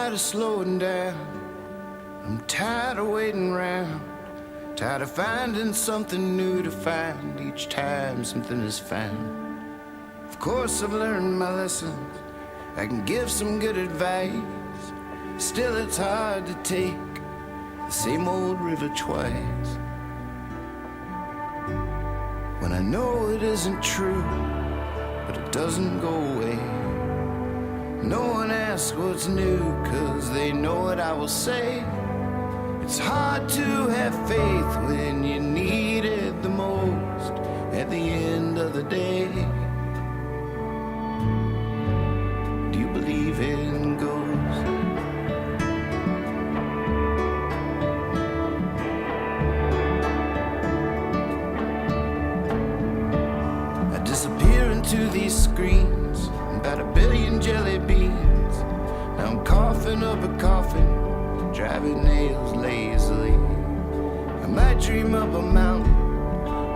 tired of slowing down. I'm tired of waiting around. Tired of finding something new to find each time something is found. Of course I've learned my lessons. I can give some good advice. Still it's hard to take the same old river twice. When I know it isn't true, but it doesn't go away. No one asks what's new, 'cause they know what I will say. It's hard to have faith when you need it the most at the end of the day. Do you believe in ghosts? I disappear into these screens, about a billion jelly beans. Now I'm coughing up a coffin, driving nails lazily. I might dream up a mountain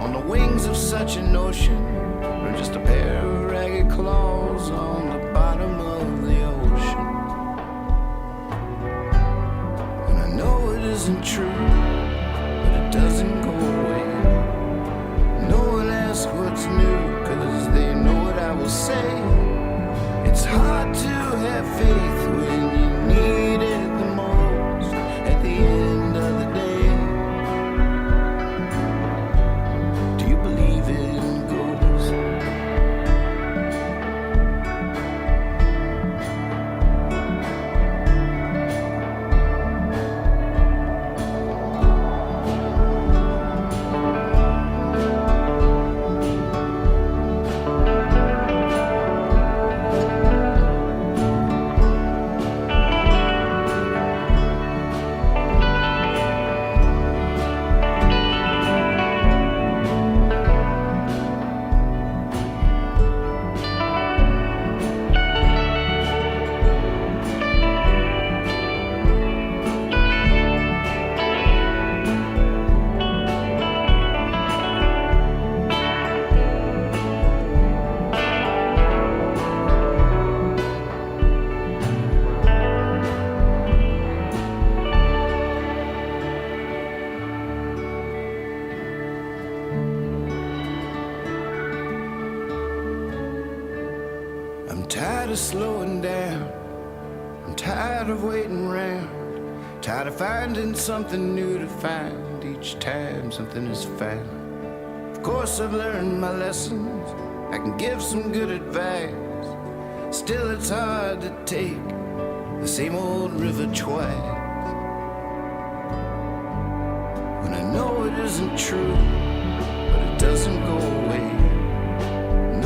on the wings of such an ocean, or just a pair of ragged claws on the bottom of the ocean. And I know it isn't true, but it doesn't go away. No one asks what's new, 'cause they know what I will say. It's hard to have faith when you need it the most at the end of the day. Do you believe in ghosts? I'm tired of slowing down. I'm tired of waiting around. Tired of finding something new to find each time something is found. Of course I've learned my lessons. I can give some good advice. Still it's hard to take the same old river twice. When I know it isn't true, but it doesn't go away.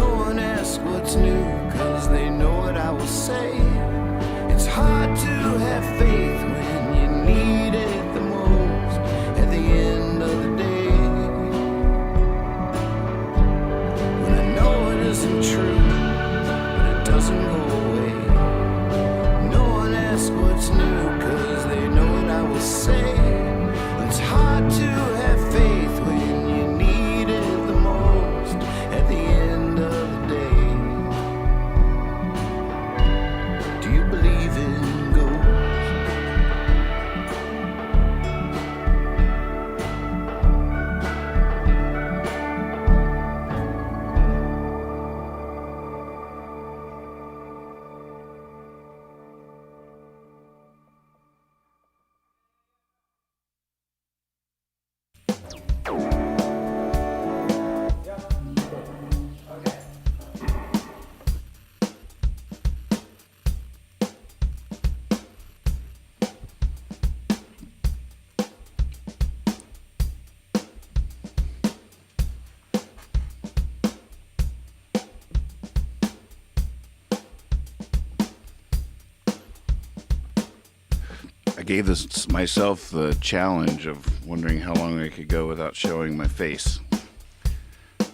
No one asks what's new, 'cause they know what I will say. It's hard to have faith when you need it the most at the end of the day. When I know it isn't true, but it doesn't go away. No one asks what's new, 'cause they know what I will say. It's hard to have faith when you need it the most at the end of the day. Do you believe in ghosts? I gave myself the challenge of wondering how long I could go without showing my face.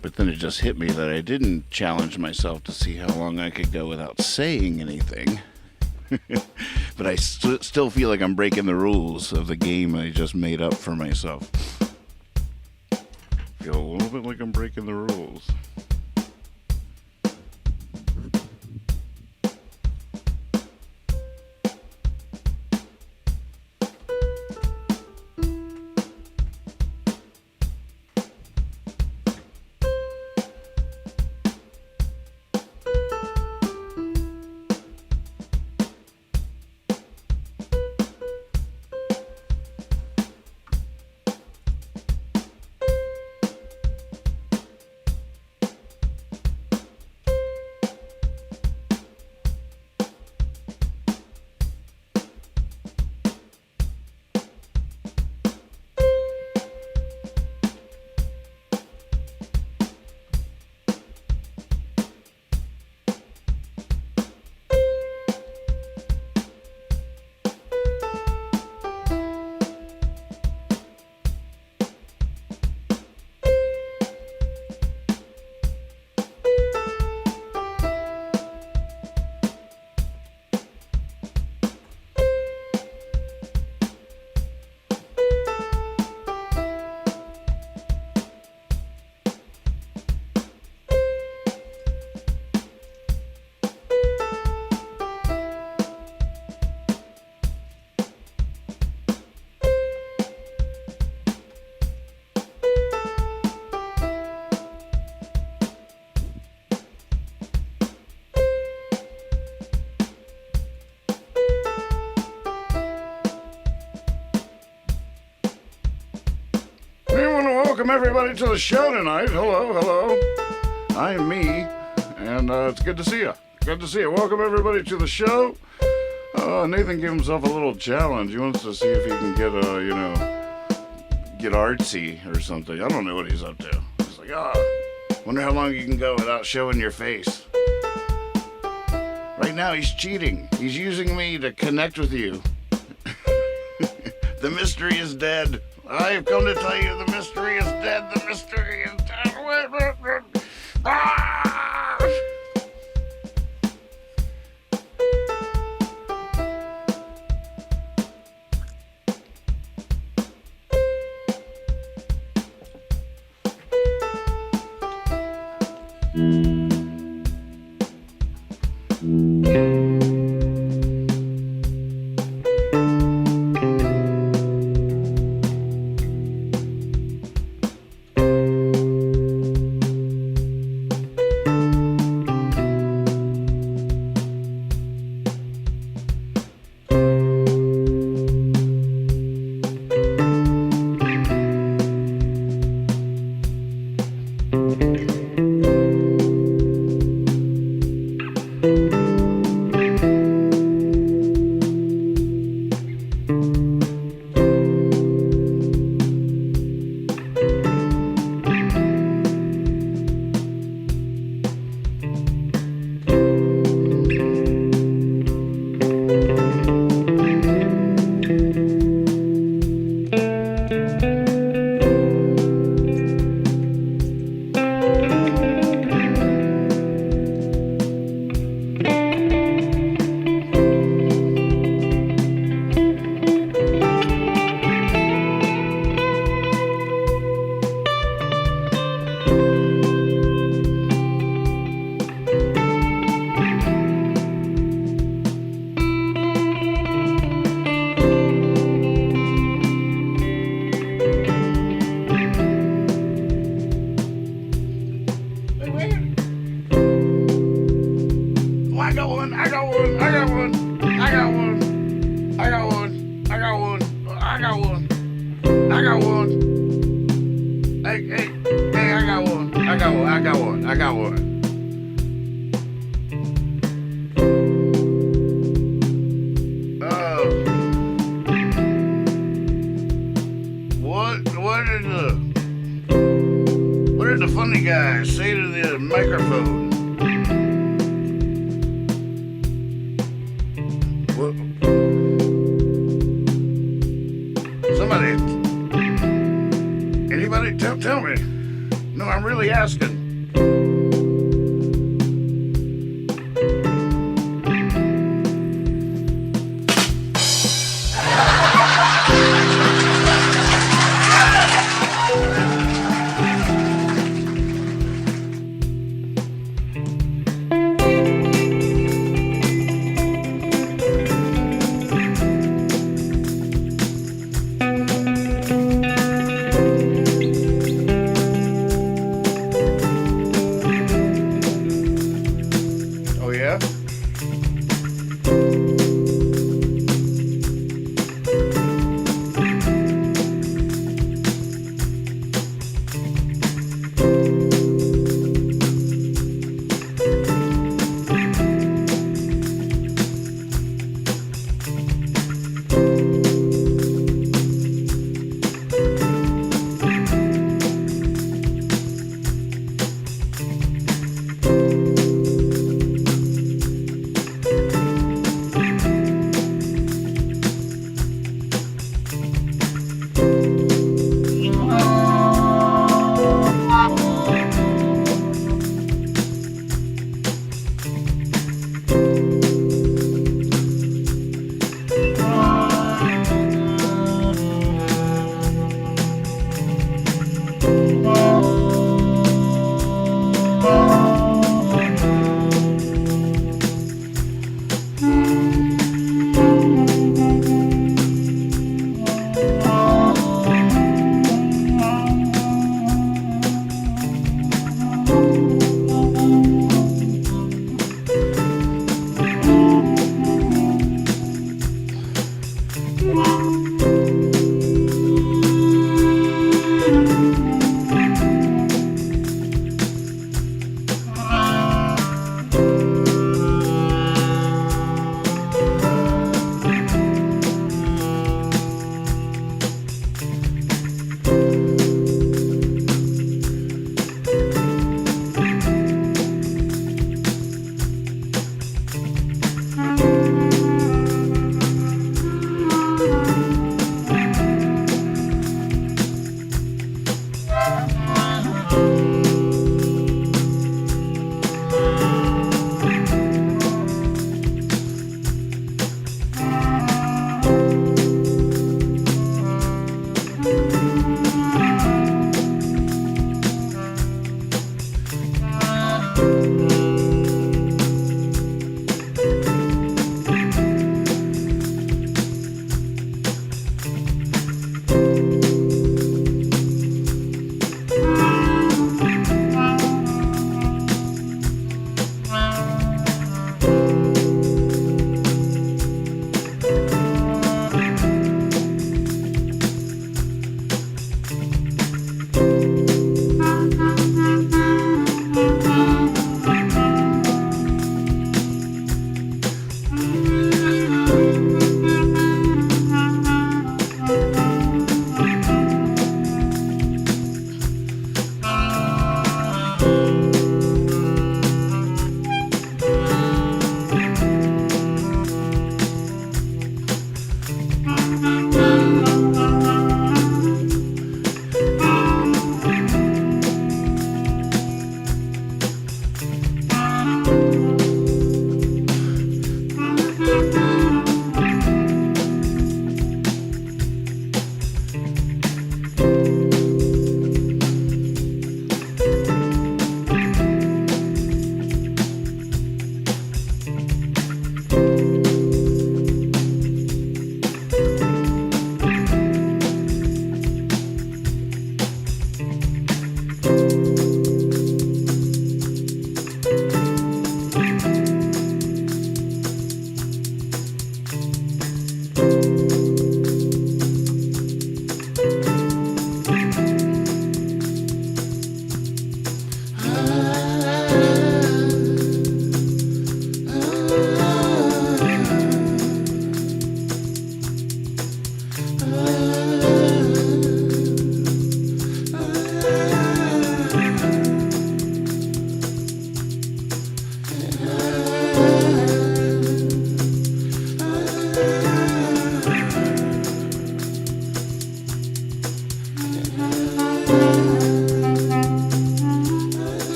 But then it just hit me that I didn't challenge myself to see how long I could go without saying anything. But I still feel like I'm breaking the rules of the game I just made up for myself. Feel a little bit like I'm breaking the rules. welcome everybody to the show tonight. Hello. I'm me, and it's good to see you. Good to see you. Welcome everybody to the show. Nathan gave himself a little challenge. He wants to see if he can get get artsy or something. I don't know what he's up to. He's like, wonder how long you can go without showing your face. Right now he's cheating. He's using me to connect with you. The mystery is dead. I have come to tell you the mystery is dead. The mystery is dead. Ah! I got one. What did the funny guy say to the microphone? What? Somebody, anybody tell me. No, I'm really asking.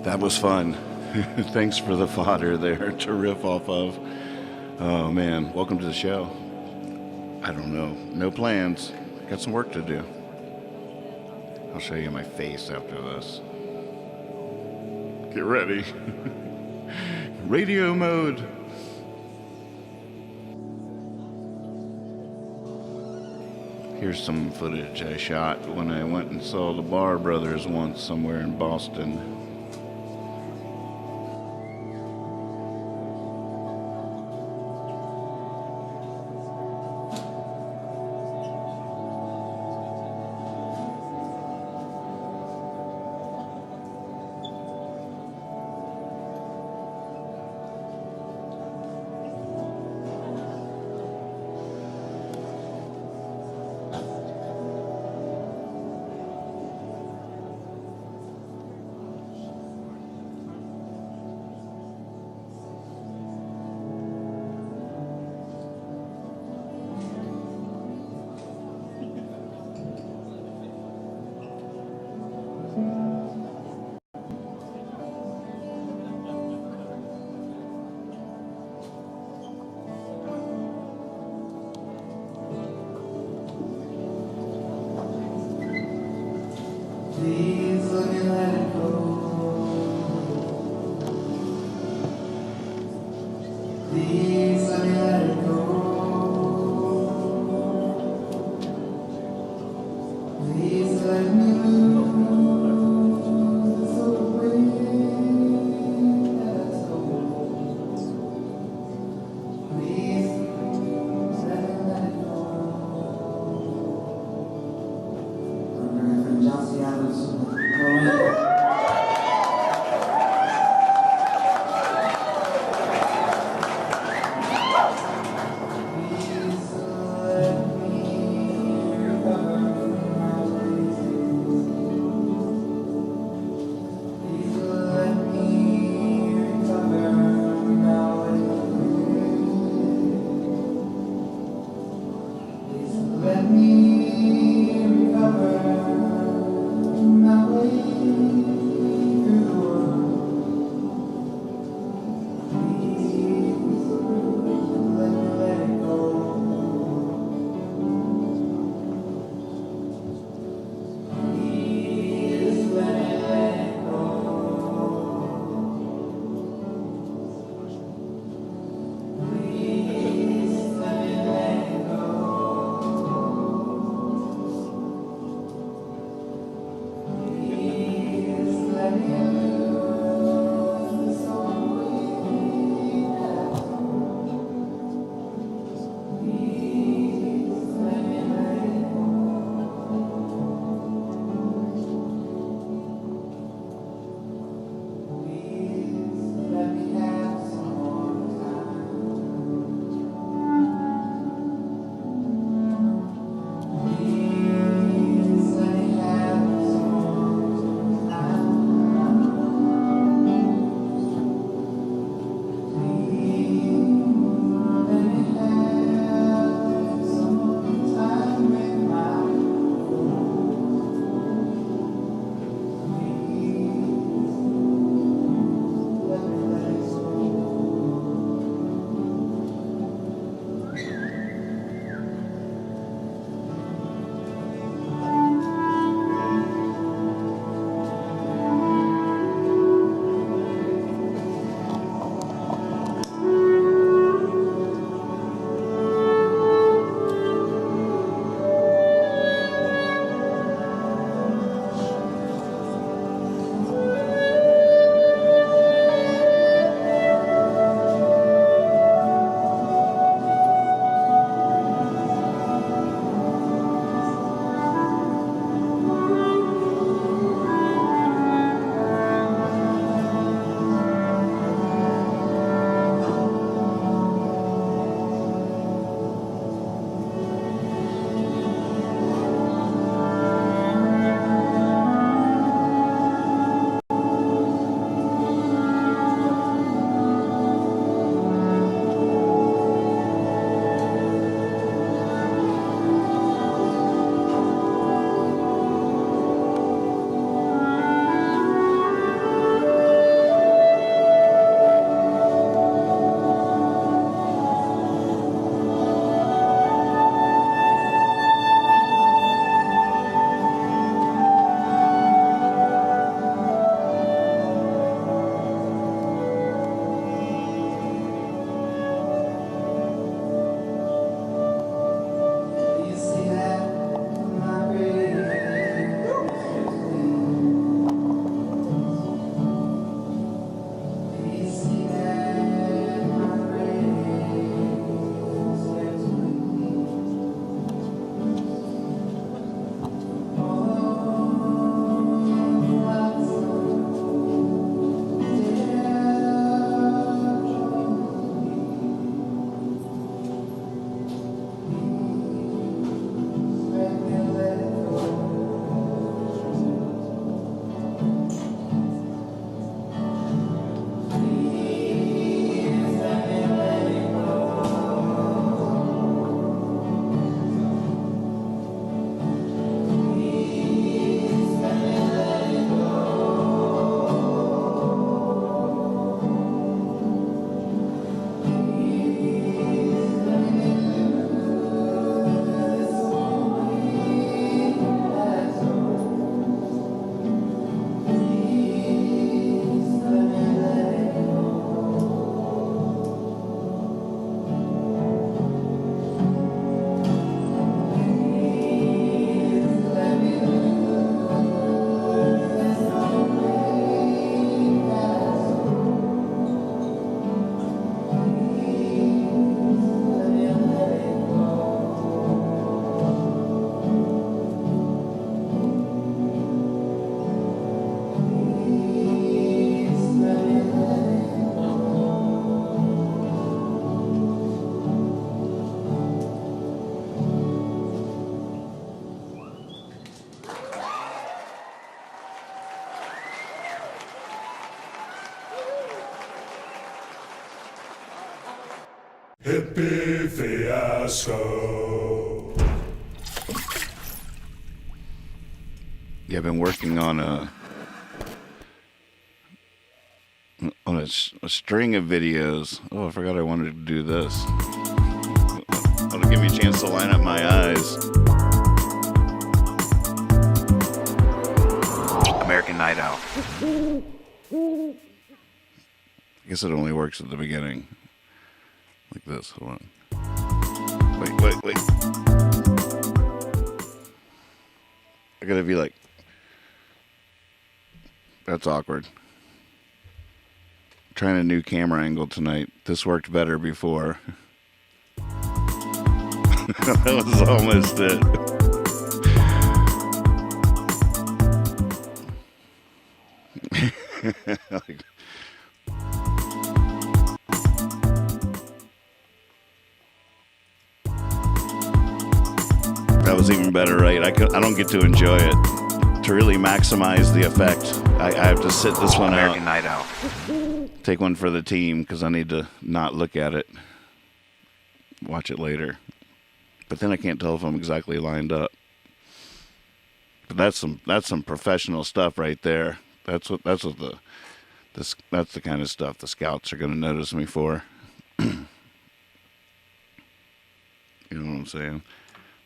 That was fun. Thanks for the fodder there to riff off of. Oh man, welcome to the show. I don't know, no plans. Got some work to do. I'll show you my face after this. Get ready. Radio mode. Here's some footage I shot when I went and saw the Bar Brothers once somewhere in Boston. Please let me let it go. Please let me let it go. Please let me lose the way that I told. Please let me let it go. I'm learning from Johnson Adams. Please let me recover from my Hippie fiasco. Yeah, I've been working on a string of videos. Oh, I forgot I wanted to do this. That'll give me a chance to line up my eyes. American Night Owl. I guess it only works at the beginning. Like this. Hold on. Wait. I gotta be like... That's awkward. Trying a new camera angle tonight. This worked better before. That was almost it. Like, that was even better, right? I don't get to enjoy it. To really maximize the effect, I have to sit this one out. American Night Owl. Take one for the team because I need to not look at it. Watch it later. But then I can't tell if I'm exactly lined up. But that's some professional stuff right there. That's the kind of stuff the scouts are going to notice me for. You know what I'm saying?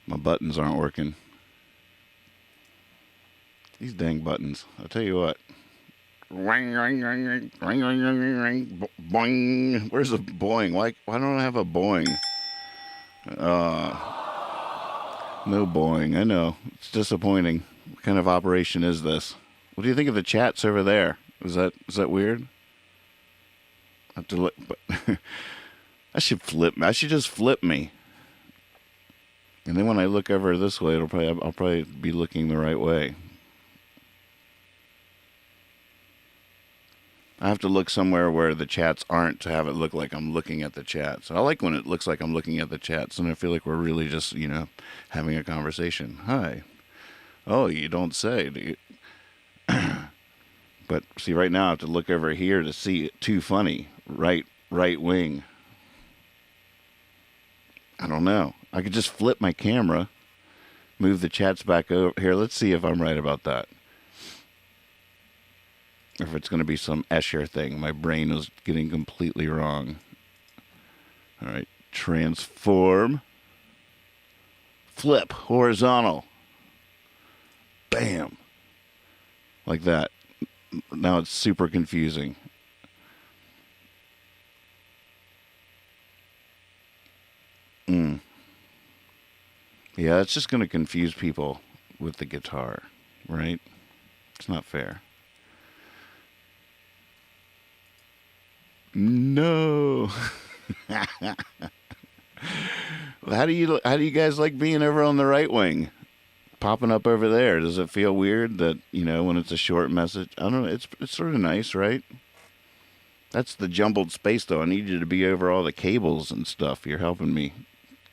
My buttons aren't working. These dang buttons. I'll tell you what. Boing. Where's the boing? Why don't I have a boing? No boing. I know. It's disappointing. What kind of operation is this? What do you think of the chats over there? Is that weird? I have to look, but I should just flip me. And then when I look over this way, I'll probably be looking the right way. I have to look somewhere where the chats aren't to have it look like I'm looking at the chats. I like when it looks like I'm looking at the chats, and I feel like we're really just, having a conversation. Hi. Oh, you don't say, do you? But see, right now I have to look over here to see it too funny. Right wing. I don't know. I could just flip my camera, move the chats back over. Here, let's see if I'm right about that. Or if it's going to be some Escher thing. My brain was getting completely wrong. All right. Transform. Flip. Horizontal. Bam. Like that. Now it's super confusing. Yeah, it's just going to confuse people with the guitar, right? It's not fair. No. How do you guys like being over on the right wing? Popping up over there. Does it feel weird that, when it's a short message? I don't know. It's sort of nice, right? That's the jumbled space, though. I need you to be over all the cables and stuff. You're helping me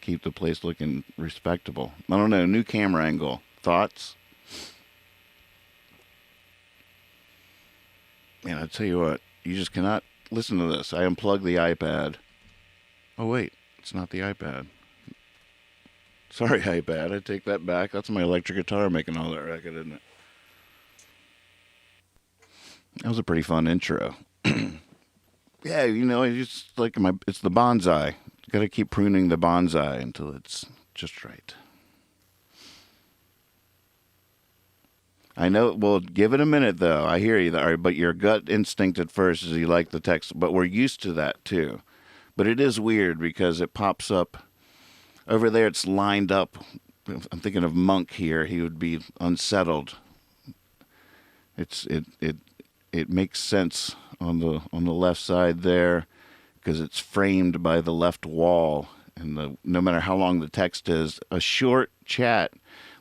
keep the place looking respectable. I don't know. New camera angle. Thoughts? Man, I tell you what. You just cannot listen to this. I unplugged the iPad. Oh, wait. It's not the iPad. Sorry, iPad. I take that back. That's my electric guitar making all that racket, isn't it? That was a pretty fun intro. Yeah, it's like it's the bonsai. Got to keep pruning the bonsai until it's just right. I know. Well, give it a minute, though. I hear you there. But your gut instinct at first is you like the text. But we're used to that, too. But it is weird because it pops up. Over there, it's lined up. I'm thinking of Monk here. He would be unsettled. It makes sense on the left side there because it's framed by the left wall. And no matter how long the text is, a short chat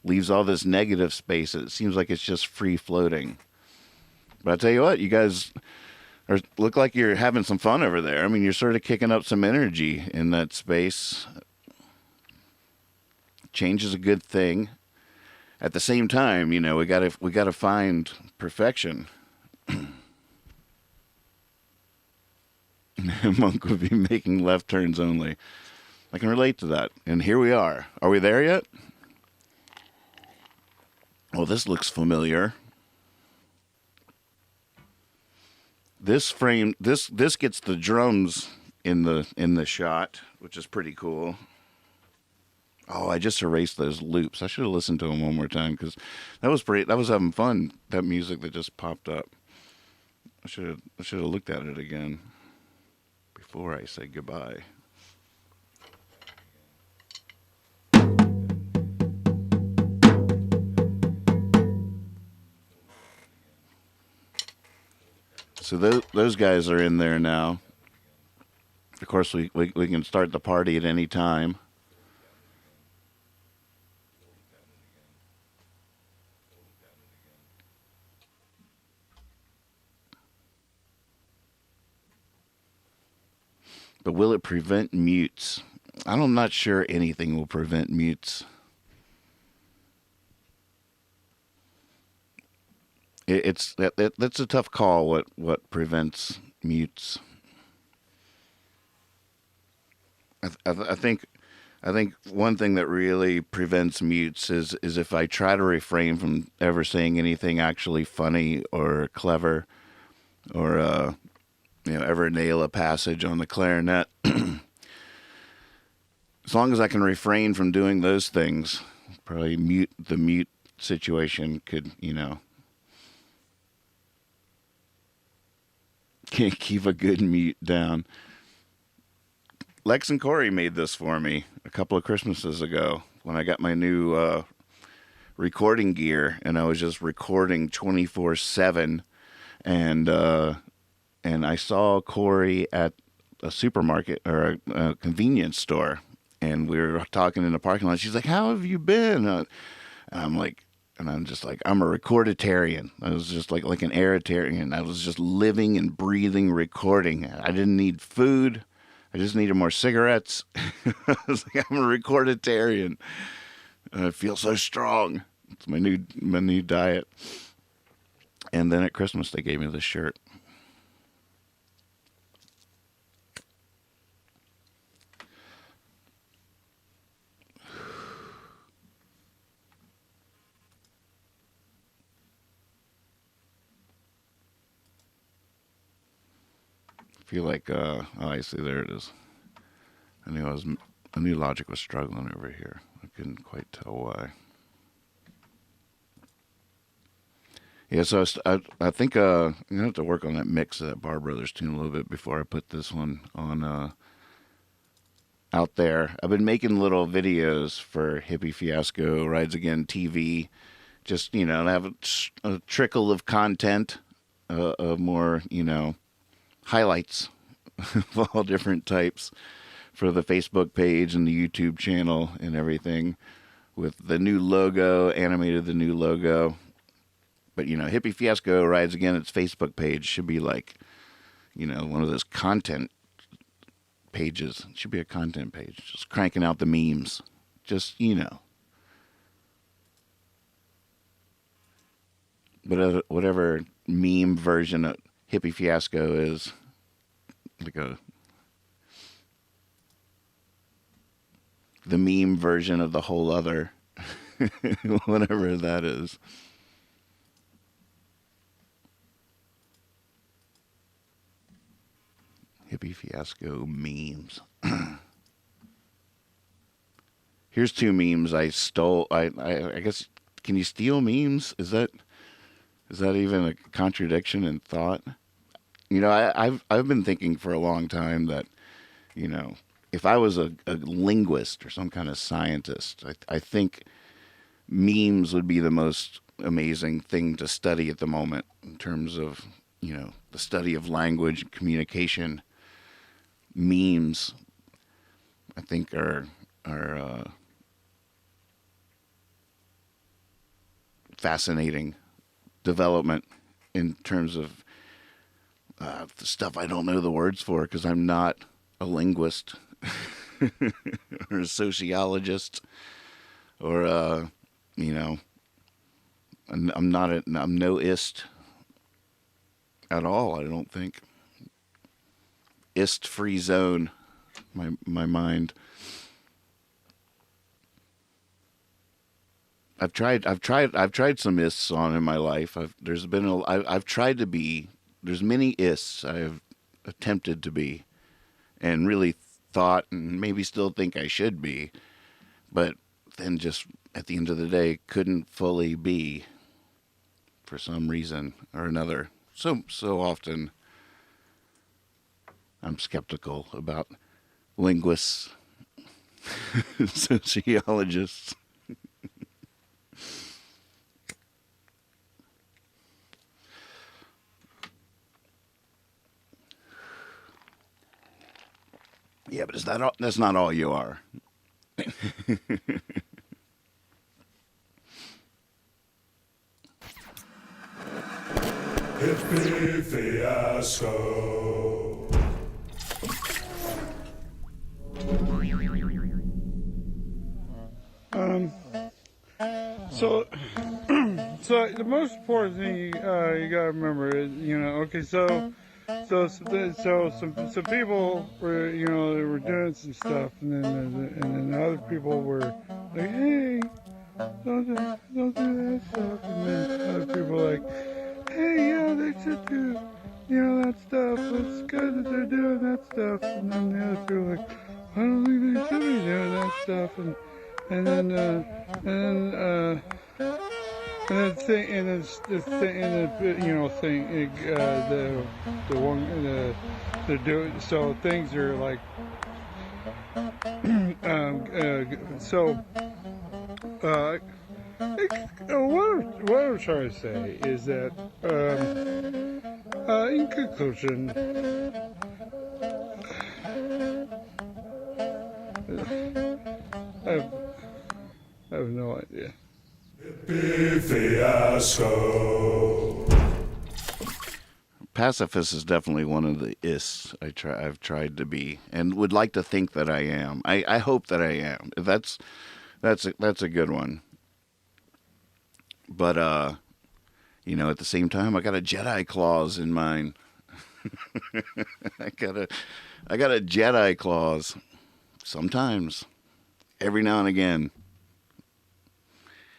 leaves all this negative space. It seems like it's just free floating. But I tell you what, you guys look like you're having some fun over there. I mean, you're sort of kicking up some energy in that space. Change is a good thing. At the same time, we gotta find perfection. Monk would be making left turns only. I can relate to that. And here we are. Are we there yet? Well, this looks familiar. This frame, this gets the drums in the shot, which is pretty cool. Oh, I just erased those loops. I should have listened to them one more time because that was pretty. That was having fun. That music that just popped up. I should have looked at it again before I say goodbye. So those guys are in there now. Of course, we can start the party at any time. But will it prevent mutes? I'm not sure anything will prevent mutes. That's a tough call. What prevents mutes? I think one thing that really prevents mutes is if I try to refrain from ever saying anything actually funny or clever, or ever nail a passage on the clarinet. As long as I can refrain from doing those things, probably the mute situation could, can't keep a good mute down. Lex and Corey made this for me a couple of Christmases ago when I got my new recording gear, and I was just recording 24/7, and I saw Corey at a supermarket or a convenience store, and we were talking in the parking lot. She's like, "How have you been?" And I'm just like, I'm a recorditarian. I was just like an aeritarian. I was just living and breathing recording. I didn't need food. I just needed more cigarettes. I was like, I'm a recorditarian. I feel so strong. It's my new diet. And then at Christmas, they gave me this shirt. I feel like, I see, there it is. I knew Logic was struggling over here. I couldn't quite tell why. Yeah, so I think I'm gonna have to work on that mix of that Bar Brothers tune a little bit before I put this one on out there. I've been making little videos for Hippie Fiasco Rides Again TV, just to have a trickle of content, of more highlights of all different types for the Facebook page and the YouTube channel and everything, with the new logo, animated the new logo. But Hippie Fiasco Rides Again, its Facebook page should be like, one of those content pages. It should be a content page, just cranking out the memes. Just, whatever meme version of Hippie Fiasco is, like the meme version of the whole other, whatever that is. Hippie Fiasco memes. Here's two memes I stole. I guess, can you steal memes? Is that even a contradiction in thought? I've been thinking for a long time that, if I was a linguist or some kind of scientist, I think memes would be the most amazing thing to study at the moment in terms of, the study of language and communication. Memes, I think, are fascinating development in terms of the stuff I don't know the words for because I'm not a linguist or a sociologist or I'm noist at all. I don't think. ist-free zone. My mind. I've tried some ists on in my life. I've tried to be. There's many ists I have attempted to be, and really thought and maybe still think I should be, but then just at the end of the day couldn't fully be for some reason or another. So often I'm skeptical about linguists, sociologists. Yeah, but that's not all you are. Hippie fiasco. So, so the most important thing you gotta remember is, okay, so some people were, they were doing some stuff, and then other people were like, hey, don't do that stuff, and then other people were like, hey, yeah, they should do, that stuff. It's good that they're doing that stuff, and then the other people were like, I don't think they should be doing that stuff, and then they're doing, so things are like, what I'm trying to say is that, in conclusion, I have no idea. Fiasco. Pacifist is definitely one of the ists I've tried to be, and would like to think that I am. I hope that I am. That's a good one. But at the same time, I got a Jedi clause in mine. I got a Jedi clause. Sometimes, every now and again.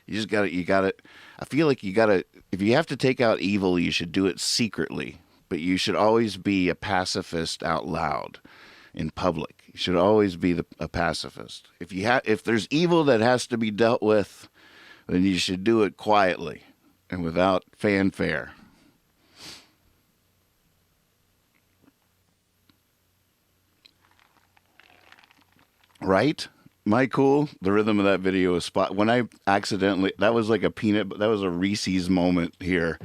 You gotta. I feel like you gotta. If you have to take out evil, you should do it secretly. But you should always be a pacifist out loud, in public. You should always be a pacifist. If there's evil that has to be dealt with, then you should do it quietly and without fanfare. Right? Am I cool? The rhythm of that video is spot. When I accidentally, that was like that was a Reese's moment here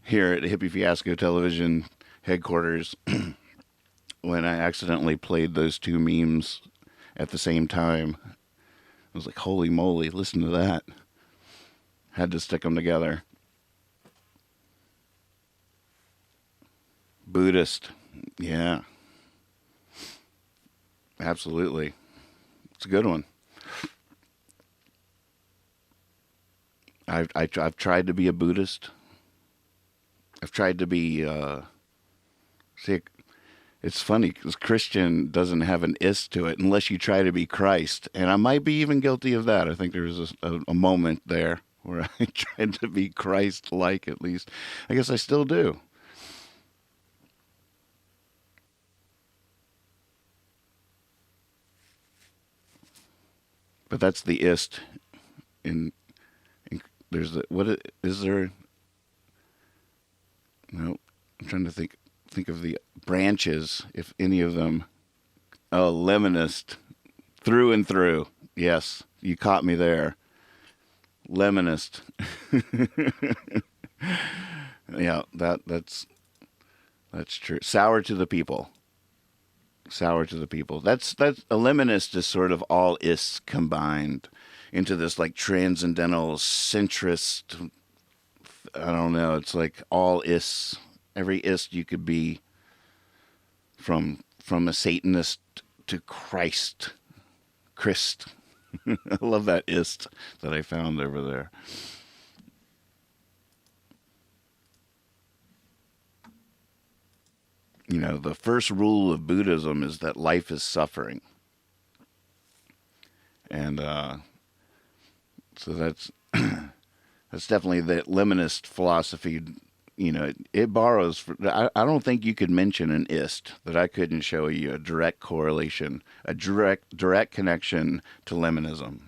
at Hippie Fiasco Television headquarters when I accidentally played those two memes at the same time. I was like, holy moly, listen to that. Had to stick them together. Buddhist. Yeah. Absolutely. It's a good one. I've tried to be a Buddhist. I've tried to be, it's funny because Christian doesn't have an ist to it unless you try to be Christ. And I might be even guilty of that. I think there was a moment there where I tried to be Christ-like, at least. I guess I still do. But that's the ist. There's is there? No, I'm trying to think of the branches, if any of them. Oh, Leninist, through and through. Yes, you caught me there. Leninist. Yeah, that's true. Sour to the people. Sour to the people. That's a Leninist is sort of all ists combined into this like transcendental centrist. I don't know. It's like all ists. Every ist you could be, from a Satanist to Christ. I love that ist that I found over there. the first rule of Buddhism is that life is suffering. And so that's that's definitely the Leninist philosophy. It borrows. I don't think you could mention an ist that I couldn't show you a direct correlation, a direct connection to Leninism.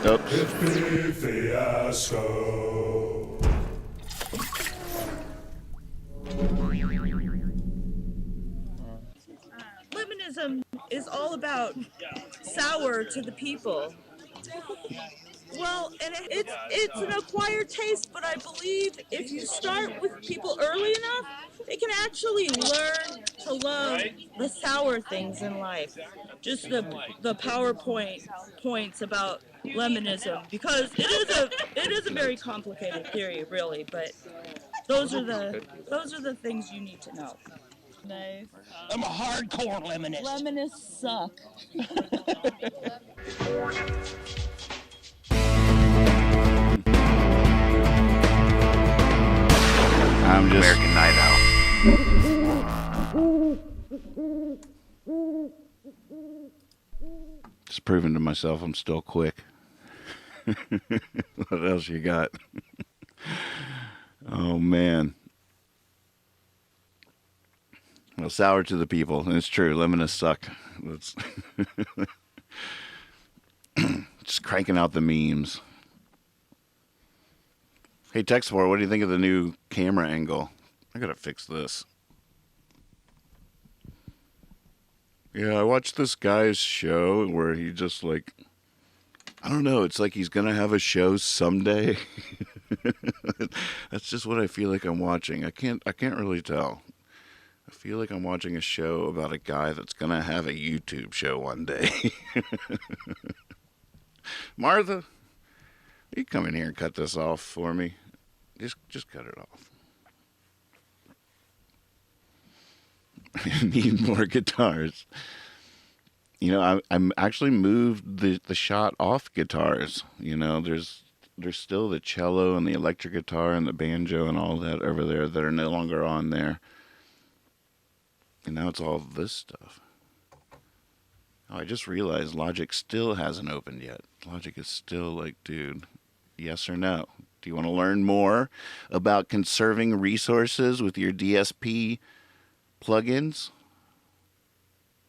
Oops. Fiasco. Feminism is all about sour to the people. Well, and it's an acquired taste, but I believe if you start with people early enough, they can actually learn to love the sour things in life. Just the PowerPoint points about Leninism, because it is a very complicated theory, really. But those are the things you need to know. Nice. I'm a hardcore Leninist. Lemonists suck. I'm just American Night Owl. Just proving to myself I'm still quick. What else you got? Oh, man. Well, sour to the people. And it's true. Lemonists suck. That's just cranking out the memes. Hey, Texfor, what do you think of the new camera angle? I gotta fix this. Yeah, I watched this guy's show where he just I don't know, it's like he's gonna have a show someday. That's just what I feel like I'm watching. I can't really tell. I feel like I'm watching a show about a guy that's gonna have a YouTube show one day. Martha, will you come in here and cut this off for me? Just cut it off. I need more guitars. I'm actually moved the shot off guitars. There's still the cello and the electric guitar and the banjo and all that over there that are no longer on there. And now it's all this stuff. Oh, I just realized Logic still hasn't opened yet. Logic is still like, dude, yes or no? Do you want to learn more about conserving resources with your DSP plugins?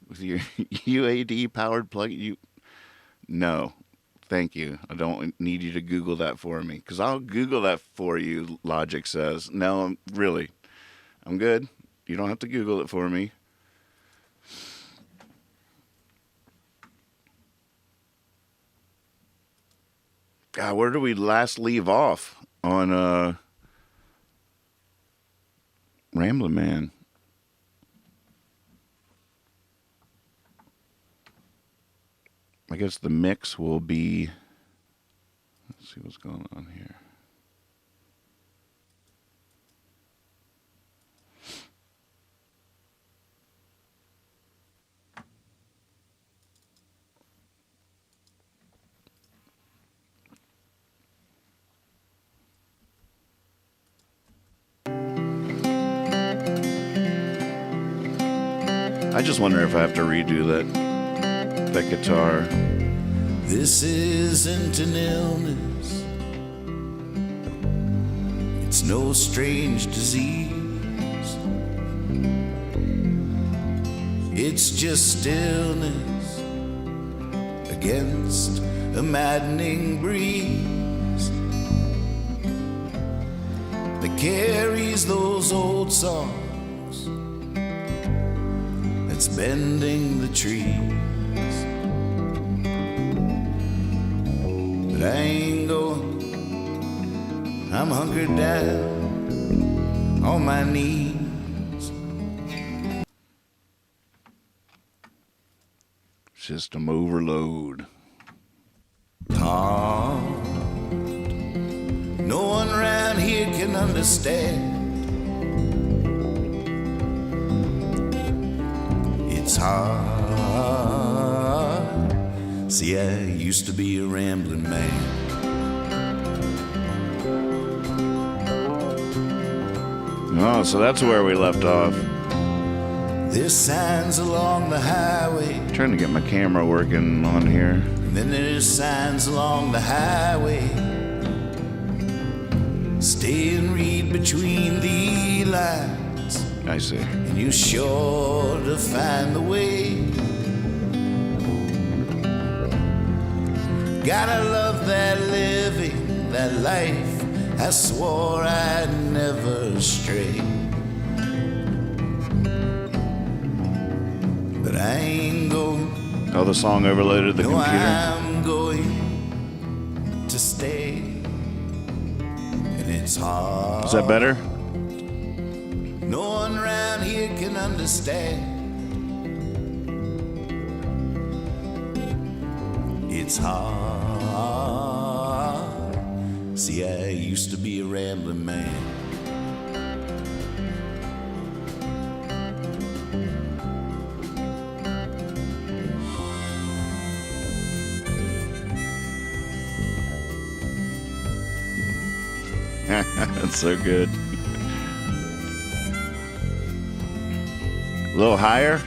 With your UAD powered plugin? No. Thank you. I don't need you to Google that for me. Because I'll Google that for you, Logic says. No, really. I'm good. You don't have to Google it for me. God, where did we last leave off on Ramblin' Man? I guess the mix will be... Let's see what's going on here. I just wonder if I have to redo that guitar. This isn't an illness, it's no strange disease. It's just stillness against a maddening breeze that carries those old songs, that's bending the trees. But I ain't going, I'm hunkered down on my knees. System overload. Calm. No one around here can understand hard. See, I used to be a rambling man. Oh, so that's where we left off. There's signs along the highway, Trying to get my camera working on here. and then there's signs along the highway. Stay and read between the lines, I see. and you're sure to find the way. Gotta love that living, that life. I swore I'd never stray, but I ain't going. Oh, the song overloaded the No, computer. I'm going to stay, and it's hard. Is that better? No one around here can understand. It's hard. See, I used to be a rambling man. That's so good. A little higher.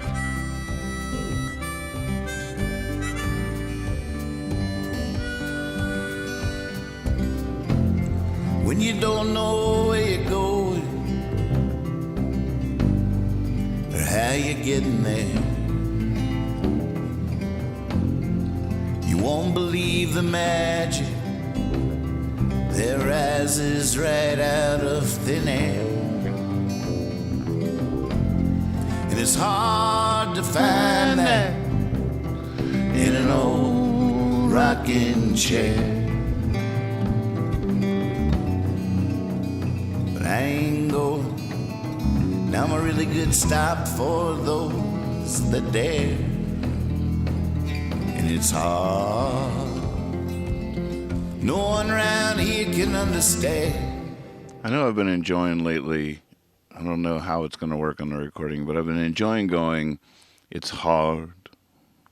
When you don't know where you're going or how you're getting there, you won't believe the magic that rises right out of thin air. And it's hard to find that in an old rocking chair. I ain't going. Now I'm a really good stop for those that dare. And it's hard. No one around here can understand. I know I've been enjoying lately. I don't know how it's going to work on the recording, but I've been enjoying going, it's hard,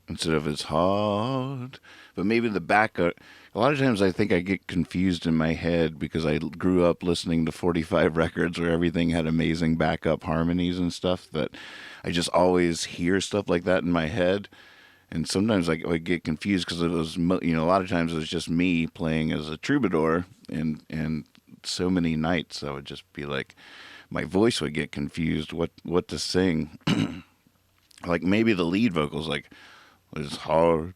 instead of it's hard. But maybe the backup. A lot of times I think I get confused in my head because I grew up listening to 45 records where everything had amazing backup harmonies and stuff, that I just always hear stuff like that in my head. And sometimes I get confused because it was, a lot of times it was just me playing as a troubadour, and so many nights I would just be like, my voice would get confused what to sing. Like maybe the lead vocals like, it's hard.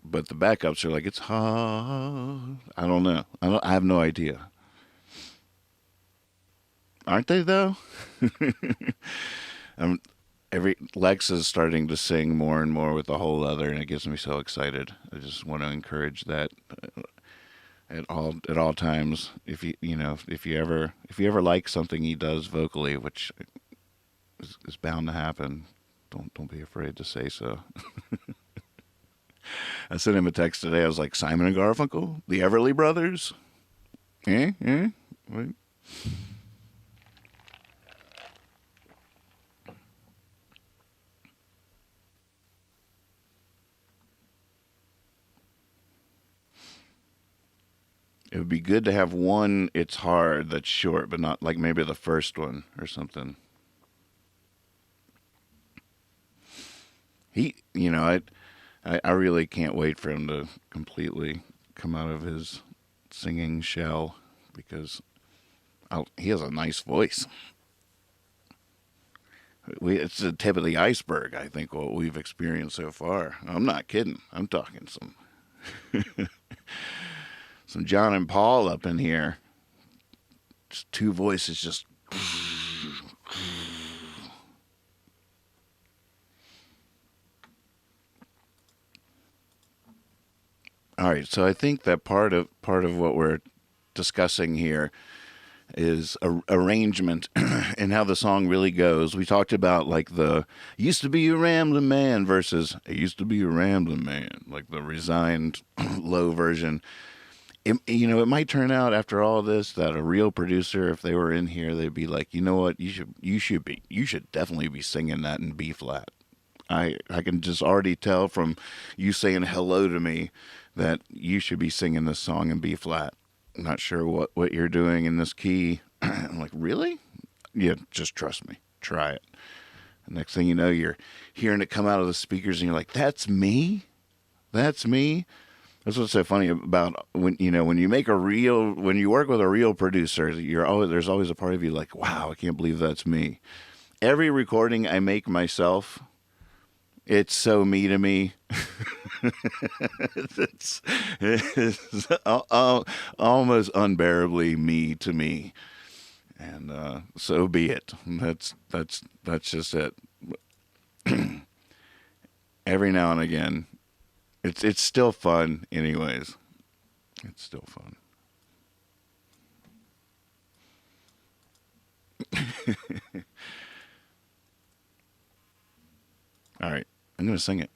But the backups are like, it's hard. I don't know. I have no idea. Aren't they, though? Lex is starting to sing more and more with the whole other, and it gets me so excited. I just want to encourage that at all times. If you ever like something he does vocally, which is bound to happen, don't be afraid to say so. I sent him a text today. I was like, Simon and Garfunkel? The Everly Brothers? Wait. It would be good to have one, it's hard, that's short, but not like maybe the first one or something. I really can't wait for him to completely come out of his singing shell, because he has a nice voice. It's the tip of the iceberg, I think, what we've experienced so far. I'm not kidding. I'm talking some some John and Paul up in here. Just two voices just... All right, so I think that part of what we're discussing here is arrangement and how the song really goes. We talked about like the used to be a rambling man versus I used to be a rambling man, like the resigned low version. It might turn out after all this that a real producer, if they were in here, they'd be like, you know what, you should definitely be singing that in B flat. I can just already tell from you saying hello to me that you should be singing this song in B flat. I'm not sure what you're doing in this key. I'm like, really? Yeah, just trust me. Try it. And next thing you know, you're hearing it come out of the speakers, and you're like, that's me? That's me? That's what's so funny about when you when you work with a real producer, there's always a part of you like, wow, I can't believe that's me. Every recording I make myself, it's so me to me. it's almost unbearably me to me, and so be it. That's just it. Every now and again, it's still fun. Anyways, it's still fun. All right, I'm gonna sing it.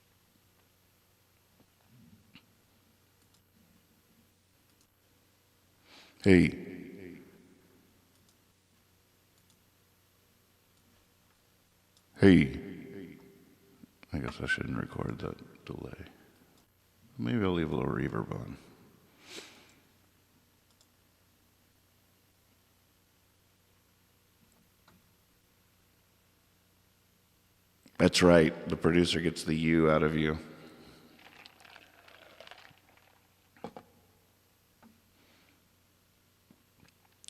Hey. Hey. I guess I shouldn't record that delay. Maybe I'll leave a little reverb on. That's right. The producer gets the you out of you.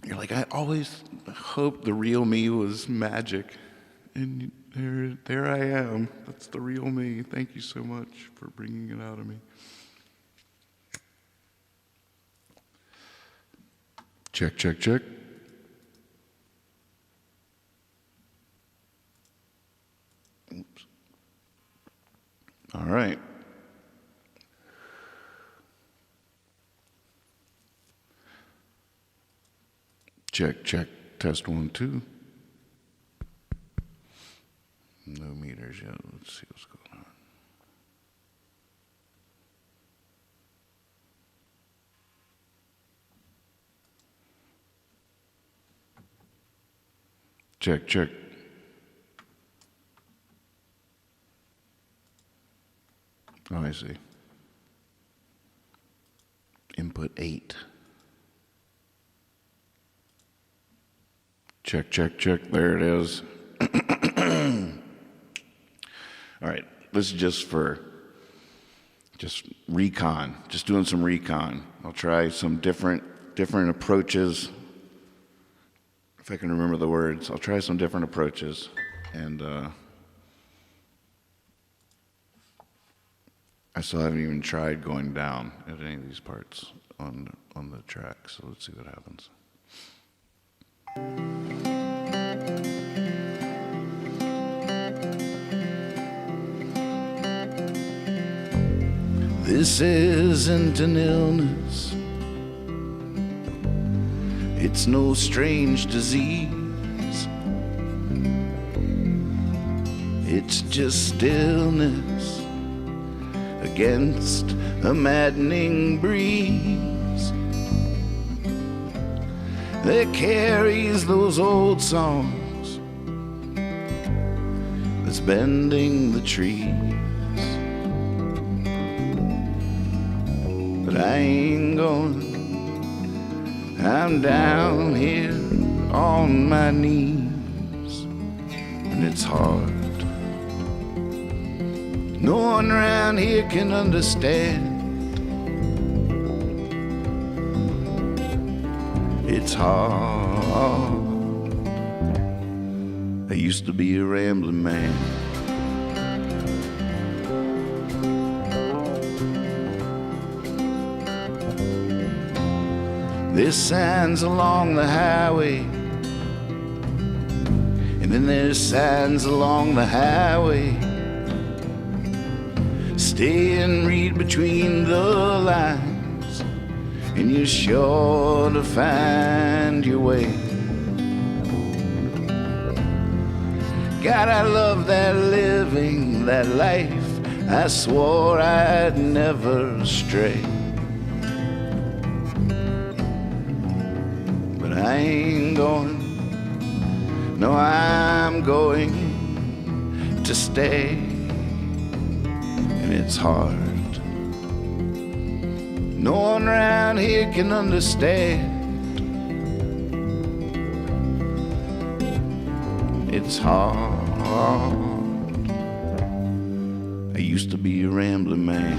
You're like, I always hoped the real me was magic. And there I am. That's the real me. Thank you so much for bringing it out of me. Check, check, check. Oops. All right. Check, check. Test 1, 2. No meters yet. Let's see what's going on. Check, check. Oh, I see. Input 8. Check, check, check. There it is. All right, this is just recon, just doing some recon. I'll try some different approaches. If I can remember the words, I'll try some different approaches. And I still haven't even tried going down at any of these parts on the track, so let's see what happens. This isn't an illness, it's no strange disease. It's just stillness against a maddening breeze that carries those old songs that's bending the trees. But I ain't going, I'm down here on my knees, and it's hard. No one around here can understand. It's hard. I used to be a rambling man. There's signs along the highway, and then there's signs along the highway. Stay and read between the lines, and you're sure to find your way. God, I love that living, that life. I swore I'd never stray. But I ain't going, no, I'm going to stay. and it's hard. No one around here can understand. It's hard. I used to be a rambling man.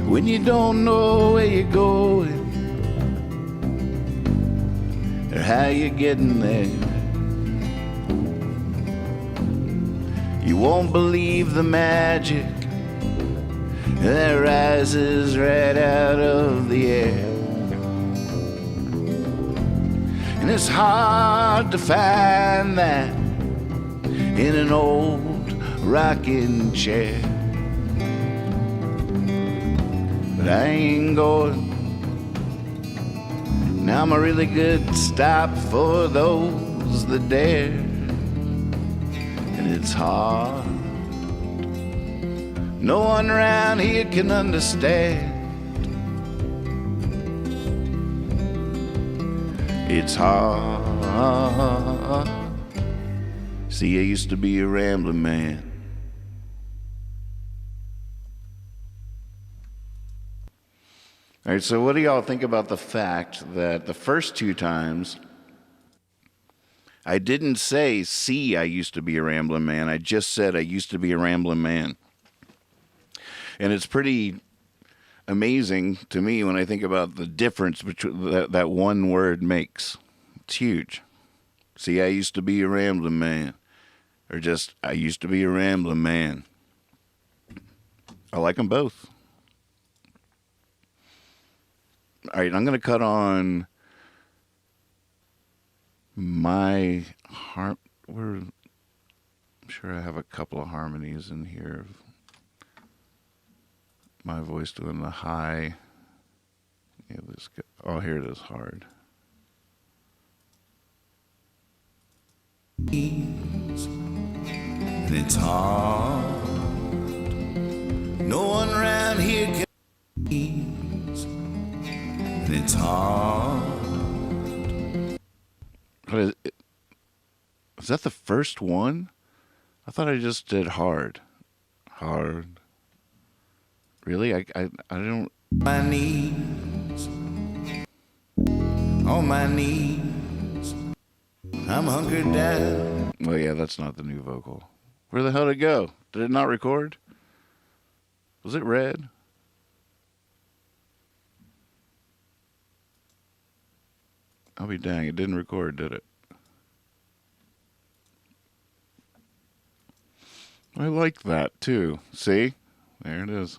When you don't know where you're going or how you're getting there, you won't believe the magic that rises right out of the air. And it's hard to find that in an old rocking chair. But I ain't going. Now I'm a really good stop for those that dare. And it's hard. No one around here can understand. It's hard. See, I used to be a rambling man. All right, so what do y'all think about the fact that the first two times I didn't say, see, I used to be a rambling man. I just said I used to be a rambling man. And it's pretty amazing to me when I think about the difference between that one word makes. It's huge. See, I used to be a rambling man. Or just, I used to be a rambling man. I like them both. All right, I'm going to cut on my I'm sure I have a couple of harmonies in here. My voice doing the high. Yeah, here it is, hard. And it's hard. No one around here can ease. And it's hard. What is that the first one? I thought I just did hard. Hard. Really? I don't. My knees. On my knees. I'm hunkered down. Well, yeah, that's not the new vocal. Where the hell did it go? Did it not record? Was it red? I'll be dang, it didn't record, did it? I like that, too. See? There it is.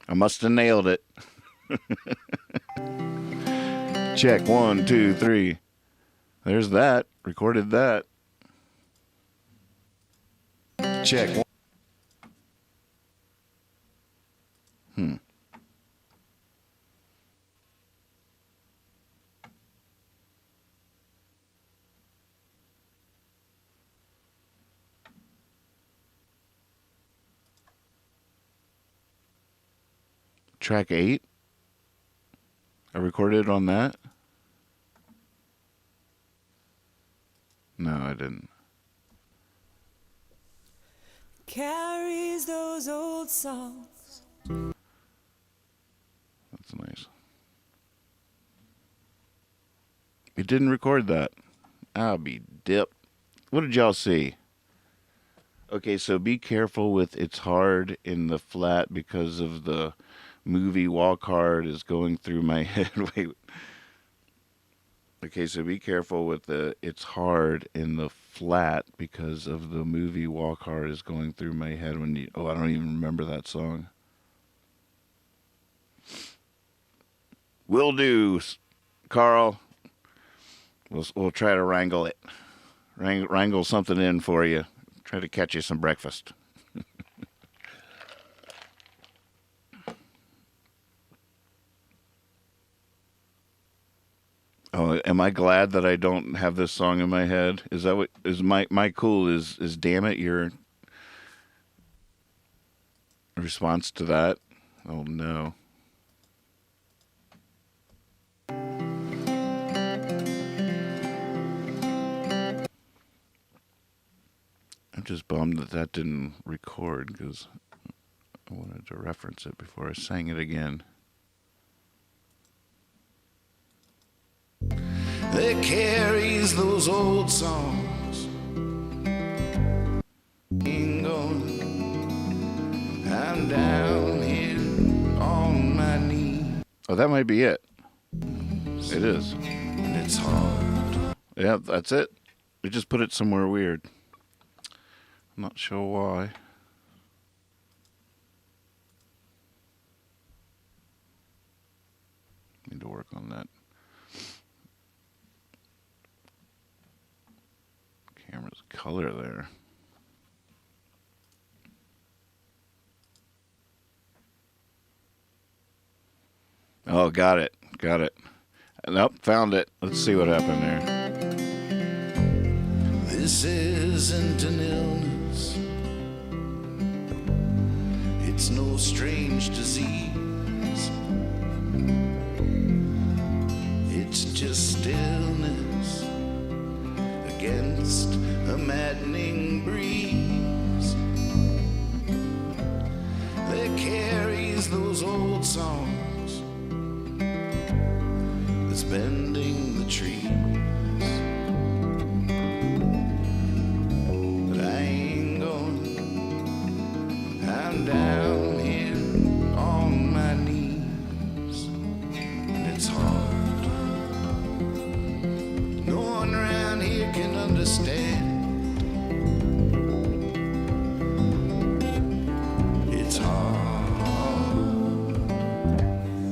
I must have nailed it. Check, 1, 2, 3. There's that. Recorded that. Check. Track 8. I recorded it on that. No, I didn't. Carries those old songs. That's nice. It didn't record that. I'll be dipped. What did y'all see? Okay, so be careful with It's Hard in the flat because of the movie Walk Hard is going through my head. Wait. Okay, so be careful with the It's Hard in the flat because of the movie Walk Hard is going through my head when you... Oh, I don't even remember that song. Will do, Carl. We'll try to wrangle it. Wrangle something in for you. Try to catch you some breakfast. Oh, am I glad that I don't have this song in my head? Is that what is my cool is damn it your response to that? Oh no. I'm just bummed that that didn't record because I wanted to reference it before I sang it again. that carries those old songs. Ain't going, I'm down here on my knees. Oh, that might be it. It is. And it's hard. Yeah, that's it. We just put it somewhere weird. I'm not sure why. Need to work on that. Camera's color there. Oh, got it. Got it. Nope, found it. Let's see what happened there. This isn't an illness. It's no strange disease. It's just stillness against a maddening breeze that carries those old songs, that's bending the trees. But I ain't going, I'm down here on my knees, and it's hard. No one around here can understand. It's hard.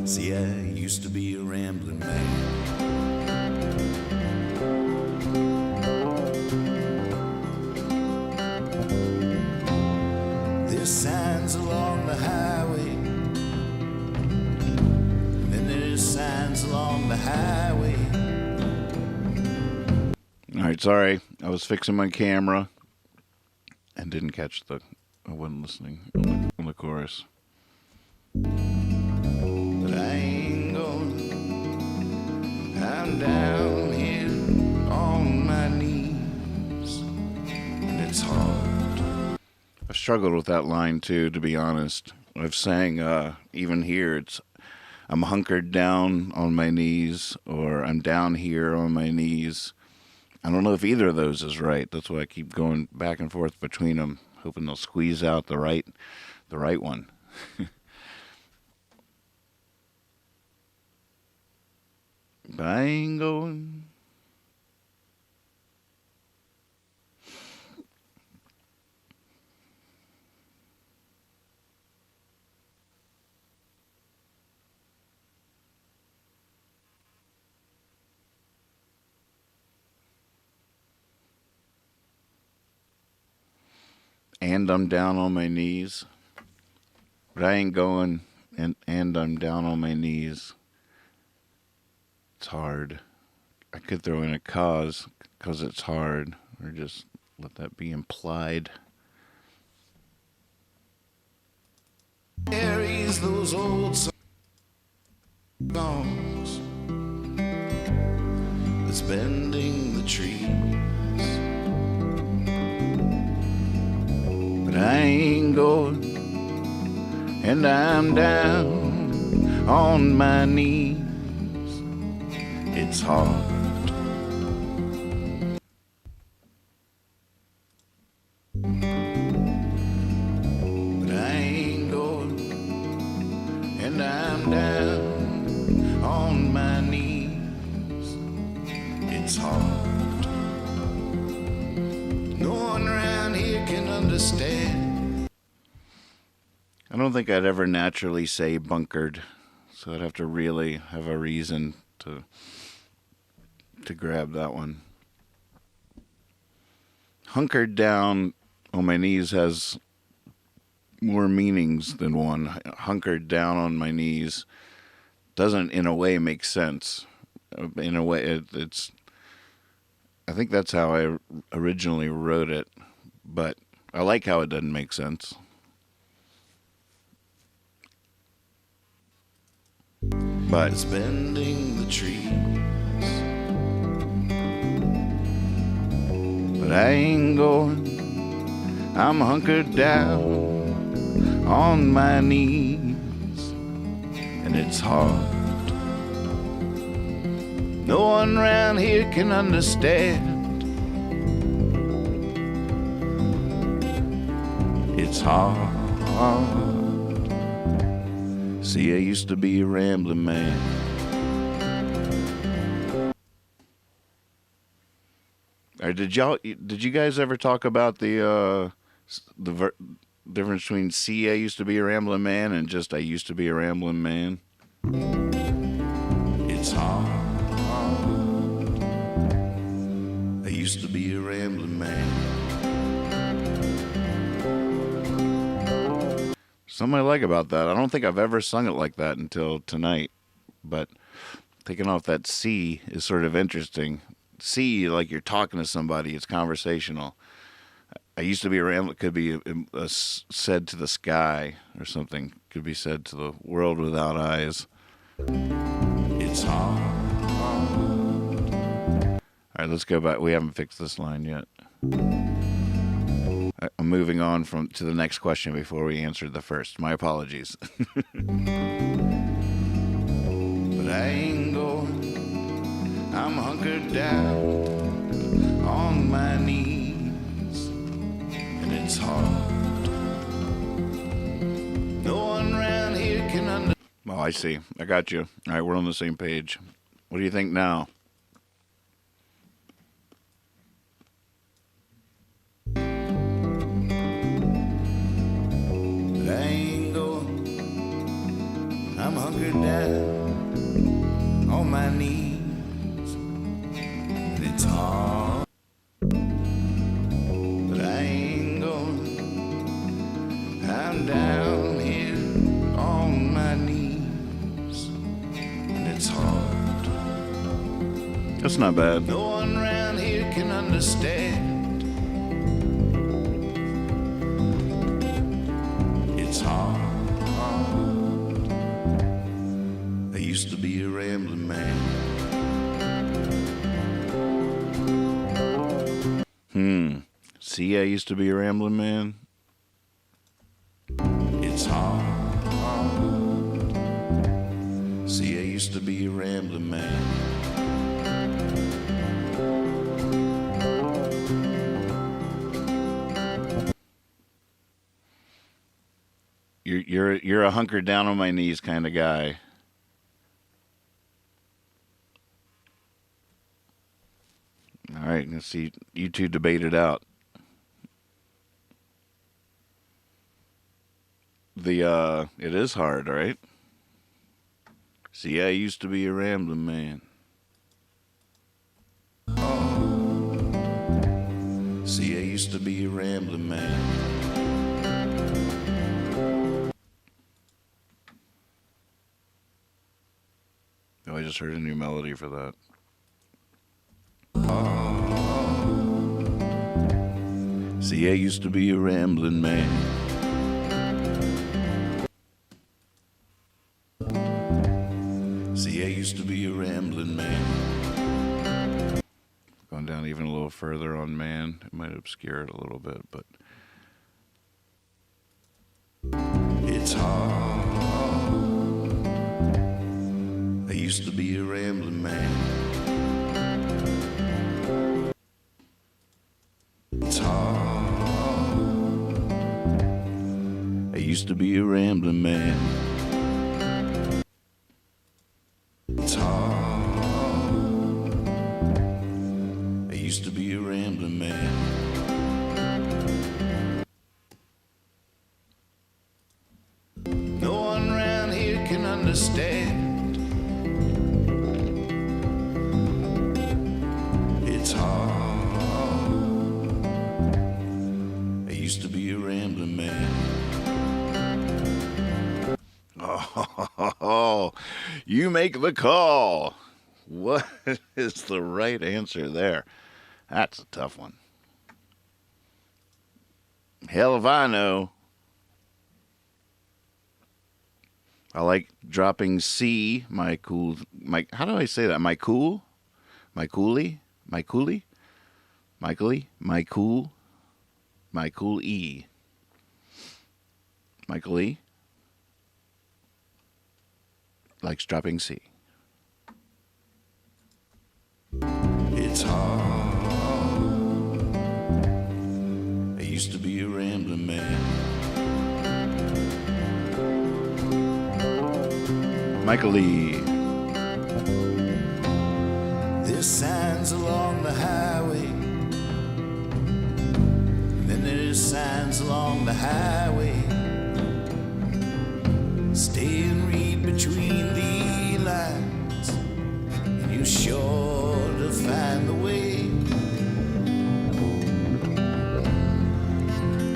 See, I used to be a rambling man. There's signs along the highway, and there's signs along the highway. All right, sorry. I was fixing my camera and didn't catch I wasn't listening on the chorus. But I ain't going, I'm down here on my knees, and it's hard. I struggled with that line too, to be honest. I've sang even here I'm hunkered down on my knees, or I'm down here on my knees. I don't know if either of those is right. That's why I keep going back and forth between them, hoping they'll squeeze out the right one. But I ain't going. And I'm down on my knees. But I ain't going, and I'm down on my knees. It's hard. I could throw in a cause it's hard, or just let that be implied. Carries those old songs that's bending the trees. But I ain't going, and I'm down on my knees. It's hard. But I ain't going, and I'm down on my knees. It's hard. No one around here can understand. I don't think I'd ever naturally say bunkered, so I'd have to really have a reason to grab that one. Hunkered down on my knees has more meanings than one. Hunkered down on my knees doesn't in a way make sense. In a way, it's. I think that's how I originally wrote it, but I like how it doesn't make sense. But It's bending the trees. But I ain't going. I'm hunkered down on my knees, and it's hard. No one round here can understand. It's hard. See, I used to be a rambling man. Did you guys ever talk about the difference between "See, I used to be a rambling man" and just "I used to be a rambling man"? It's hard. I used to be a rambling man. Something I like about that. I don't think I've ever sung it like that until tonight, but taking off that "C" is sort of interesting. "C," like you're talking to somebody, it's conversational. I used to be a rambling, could be said to the sky or something. Could be said to the world without eyes. It's hard. All right, let's go back. We haven't fixed this line yet. I'm moving on to the next question before we answered the first. My apologies. But I ain't going. I'm hunkered down on my knees, and it's hard. No one round here can understand. Oh, I see. I got you. All right, we're on the same page. What do you think now? But I ain't going. I'm hunkered down on my knees, and it's hard. But I ain't going. I'm down here on my knees, and it's hard. That's not bad. No one round here can understand. It's hard. I used to be a rambling man. See, I used to be a rambling man. It's hard. See, I used to be a rambling man. You're a hunkered down on my knees kind of guy. All right, let's see. You two debate it out. It is hard, right? See, I used to be a rambling man. See, I used to be a rambling man. Oh, I just heard a new melody for that. See, I used to be a rambling man. See, I used to be a rambling man. Going down even a little further on man. It might obscure it a little bit, but It's hard. I used to be a rambling man. It's hard. I used to be a rambling man. It's hard. I used to be a rambling man. No one round here can understand. It's hard. I used to be a rambling man. oh, you make the call. What is the right answer there? That's a tough one. Hell if I know. I like dropping C, how do I say that? My cool? My coolie? My coolie? Michael-y? My cool? Michael E. Michael E. likes dropping C. It's hard. I used to be a rambling man. Michael E. There's signs along the highway. Then there's signs along the highway. Stay and read between the lines, and you're sure to find the way.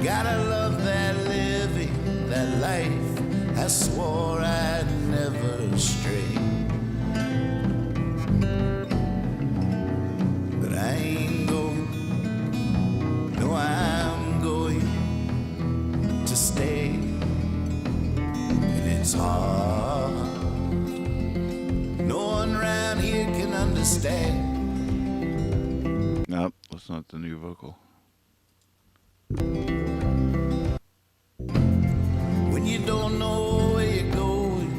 Gotta love that living, that life. I swore I'd never stray. But I ain't going, no, I'm going to stay. And it's hard, no one around here can understand. Nope, that's not the new vocal. When you don't know where you're going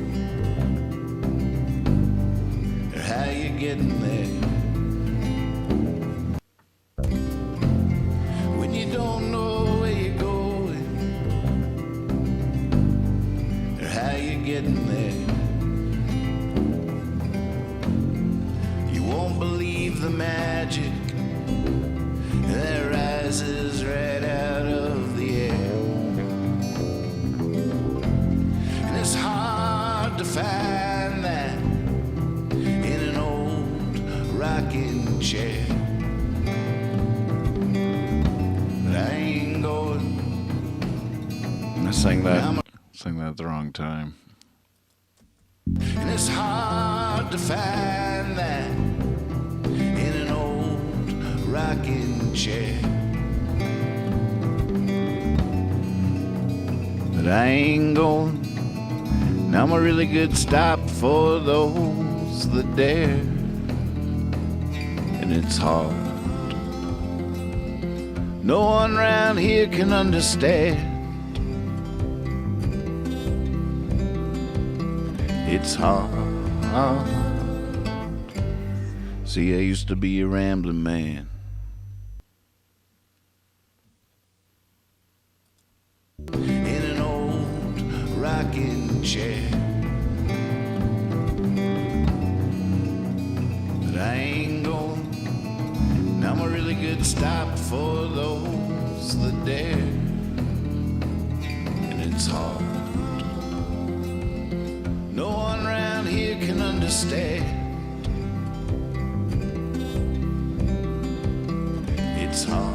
or how you're getting there. When you don't know where you're going or how you're getting there. You won't believe the magic that rises right out of the air. And it's hard to find that in an old rocking chair. But I ain't going. I sang that at the wrong time. And it's hard to find that in an old rocking chair. But I ain't going. Now I'm a really good stop for those that dare. And it's hard. No one round here can understand. It's hard. See, I used to be a rambling man. In an old rocking chair. But I ain't going. Now I'm a really good stop for those that dare. And it's hard. No one around here can understand. It's hard.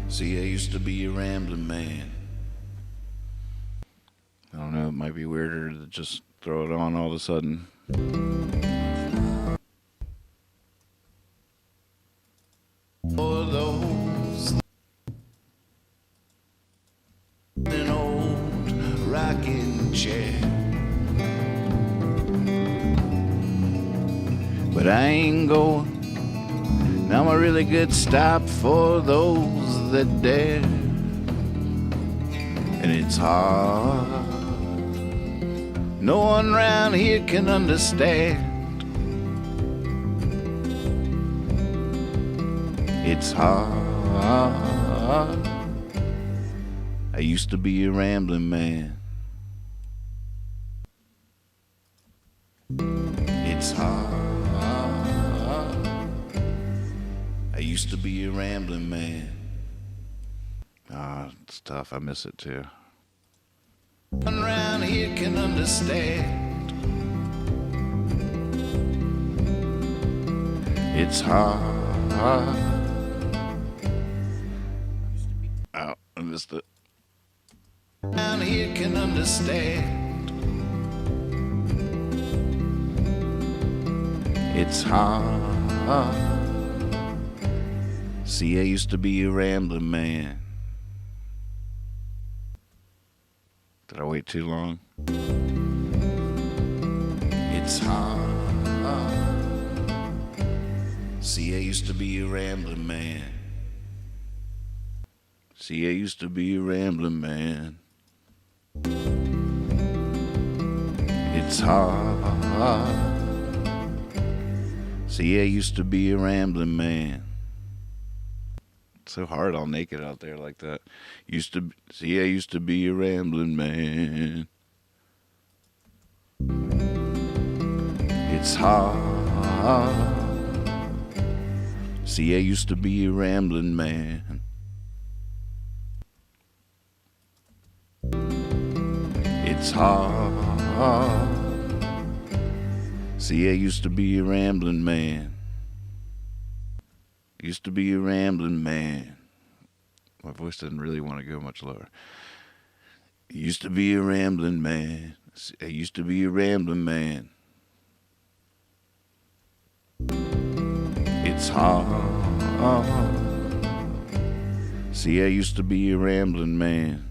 See, I used to be a rambling man. I don't know, it might be weirder to just throw it on all of a sudden. For those in an old rocking chair. But I ain't going. Now I'm a really good stop for those that dare. And it's hard. No one round here can understand. It's hard. I used to be a rambling man. It's hard. I used to be a rambling man. Ah, it's tough. I miss it too. No one around here can understand. It's hard. Oh, I missed it. Around here can understand. It's hard. See, I used to be a rambling man. Did I wait too long? It's hard. See, I used to be a rambling man. See, I used to be a rambling man. It's hard. See, I used to be a rambling man. It's so hard all naked out there like that. I used to be a rambling man. It's hard. See, I used to be a rambling man. It's hard. See, I used to be a rambling man. Used to be a rambling man. My voice doesn't really want to go much lower. Used to be a rambling man. I used to be a rambling man. It's hard. See, I used to be a rambling man.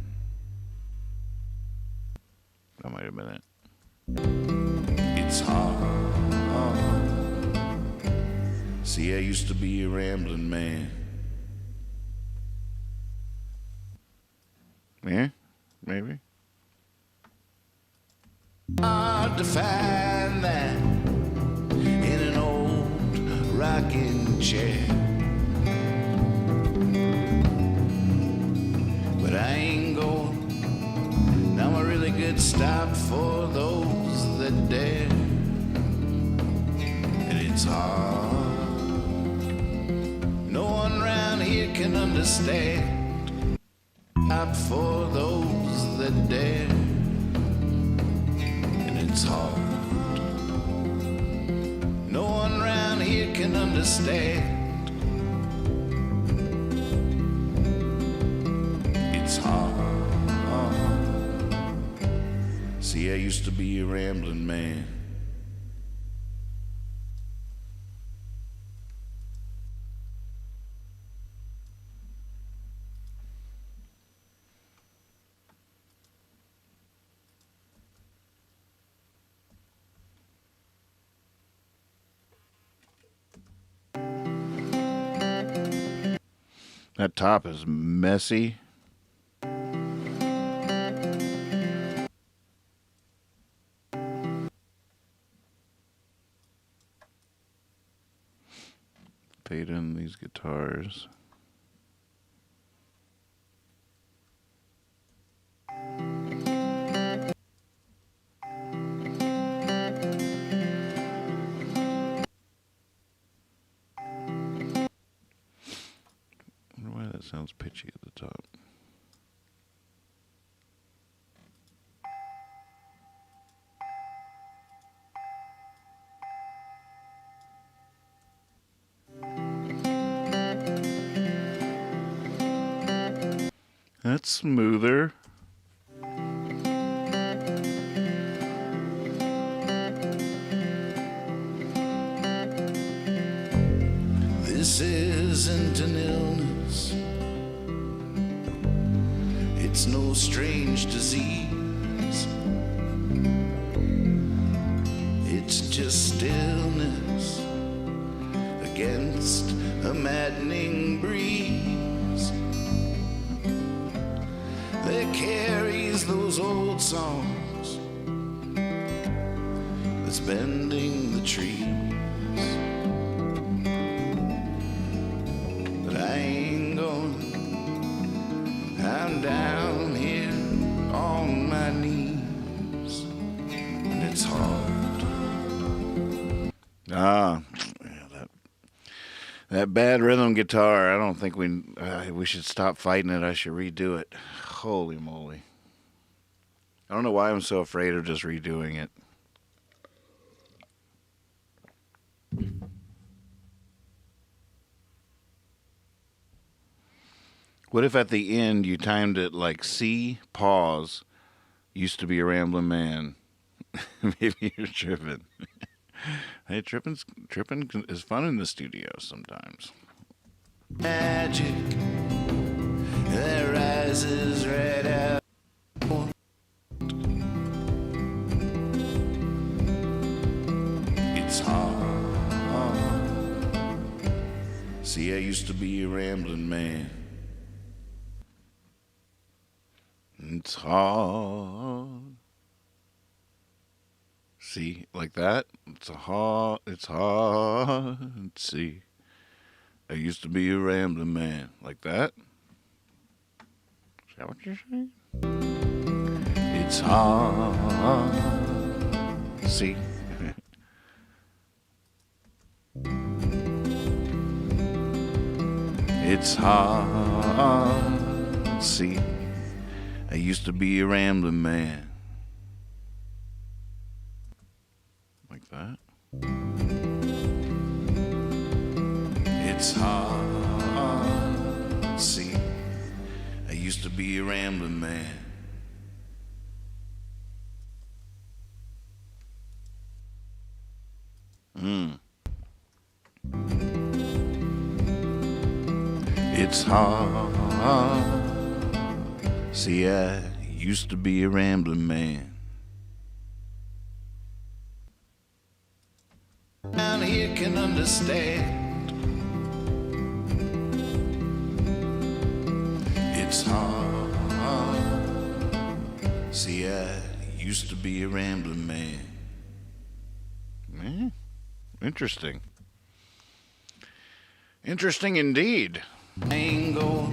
That might have been it. It's hard. See, I used to be a rambling man. Yeah, maybe. Hard to find that in an old rocking chair. But I ain't going. Now a really good stop for those that dare. And it's hard. No one round here can understand. Stop for those that dare. And it's hard. No one round here can understand. It's hard. See, I used to be a rambling man. That top is messy. Fade in these guitars. I wonder why that sounds pitchy at the top. That's smoother. This isn't an illness. It's no strange disease. It's just stillness against a maddening breeze that carries those old songs that's bending the trees. But I ain't going. I'm down here on my knees, and it's hard. That bad rhythm guitar. I don't think we should stop fighting it. I should redo it. Holy moly! I don't know why I'm so afraid of just redoing it. What if at the end you timed it like C, pause, used to be a rambling man? Maybe you're tripping. Hey, tripping is fun in the studio sometimes. Magic that rises right out. It's hard. See, I used to be a rambling man. It's hard. See, like that? It's hard. See, I used to be a rambling man. Like that? Is that what you're saying? It's hard. See? It's hard. See, I used to be a rambling man. Like that? It's hard. See, I used to be a rambling man. It's hard. See, I used to be a rambling man. Down here can understand. It's hard. See, I used to be a rambling man. Interesting. Interesting indeed. Angle.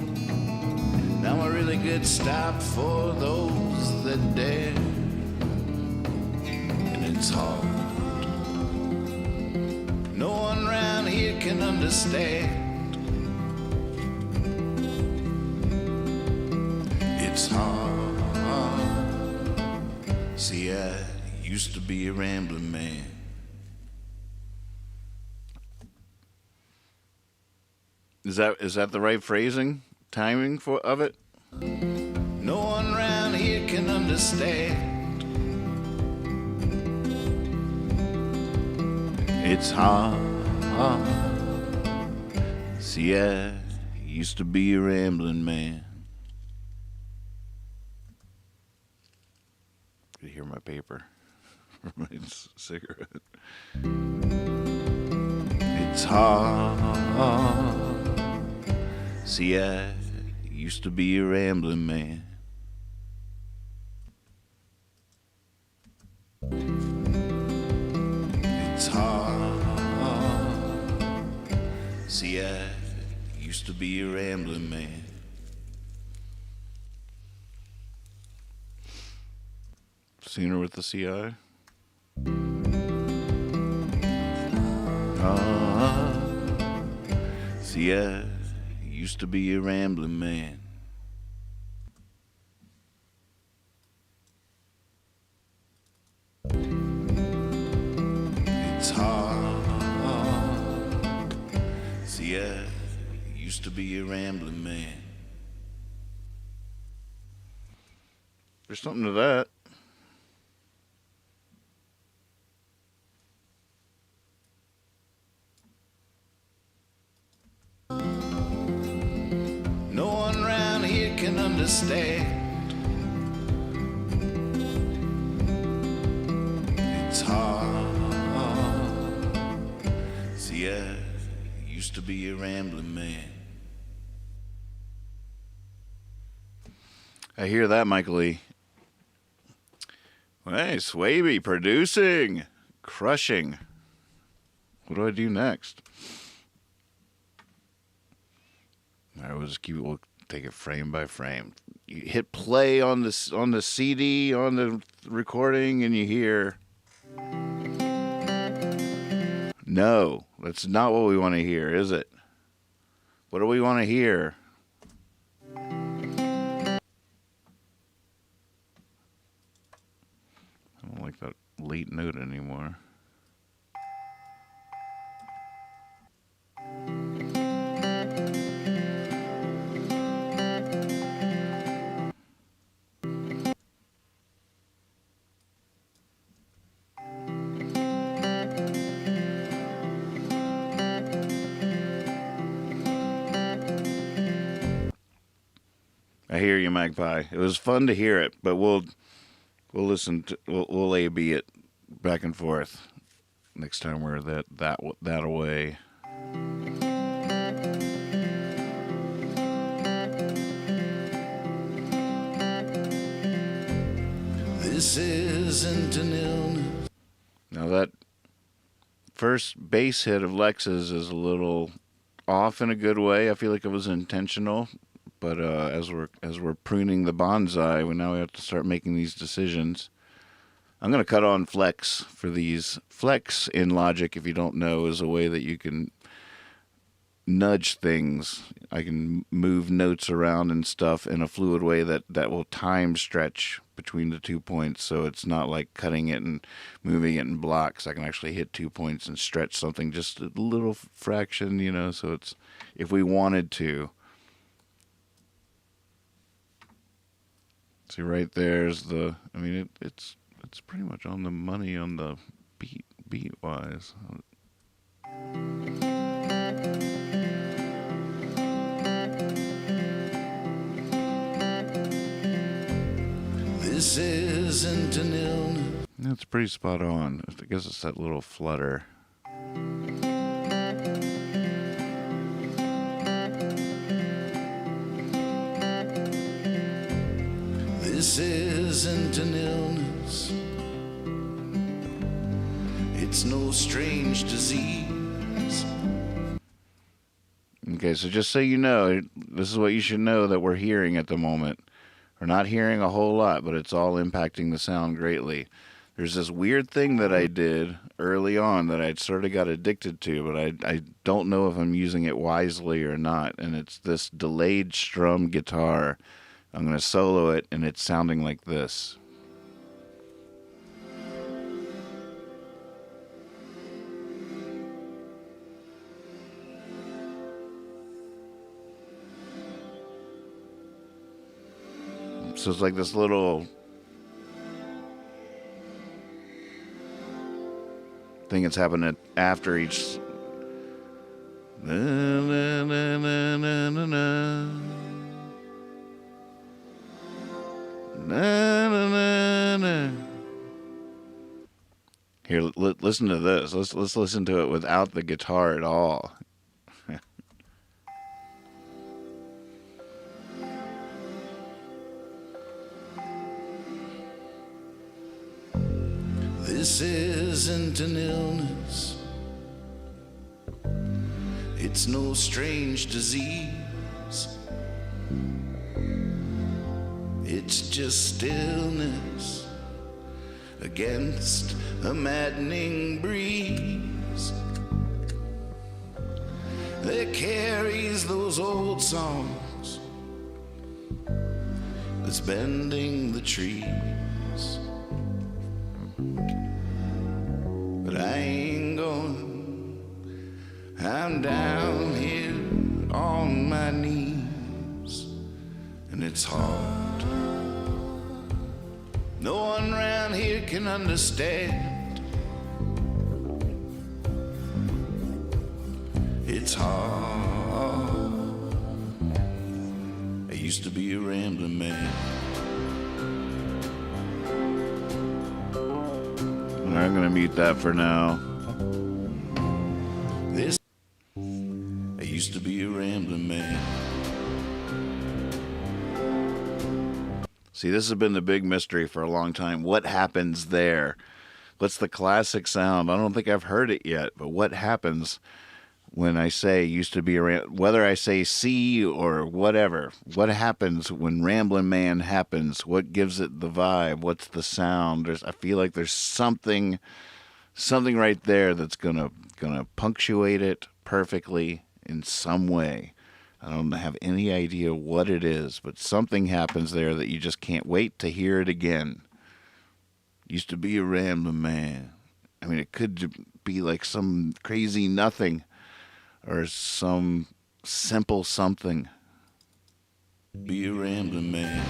Now a really good stop for those that dare. And it's hard. No one round here can understand. It's hard. See, I used to be a rambling man. Is that the right phrasing? Timing of it? No one round here can understand. It's hard. See, I used to be a rambling man. You hear my paper from my cigarette. It's hard. See, I used to be a rambling man. It's hard. See, I used to be a rambling man. Seen her with the CI? See, I used to be a rambling man. It's hard. See, I used to be a rambling man. There's something to that. No one round here can understand. It's hard. See, I used to be a rambling man. I hear that, Michael E. Hey, Swaby, producing, crushing. What do I do next? All right, we'll take it frame by frame. You hit play on the CD, on the recording, and you hear. No, that's not what we want to hear, is it? What do we want to hear? I don't like that late note anymore. I hear you, Magpie. It was fun to hear it, but we'll listen to we'll A/B it back and forth next time we're that away. This isn't an illness. Now that first bass hit of Lex's is a little off in a good way. I feel like it was intentional, but as we're pruning the bonsai, now we have to start making these decisions. I'm going to cut on flex for these. Flex in Logic, if you don't know, is a way that you can nudge things. I can move notes around and stuff in a fluid way that will time stretch between the 2 points, so it's not like cutting it and moving it in blocks. I can actually hit 2 points and stretch something just a little fraction, so it's, if we wanted to. See, right there's the, I mean, it's pretty much on the money on the beat wise. This isn't an illness. That's pretty spot on. I guess it's that little flutter. This isn't an illness. It's no strange disease. Okay, so just so you know, this is what you should know that we're hearing at the moment. We're not hearing a whole lot, but it's all impacting the sound greatly. There's this weird thing that I did early on that I'd sort of got addicted to, but I don't know if I'm using it wisely or not, and it's this delayed strum guitar. I'm going to solo it, and it's sounding like this. So it's like this little thing that's happening after each. Na, na, na, na, na, na, na. Na, na, na, na. Here, listen to this. Let's listen to it without the guitar at all. This isn't an illness. It's no strange disease. It's just stillness against a maddening breeze that carries those old songs that's bending the trees. But I ain't going. I'm down here on my knees, and it's hard. No one around here can understand. It's hard. I used to be a rambling man. I'm going to mute that for now. This I used to be a rambling man. See, this has been the big mystery for a long time. What happens there? What's the classic sound? I don't think I've heard it yet, but what happens when I say used to be a whether I say C or whatever, what happens when Ramblin' Man happens? What gives it the vibe? What's the sound? I feel like there's something right there that's gonna punctuate it perfectly in some way. I don't have any idea what it is, but something happens there that you just can't wait to hear it again. Used to be a Ramblin' Man. I mean, it could be like some crazy nothing or some simple something. Be a rambling man.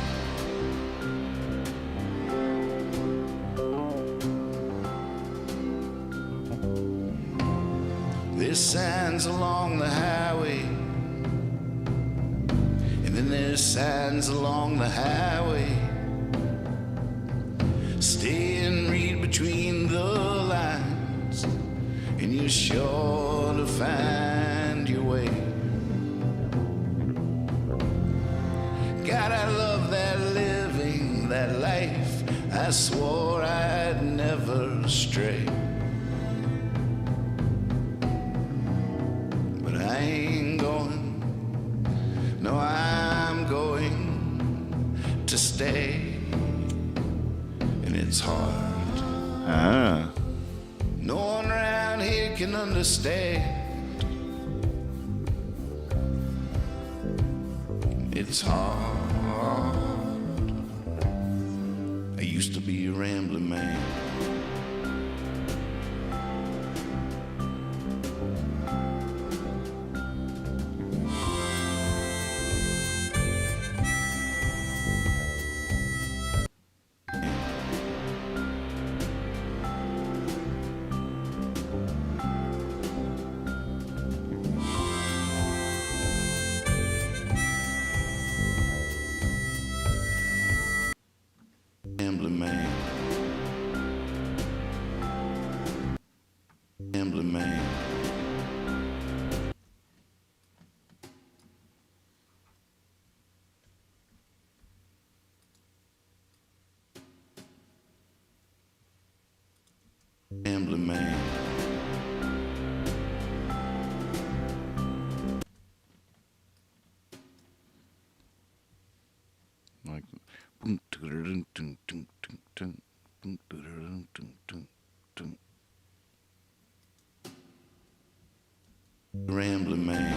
There's signs along the highway, and then there's the signs along the highway. Stay and read between the lines, and you're sure to find your way. God, I love that living, that life. I swore I'd never stray. But I ain't going, no, I'm going to stay. And it's hard. No one around here can understand. It's hard. I used to be a rambling man. Rambling man. Rambling man. Rambling man. Like Rambling man.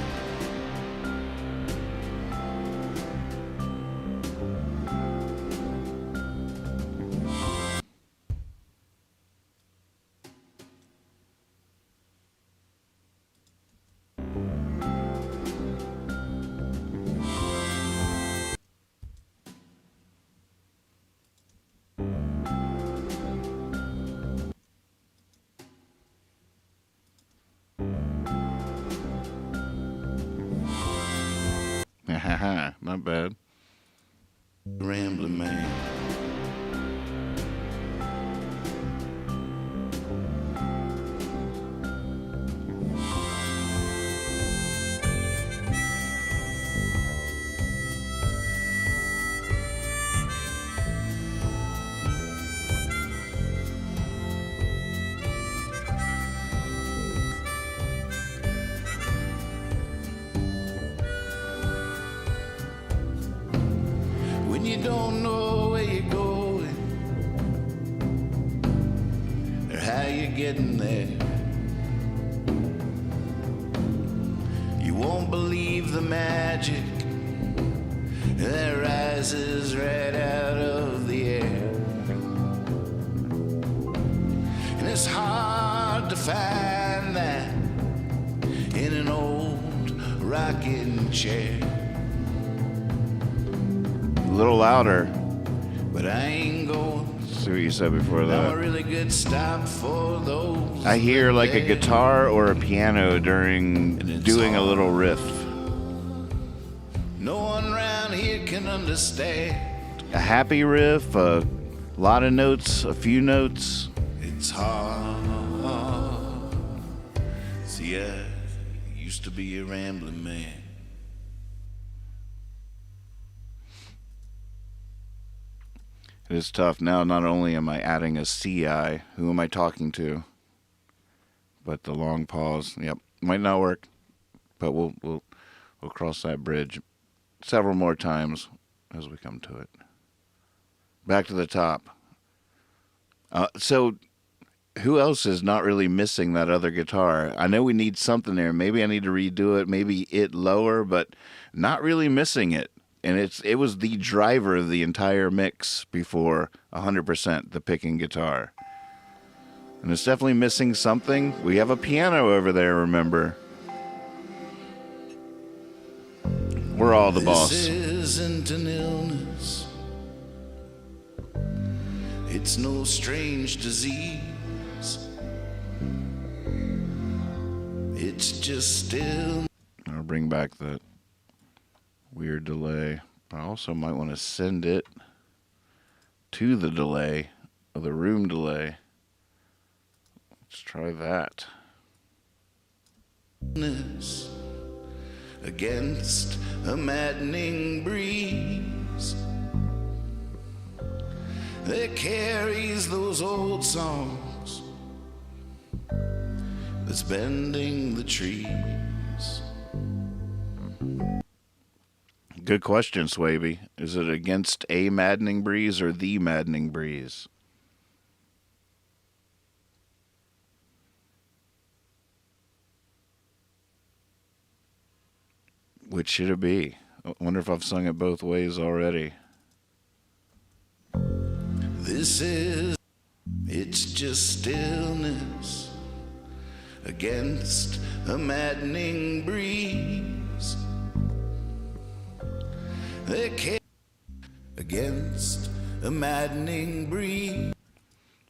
not bad. Rambling man. When you don't know where you're going or how you're getting there, you won't believe the magic that rises right out of the air. And it's hard to find that in an old rocking chair. A little louder. But I ain't going. See what you said before I'm a that. really good stop for those. I hear like a that guitar or a piano during doing a little riff. no one around here can understand. A happy riff, a lot of notes, a few notes. It's hard. See, I used to be a rambling man. It is tough now. Not only am I adding a CI, who am I talking to? But the long pause, yep, might not work. But we'll cross that bridge several more times as we come to it. Back to the top. So, who else is not really missing that other guitar? I know we need something there. Maybe I need to redo it. Maybe it lower, but not really missing it. And it was the driver of the entire mix before 100%, the picking guitar. And it's definitely missing something. We have a piano over there, remember? We're all the boss. This isn't an illness. It's no strange disease. It's just still. I'll bring back that weird delay. I also might want to send it to the delay, or the room delay. Let's try that. Against a maddening breeze that carries those old songs, that's bending the trees. Good question, Swaby. Is it against a maddening breeze or the maddening breeze? Which should it be? I wonder if I've sung it both ways already. It's just stillness against a maddening breeze. Against a maddening breeze.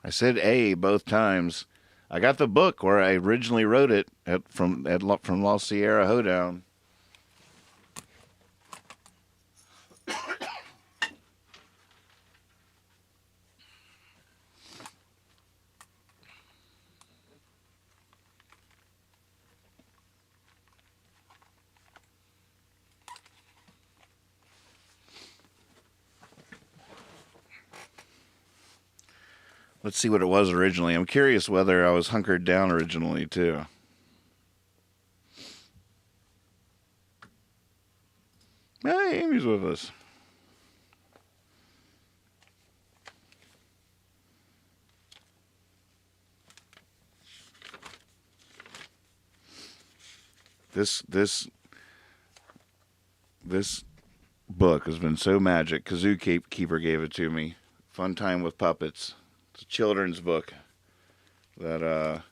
I said A both times. I got the book where I originally wrote it from La Sierra Hoedown. Let's see what it was originally. I'm curious whether I was hunkered down originally, too. Hey, Amy's with us. This book has been so magic. Kazoo Keeper gave it to me. Fun Time with Puppets. It's a children's book that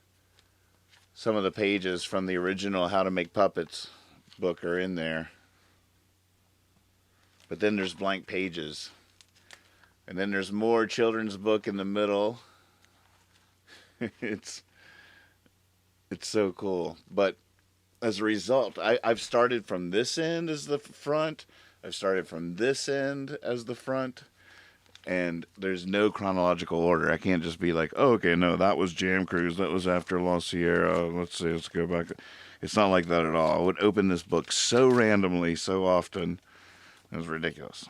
some of the pages from the original How to Make Puppets book are in there. But then there's blank pages. And then there's more children's book in the middle. It's so cool. But as a result, I've started from this end as the front. I've started from this end as the front. And there's no chronological order. I can't just be like, oh, okay, no, that was Jam Cruise. That was after La Sierra. Let's see, let's go back. It's not like that at all. I would open this book so randomly, so often. It was ridiculous.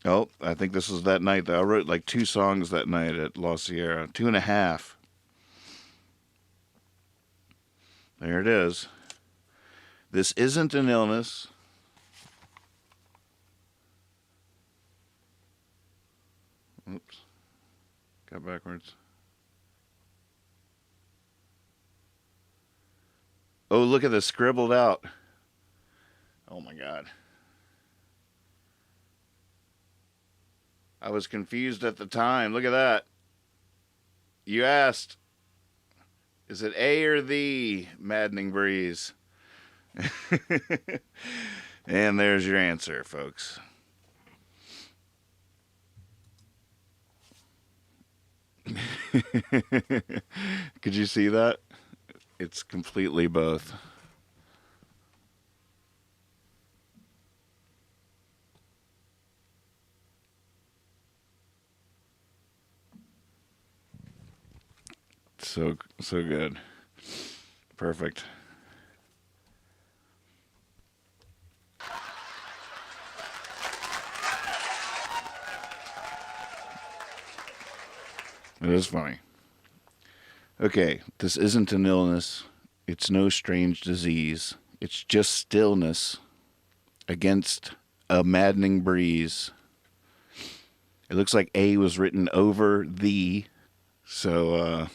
Oh, I think this was that night, though. I wrote like 2 songs that night at La Sierra. 2.5. There it is. This isn't an illness. Oops. Got backwards. Oh, look at this scribbled out. Oh my God. I was confused at the time. Look at that. You asked, is it A or the maddening breeze? And there's your answer, folks. Could you see that? It's completely both. So good. Perfect. It is funny. Okay, this isn't an illness. It's no strange disease. It's just stillness against a maddening breeze. It looks like A was written over the, so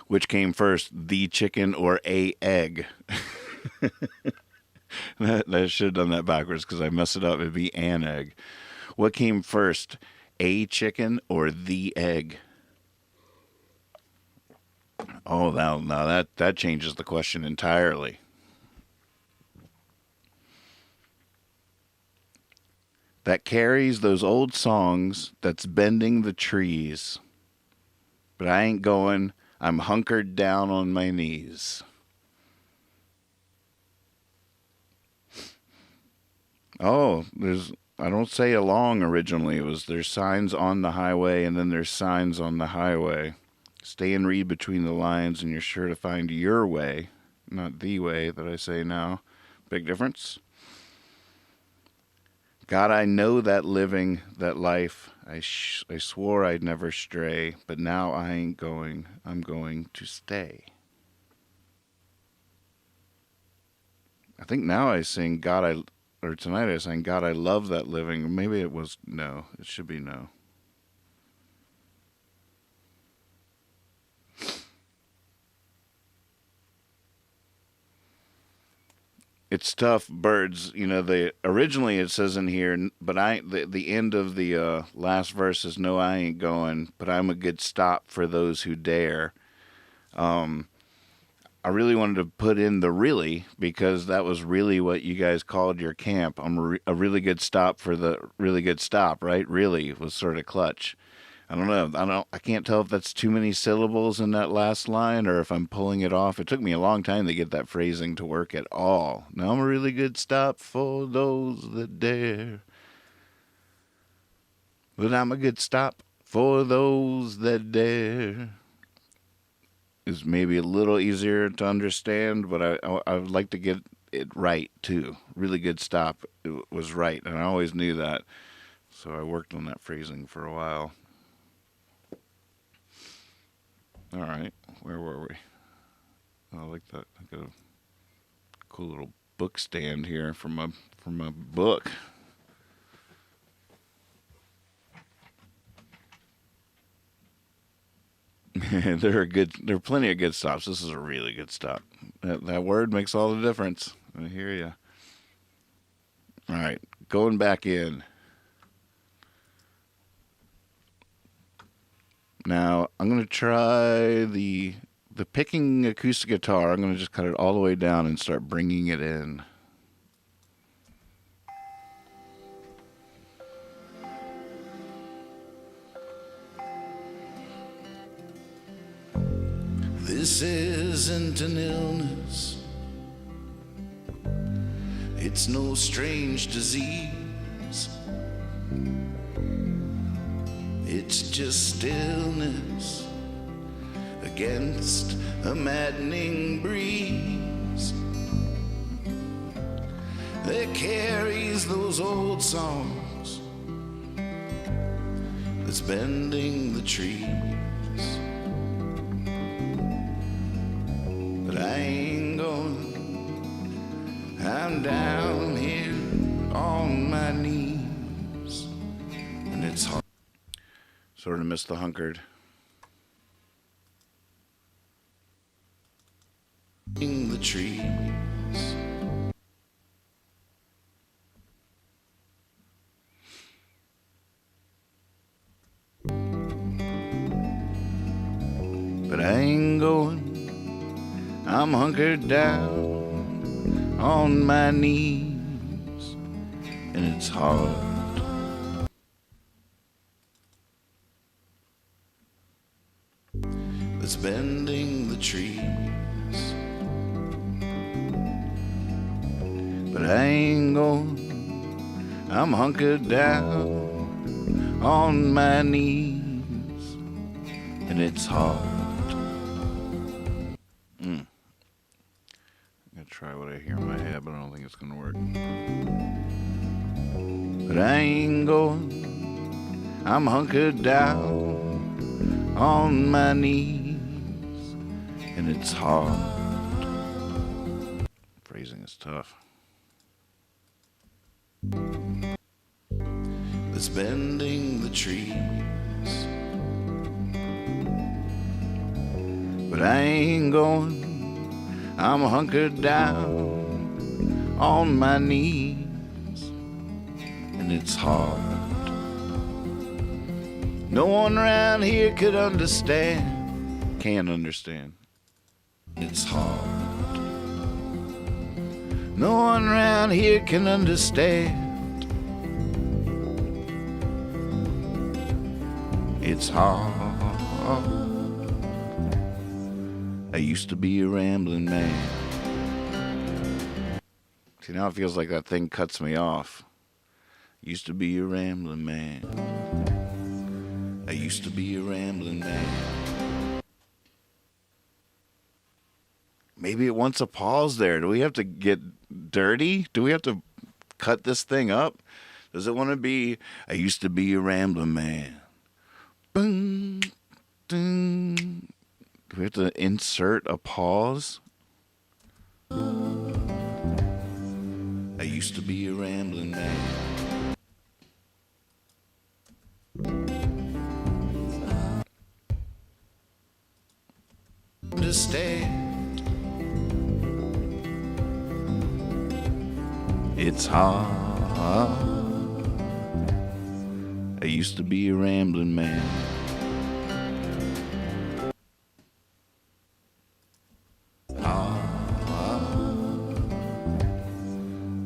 which came first, the chicken or a egg? I should have done that backwards because I messed it up. It'd be an egg. What came first, a chicken or the egg? Oh, now that changes the question entirely. That carries those old songs, that's bending the trees. But I ain't going, I'm hunkered down on my knees. Oh, I don't say along originally. It was there's signs on the highway and then there's signs on the highway. Stay and read between the lines and you're sure to find your way, not the way that I say now. Big difference. God, I know that living, that life. I swore I'd never stray, but now I ain't going. I'm going to stay. I think now I sing or tonight I sang God, I love that living. Maybe it was no. It should be no. It's tough, birds. You know, originally it says in here, but the end of the last verse is no, I ain't going, but I'm a good stop for those who dare. I really wanted to put in the really because that was really what you guys called your camp. I'm a really good stop for the really good stop, right? Really was sort of clutch. I don't know. I can't tell if that's too many syllables in that last line or if I'm pulling it off. It took me a long time to get that phrasing to work at all. Now I'm a really good stop for those that dare. But I'm a good stop for those that dare. Is maybe a little easier to understand, but I would like to get it right too. Really good stop. It was right, and I always knew that. So I worked on that phrasing for a while. All right, where were we? Oh, I like that. I got a cool little book stand here for my book. There are plenty of good stops. This is a really good stop. That word makes all the difference. I hear you. All right, going back in. Now I'm gonna try the picking acoustic guitar. I'm gonna just cut it all the way down and start bringing it in. This isn't an illness, it's no strange disease. It's just stillness against a maddening breeze that carries those old songs, that's bending the trees. But I ain't going, I'm down here on my knees, and it's hard. Sort of missed the hunkered. In the trees. But I ain't going, I'm hunkered down on my knees, and it's hard. That's bending the trees. But I ain't going, I'm hunkered down on my knees, and it's hard. I'm gonna try what I hear in my head, but I don't think it's gonna work. But I ain't going, I'm hunkered down on my knees, and it's hard. Phrasing is tough. That's bending the trees. But I ain't going, I'm hunkered down on my knees, and it's hard. No one around here could understand, can't understand. It's hard. No one around here can understand. It's hard. I used to be a rambling man. See, now it feels like that thing cuts me off. Used to be a rambling man. I used to be a rambling man. Maybe it wants a pause there. Do we have to get dirty? Do we have to cut this thing up? Does it want to be, I used to be a rambling man? Boom, ding. Do we have to insert a pause? I used to be a rambling man. Understand, it's hard. I used to be a rambling man.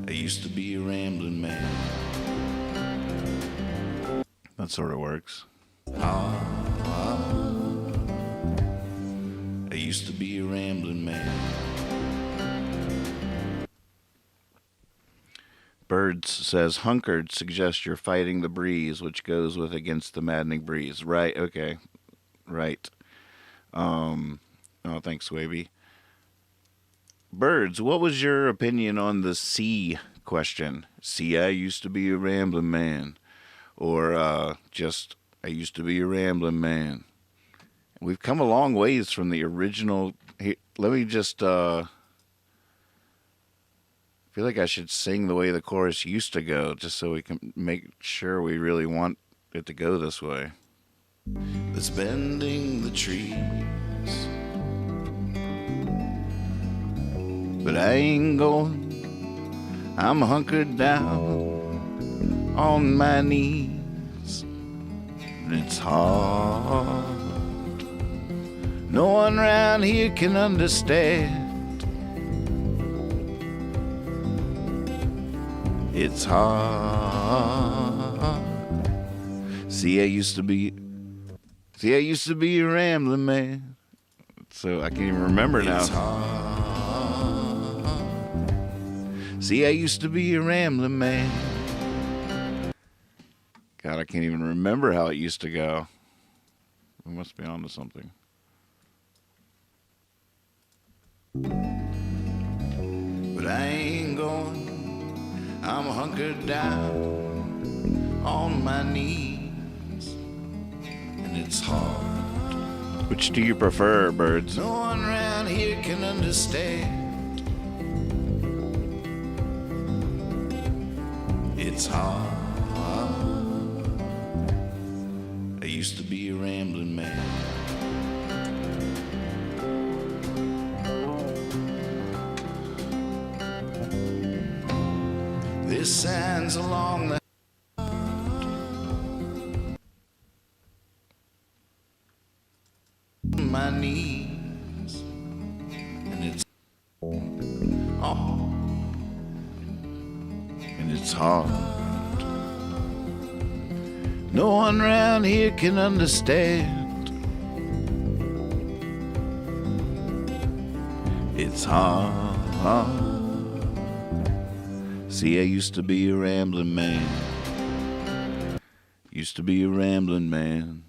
I used to be a rambling man. That sort of works. I used to be a rambling man. Birds says, hunkered suggests you're fighting the breeze, which goes with against the maddening breeze. Right, okay. Right. Oh, thanks, Wavy. Birds, what was your opinion on the sea question? See, I used to be a rambling man. Or just, I used to be a rambling man. We've come a long ways from the original. Let me just, feel like I should sing the way the chorus used to go, just so we can make sure we really want it to go this way. It's bending the trees, but I ain't going. I'm hunkered down on my knees, and it's hard. No one around here can understand. It's hard. See, I used to be a rambling man. So I can't even remember now. It's hard. See, I used to be a rambling man. God, I can't even remember how it used to go. We must be onto something. But I ain't going. I'm hunkered down on my knees, and it's hard. Which do you prefer, birds? No one around here can understand. It's hard. I used to be a rambling man. This sands along the my knees, and it's hard. No one around here can understand. It's hard. See, I used to be a rambling man. Used to be a rambling man.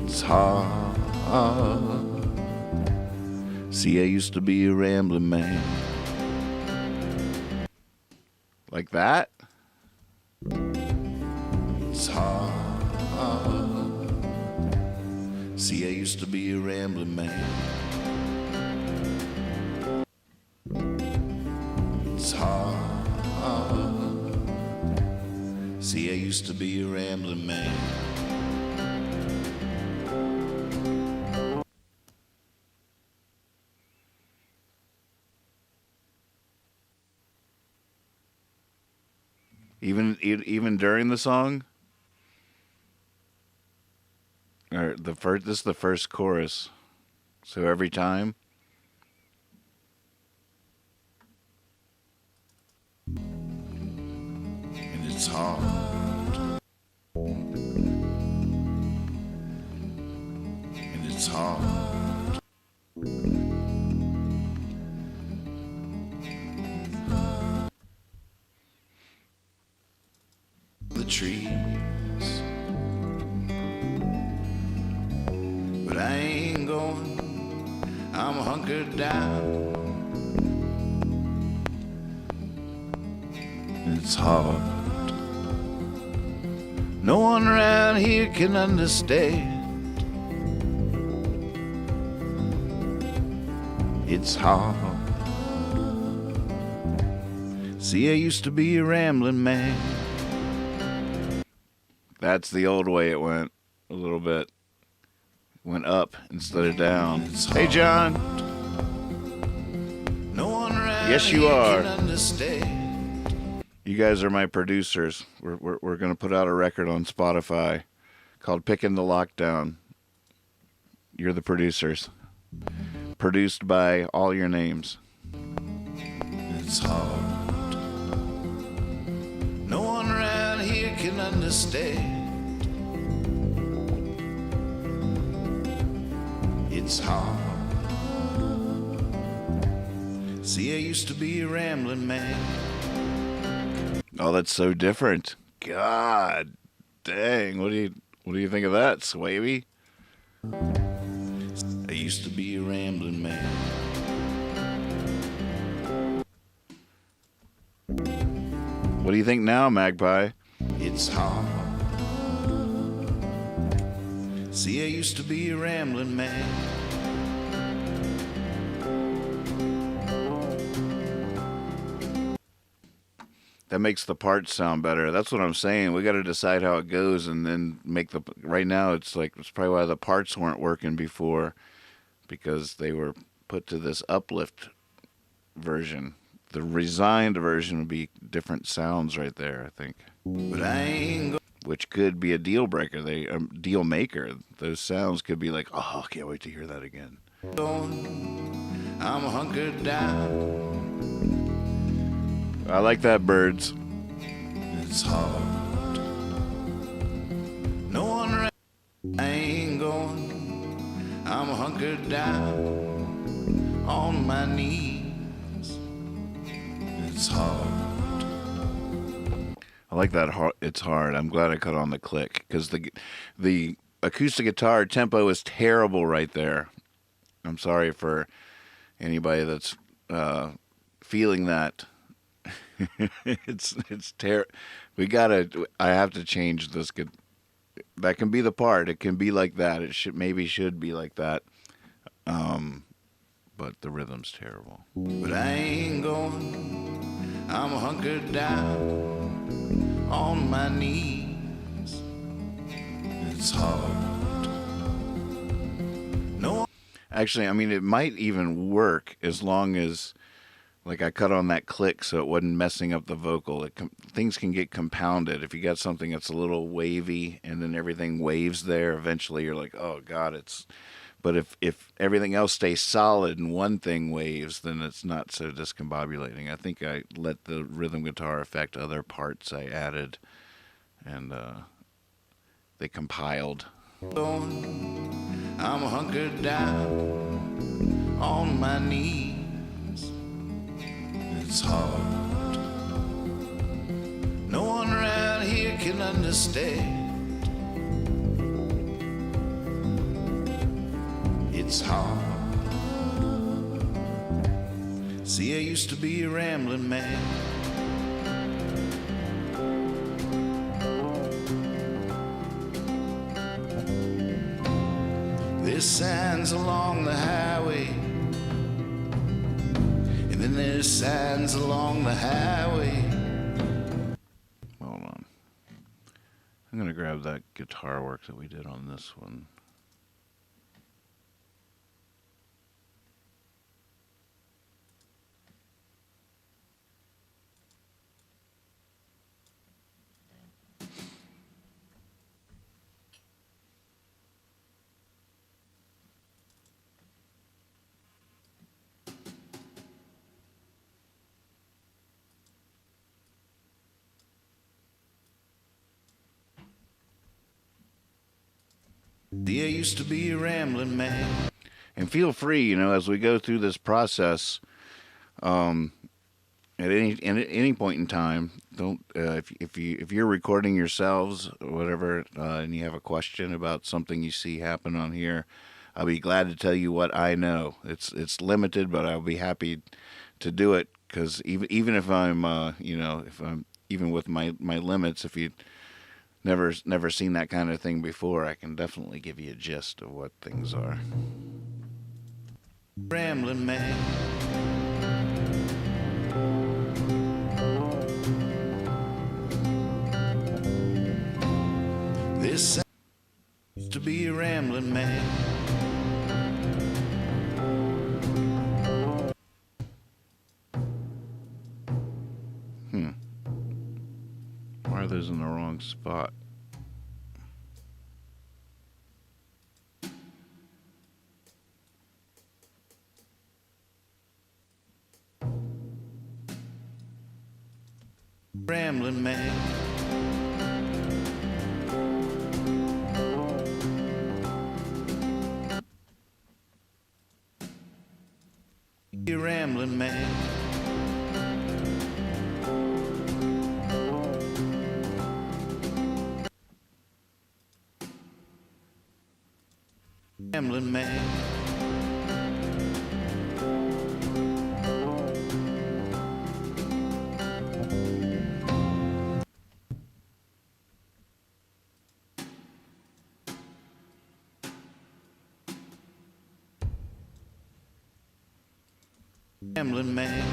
It's hard. See, I used to be a rambling man. Like that? It's hard. See, I used to be a rambling man. It's hard. See, I used to be a rambling man. Even during the song, or this is the first chorus, so every time. And it's hard. And it's hard. trees. But I ain't going, I'm hunkered down. It's hard. No one around here can understand. It's hard. See, I used to be a rambling man. That's the old way it went a little bit. Went up instead of down. Hey, John. No one around Yes, you here are. can understand. You guys are my producers. We're going to put out a record on Spotify called Picking the Lockdown. You're the producers. Produced by all your names. It's hard. No one around here can understand. It's hard. See, I used to be a rambling man. Oh, that's so different. God dang. What do you think of that, Swaby? I used to be a rambling man. What do you think now, Magpie? It's hard. See, I used to be a rambling man. That makes the parts sound better. That's what I'm saying. We got to decide how it goes and then make the... Right now, it's probably why the parts weren't working before, because they were put to this uplift version. The resigned version would be different sounds right there, I think. But I ain't Which could be a deal breaker. Deal maker. Those sounds could be like, oh, I can't wait to hear that again. going, I'm hunkered down. I like that, Birds. It's hard. No one around. I ain't going, I'm hunkered down on my knees. It's hard. I like that. It's hard. I'm glad I cut on the click because the acoustic guitar tempo is terrible right there. I'm sorry for anybody that's feeling that. it's terrible. I have to change this. That can be the part. It can be like that. It should be like that. But the rhythm's terrible. But I ain't going, I'm hunkered down on my knees. It's hard. No. Actually, I mean, it might even work as long as, like, I cut on that click so it wasn't messing up the vocal. Things can get compounded. If you got something that's a little wavy and then everything waves there, eventually you're like, oh, God, it's... But if everything else stays solid and one thing waves, then it's not so discombobulating. I think I let the rhythm guitar affect other parts I added, and they compiled. I'm hunkered down on my knees. It's hard. No one around here can understand. It's hard. See, I used to be a rambling man. There's signs along the highway, and then there's signs along the highway. Hold on. I'm going to grab that guitar work that we did on this one. See, I used to be a rambling man. And feel free, as we go through this process, at any point in time, don't if you're recording yourselves or whatever, and you have a question about something you see happen on here, I'll be glad to tell you what I know. It's limited, but I'll be happy to do it, because even if I'm if I'm even with my limits, if you never seen that kind of thing before, I can definitely give you a gist of what things are. Rambling man. This seems to be a rambling man. Why are those in the wrong spot? Rambling man. You rambling man. Rambling man. Rambling man.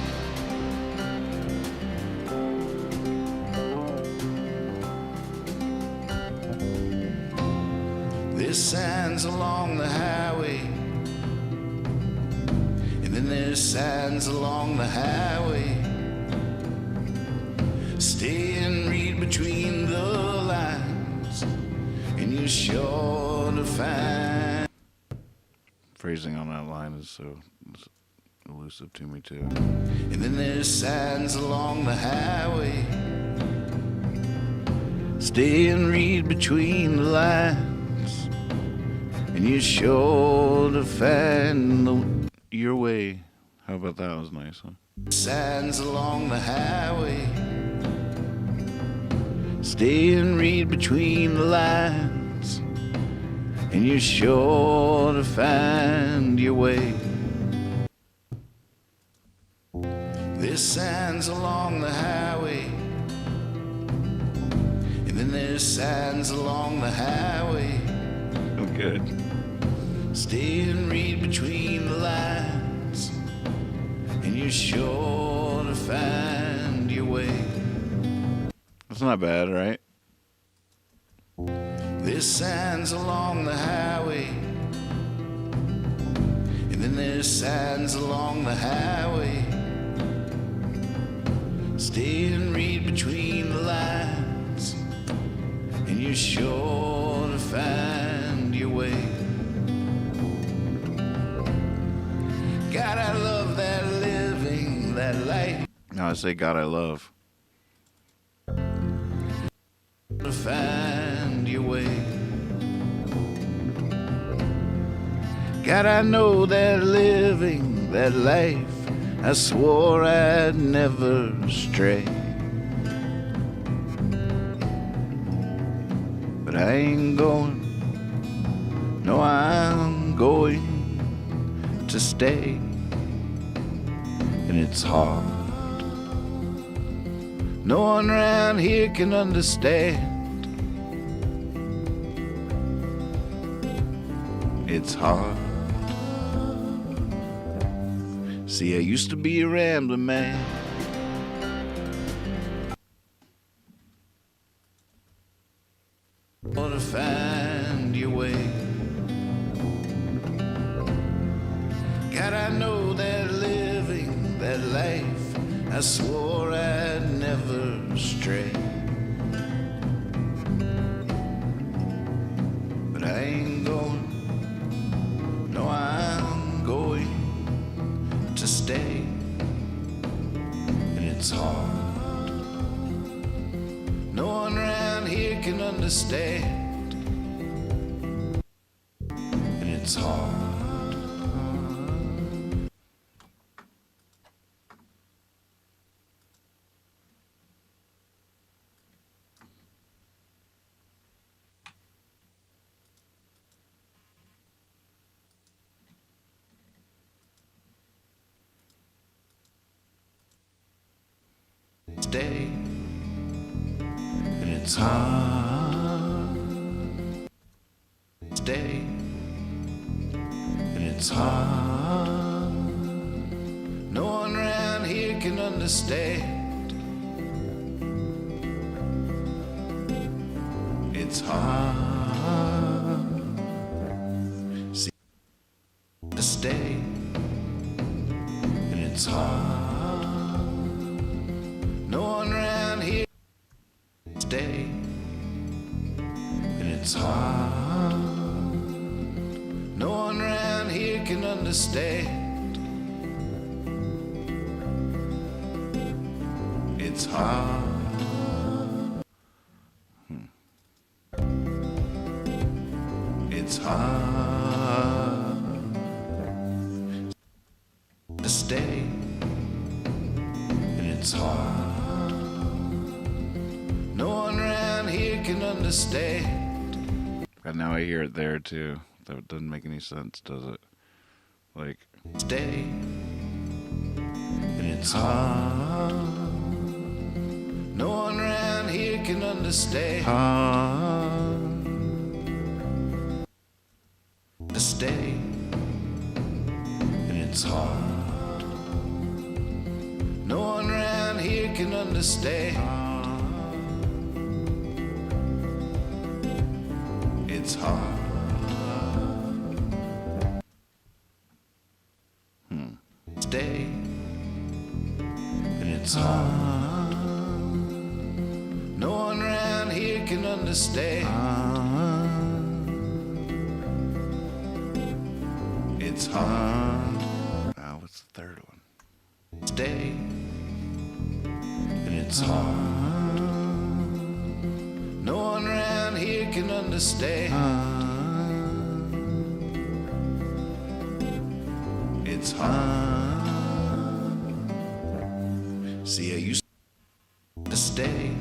There's signs along the highway, and then there's signs along the highway. Stay and read between the lines, and you're sure to find. Phrasing on that line is so elusive to me too. And then there's signs along the highway. Stay and read between the lines, and you're sure to find Your way. How about that? Was nice, huh? signs along the highway. Stay and read between the lines, and you're sure to find your way. There's signs along the highway, and then there's signs along the highway. Oh, good. Stay and read between the lines, and you're sure to find your way. That's not bad, right? There's signs along the highway, and then there's signs along the highway. Stay and read between the lines, and you're sure to find your way. God, I love that living, that life. No, I say God I love. To find your way. God, I know that living, that life, I swore I'd never stray. But I ain't going, no, I'm going to stay. And it's hard. No one around here can understand. It's hard. See, I used to be a rambling man. To find your way. God, I know that living, that life, I swore I'd never stray. But I ain't going, no, I'm going to stay. And it's hard. No one around here can understand. And it's hard. stay, and it's hard. Stay, and it's hard. No one around here can understand. It's hard. See, to stay, and it's hard. No one around here stay, and it's hard. No one around here can understand. It's hard. It's hard to stay, and it's hard. No one around here can understand. And now I hear it there too. That doesn't make any sense, does it? Like, Stay, and it's hard. No one around here can understand. To stay, and it's hard. No one around here can understand. It's hard. Stay, and it's hard. No one around here can understand. It's hard. now what's the third one? Stay, and it's hard. No one around here can understand. It's hard. See, I used to stay,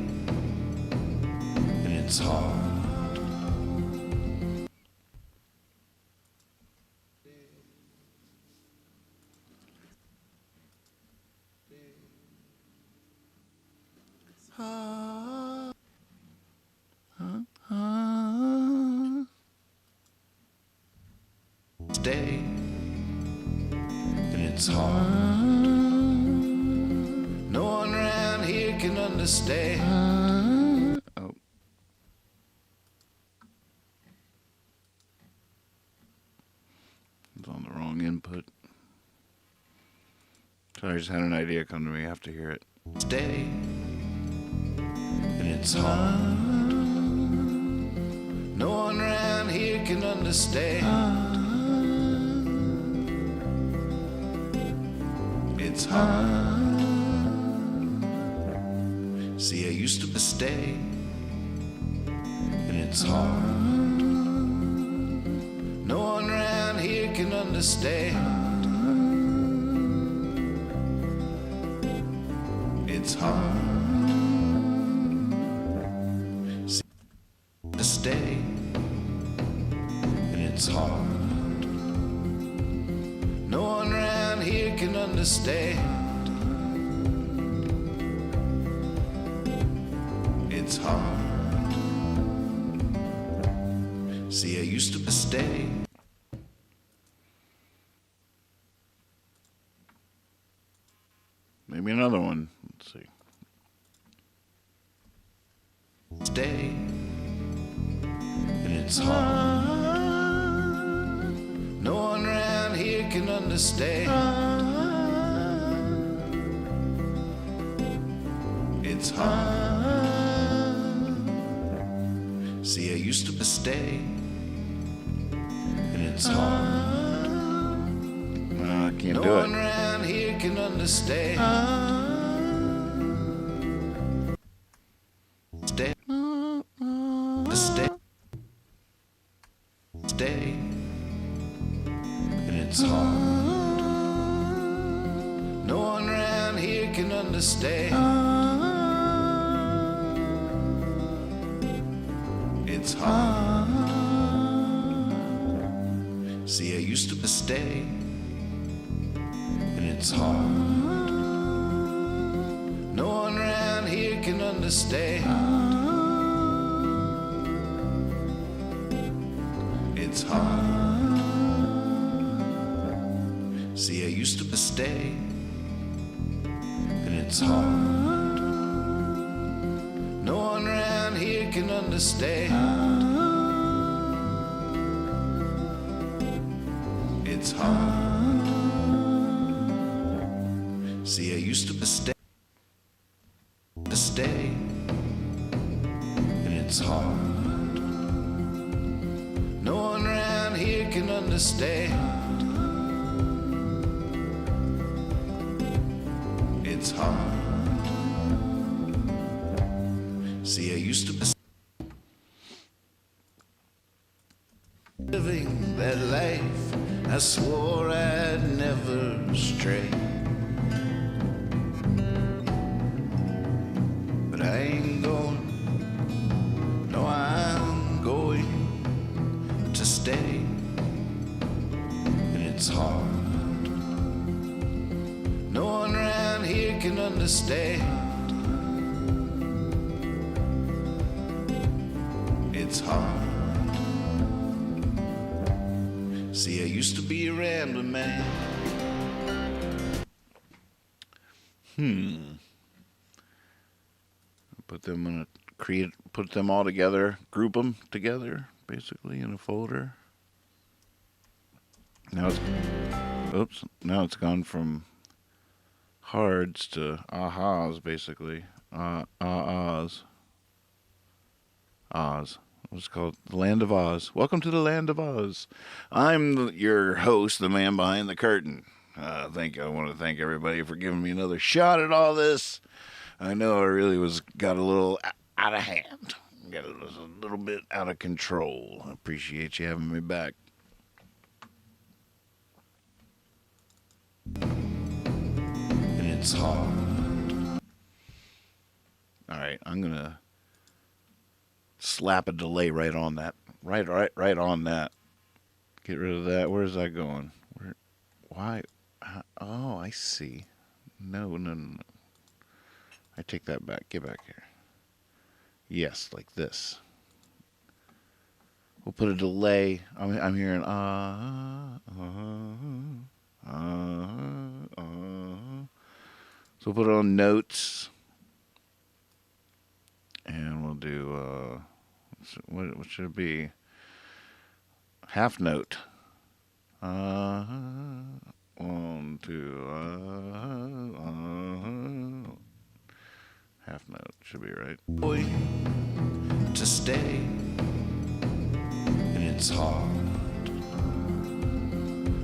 and it's hard. Stay, and it's hard. No one around here can understand. Oh. It's on the wrong input. Sorry, I just had an idea come to me. I have to hear it. Stay, and it's hard. No one around here can understand. It's hard. See, I used to stay, and it's hard. No one around here can understand. It's hard. See, to stay, and it's hard. No one around here can understand. It's hard. See, I used to stay. Maybe another one. Let's see. Stay, and it's hard. No one around here can understand. It's hard. See, I used to stay, and it's hard. No, I can't No do one it. around here can understand. Stay, stay, stay, and it's hard. No one around here can understand. It's hard. See, I used to stay, and it's hard. No one around understand. It's hard. See, I used to stay, and it's hard. No one around here can understand. It's hard. See, I used to stay, and it's hard. No one around here can understand. It's hard. See, I used to be living that life I swore I'd never stray. But I ain't going. No, I'm going to stay. And it's hard. No one around here can understand. It's hard. See, I used to be a rambling man. Put them all together, group them together, basically in a folder. Now it's gone from hards to ahas, basically. Oz. What's it called? The Land of Oz. Welcome to the Land of Oz. I'm your host, the man behind the curtain. I want to thank everybody for giving me another shot at all this. I know I really got a little out of hand. Got a little bit out of control. I appreciate you having me back. And it's hard. All right, I'm gonna slap a delay right on that. Right on that. Get rid of that. Where's that going? Why? Oh, I see. No. I take that back. Get back here. Yes, like this. We'll put a delay. I'm hearing So we'll put it on notes, and we'll do what should it be? Half note. 1, 2. Half note should be right. To stay, and it's hard.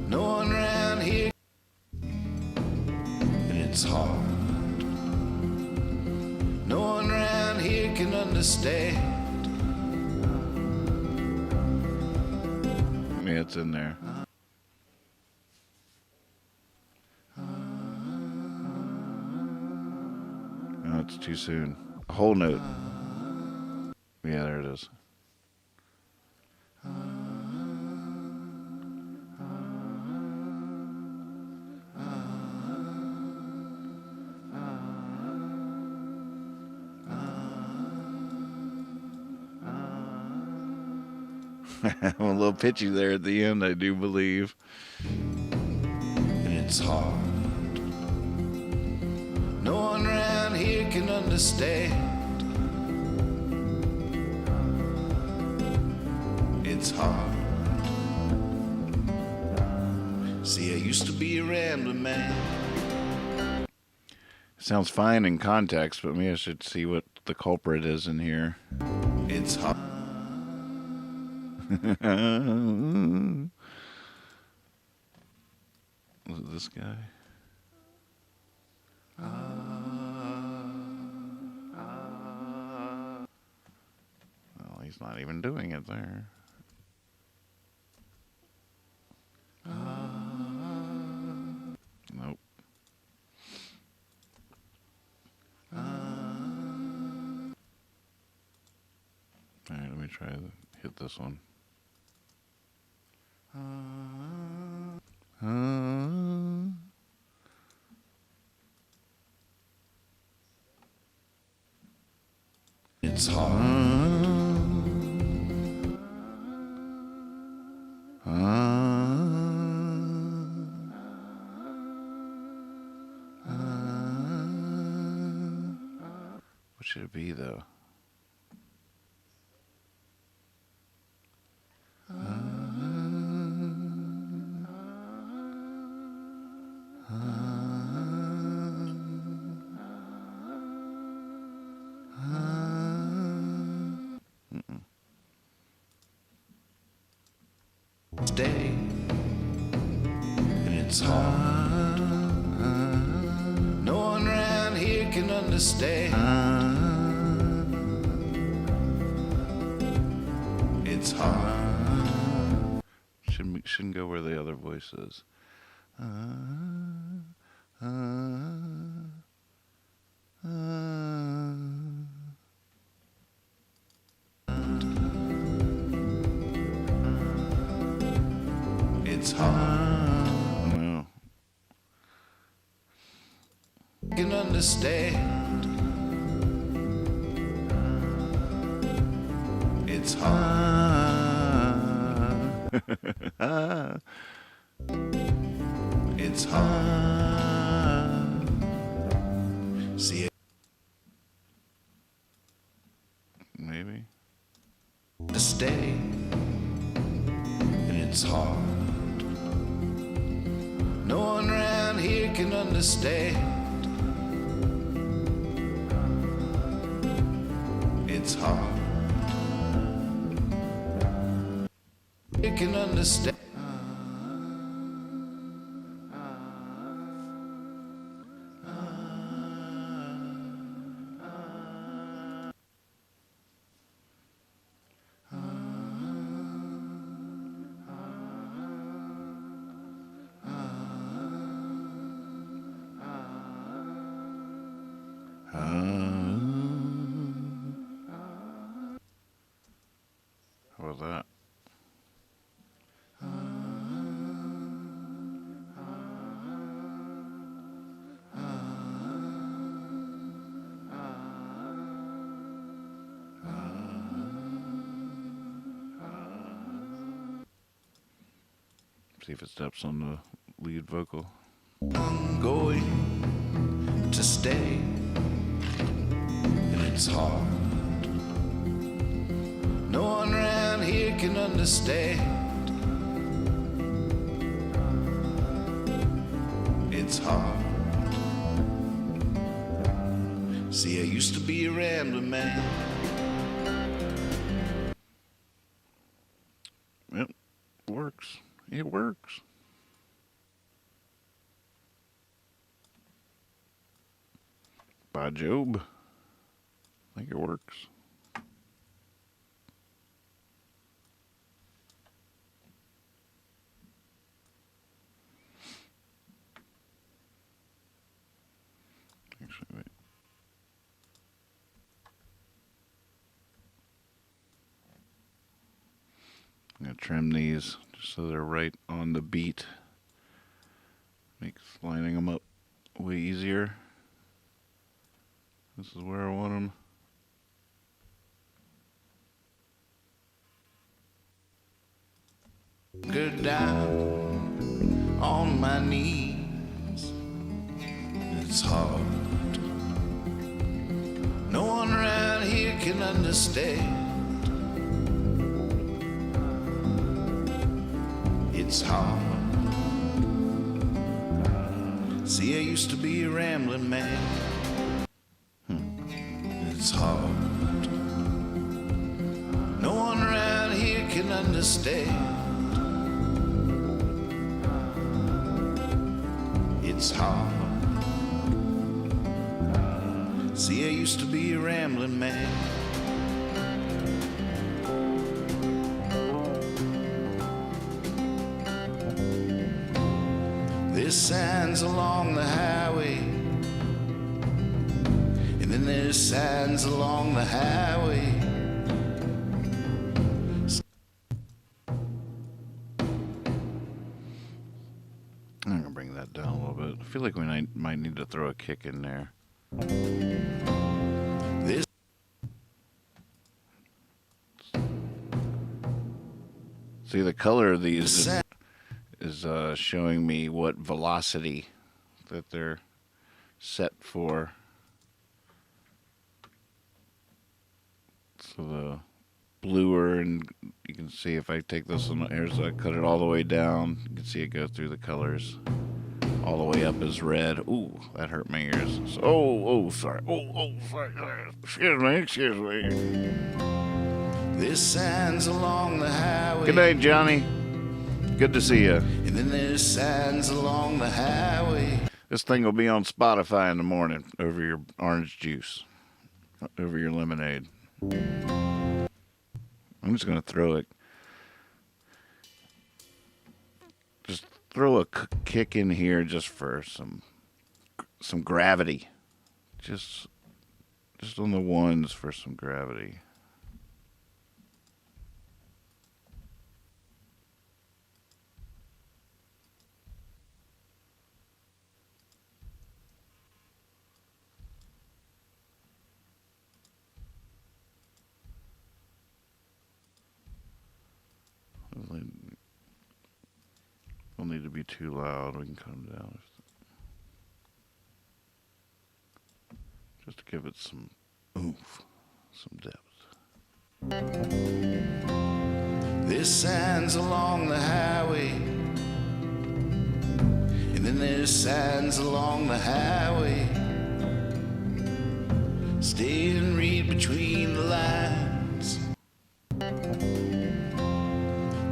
No one around here, and it's hard. No one around here can understand. Yeah, it's in there. No, it's too soon. A whole note. Yeah, there it is. I'm a little pitchy there at the end, I do believe. And it's hard. No one around here can understand. It's hard. See, I used to be a rambling man. Sounds fine in context, but maybe I should see what the culprit is in here. It's hard. Was it this guy? Well, he's not even doing it there. Nope. Alright, let me try to hit this one. it's hard. What should it be, though? Stay, and it's hard. No one around here can understand. It's hard. Shouldn't go where the other voice is. It's hard. No. Can understand. It's hard. It's hard. See it Maybe. to stay, and it's hard. No one around here can understand. It's hard. You can understand. How was that? See if it steps on the lead vocal. I'm going to stay, and it's hard. No one around here can understand. It's hard. See, I used to be a rambling man. Yep, works. It works. By Job. I think it works. Actually, wait. I'm going to trim these just so they're right on the beat. Makes lining them up way easier. This is where I want them. Go down on my knees. It's hard. No one around here can understand. It's hard. See, I used to be a rambling man. It's hard. No one around here can understand. It's hard. See, I used to be a rambling man. There's signs along the highway, and then there's signs along the highway. I'm going to bring that down a little bit. I feel like we might need to throw a kick in there. This See, the color of these is showing me what velocity that they're set for. So the bluer, and you can see if I take this one here, so I cut it all the way down, you can see it go through the colors. All the way up is red. Ooh, that hurt my ears. So, sorry. Sorry. Excuse me. There's signs along the highway. Good day, Johnny. Good to see you. And then there's signs along the highway. This thing will be on Spotify in the morning over your orange juice, over your lemonade. I'm just going to throw it. Just throw a kick in here just for some gravity. Just on the ones for some gravity. Don't need to be too loud. We can calm down. Just to give it some oomph, some depth. There's signs along the highway. And then there's signs along the highway. Stay and read between the lines.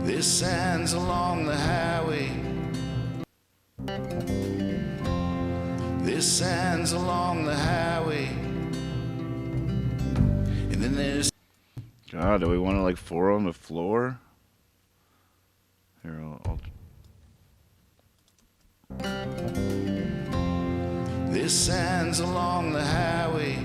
There's signs along the highway. There's signs along the highway. And then there's... God, do we want to like 4 on the floor? Here, There's signs along the highway.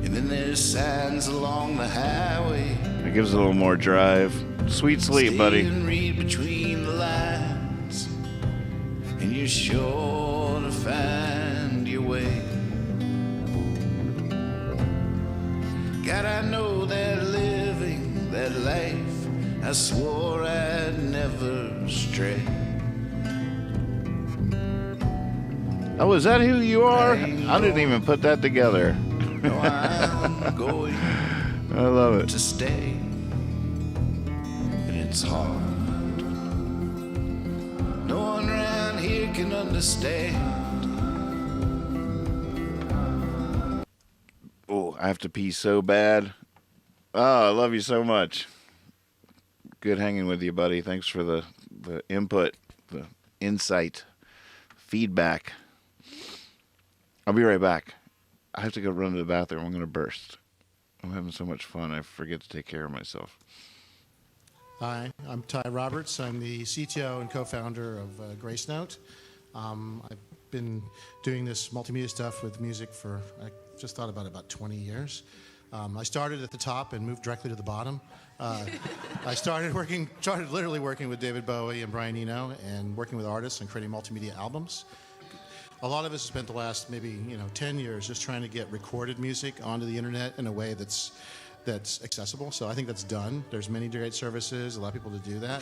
And then there's signs along the highway. It gives it a little more drive. Sweet sleep, buddy. Stay and read between the lines, and you're sure to find your way. God, I know that living that life, I swore I'd never stray. Oh, is that who you are? I didn't even put that together. No, I'm going I love it. to stay. And it's hard. No one around here can understand. Oh, I have to pee so bad. Oh, I love you so much. Good hanging with you, buddy. Thanks for the input, the insight, feedback. I'll be right back. I have to go run to the bathroom. I'm going to burst. I'm having so much fun, I forget to take care of myself. Hi, I'm Ty Roberts. I'm the CTO and co-founder of Grace Note. I've been doing this multimedia stuff with music for, I just thought about 20 years. I started at the top and moved directly to the bottom. I started literally working with David Bowie and Brian Eno and working with artists and creating multimedia albums. A lot of us have spent the last maybe 10 years just trying to get recorded music onto the internet in a way that's accessible. So I think that's done. There's many great services, allow people to do that.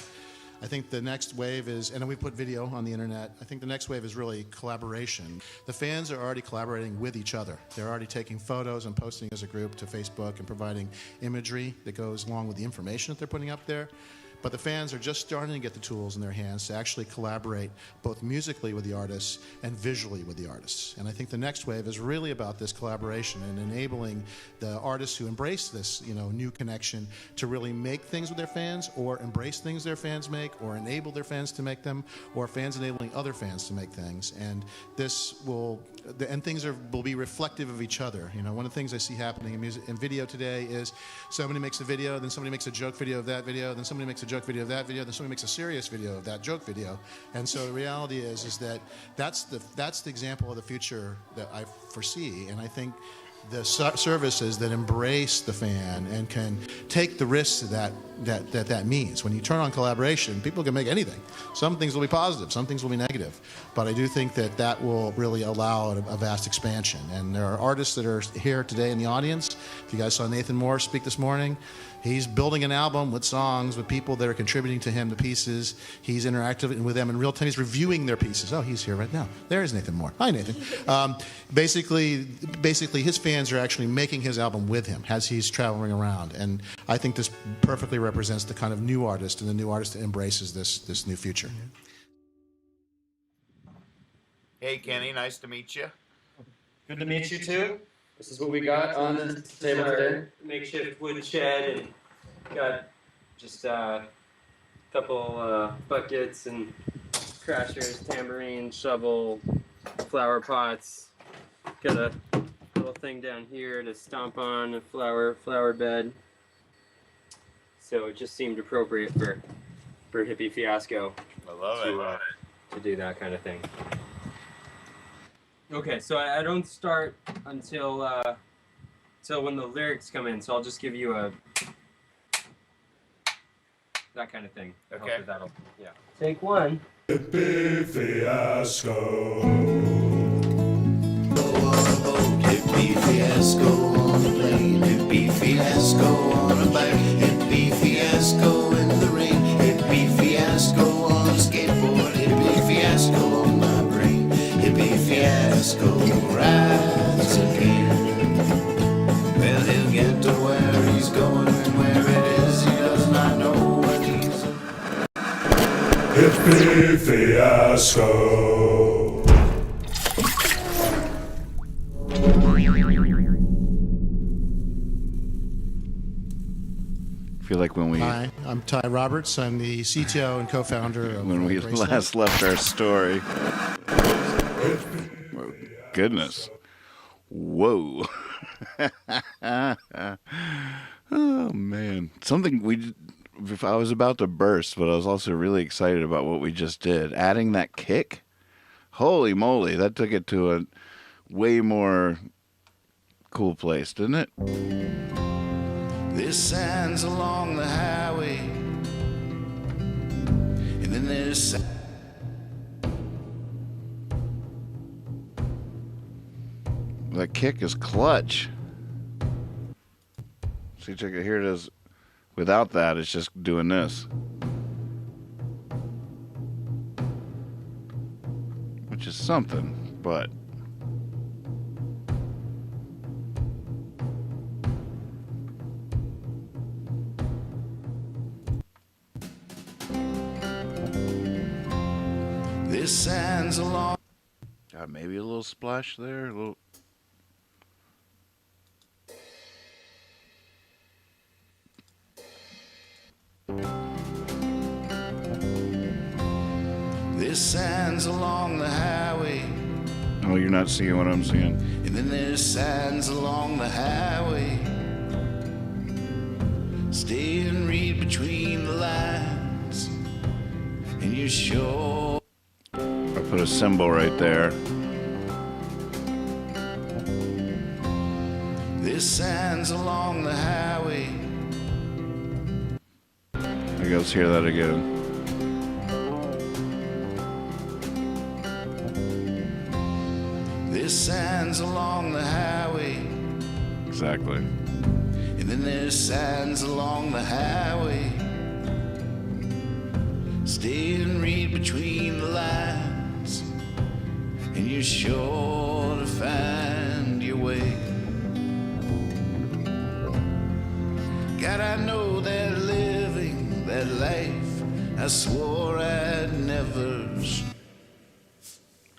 I think the next wave is, and then we put video on the internet, I think the next wave is really collaboration. The fans are already collaborating with each other. They're already taking photos and posting as a group to Facebook and providing imagery that goes along with the information that they're putting up there. But the fans are just starting to get the tools in their hands to actually collaborate both musically with the artists and visually with the artists. And I think the next wave is really about this collaboration and enabling the artists who embrace this, new connection to really make things with their fans, or embrace things their fans make, or enable their fans to make them, or fans enabling other fans to make things. And this will be reflective of each other. One of the things I see happening in music and video today is somebody makes a video, then somebody makes a joke video of that video, then somebody makes a joke video of that video, then somebody makes a serious video of that joke video. And so the reality is that that's the example of the future that I foresee. And I think the services that embrace the fan and can take the risks that means. When you turn on collaboration, people can make anything. Some things will be positive, some things will be negative. But I do think that will really allow a vast expansion. And there are artists that are here today in the audience. If you guys saw Nathan Moore speak this morning, He's building an album with songs, with people that are contributing to him the pieces. He's interactive with them in real time. He's reviewing their pieces. Oh, he's here right now. There's Nathan Moore. Hi, Nathan. Basically, his fans are actually making his album with him as he's traveling around. And I think this perfectly represents the kind of new artist and the new artist that embraces this new future. Hey, Kenny, nice to meet you. Good to meet you too. This is what we got on the table today. Makeshift wood shed, and got just a couple buckets and crashers, tambourine, shovel, flower pots. Got a little thing down here to stomp on, a flower bed. So it just seemed appropriate for Hippie Fiasco. I love it. To do that kind of thing. Okay, so I don't start until when the lyrics come in. So I'll just give you that kind of thing. I hope Okay. that'll, yeah. Take one. Hippie Fiasco. Hippie fiasco on the plane, hippie fiasco on a bike, hippie fiasco in the rain, hippie fiasco on a skateboard, hippie fiasco on my brain, hippie fiasco rides again. Well, he'll get to where he's going and where it is he does not know what he's. Hippie Fiasco. I feel like when we Hi, I'm Ty Roberts. I'm the CTO and co-founder of when we Grace last left our story. Oh, goodness. Whoa. Oh man. If I was about to burst, but I was also really excited about what we just did. Adding that kick? Holy moly, that took it to a way more cool place, didn't it? There's signs along the highway, and then there's That kick is clutch. See, check it. Here it is. Without that, it's just doing this. Which is something, but... there's signs along. maybe a little splash there. A little... There's signs along the highway, Oh, you're not seeing what I'm seeing. and then there's signs along the highway. Stay and read between the lines, and you're sure. I put a symbol right there. There's signs along the highway. I guess hear that again. There's signs along the highway, Exactly. and then there's signs along the highway. Stay and read between the lines, and you're sure to find your way. God, I know that living that life I swore I'd never.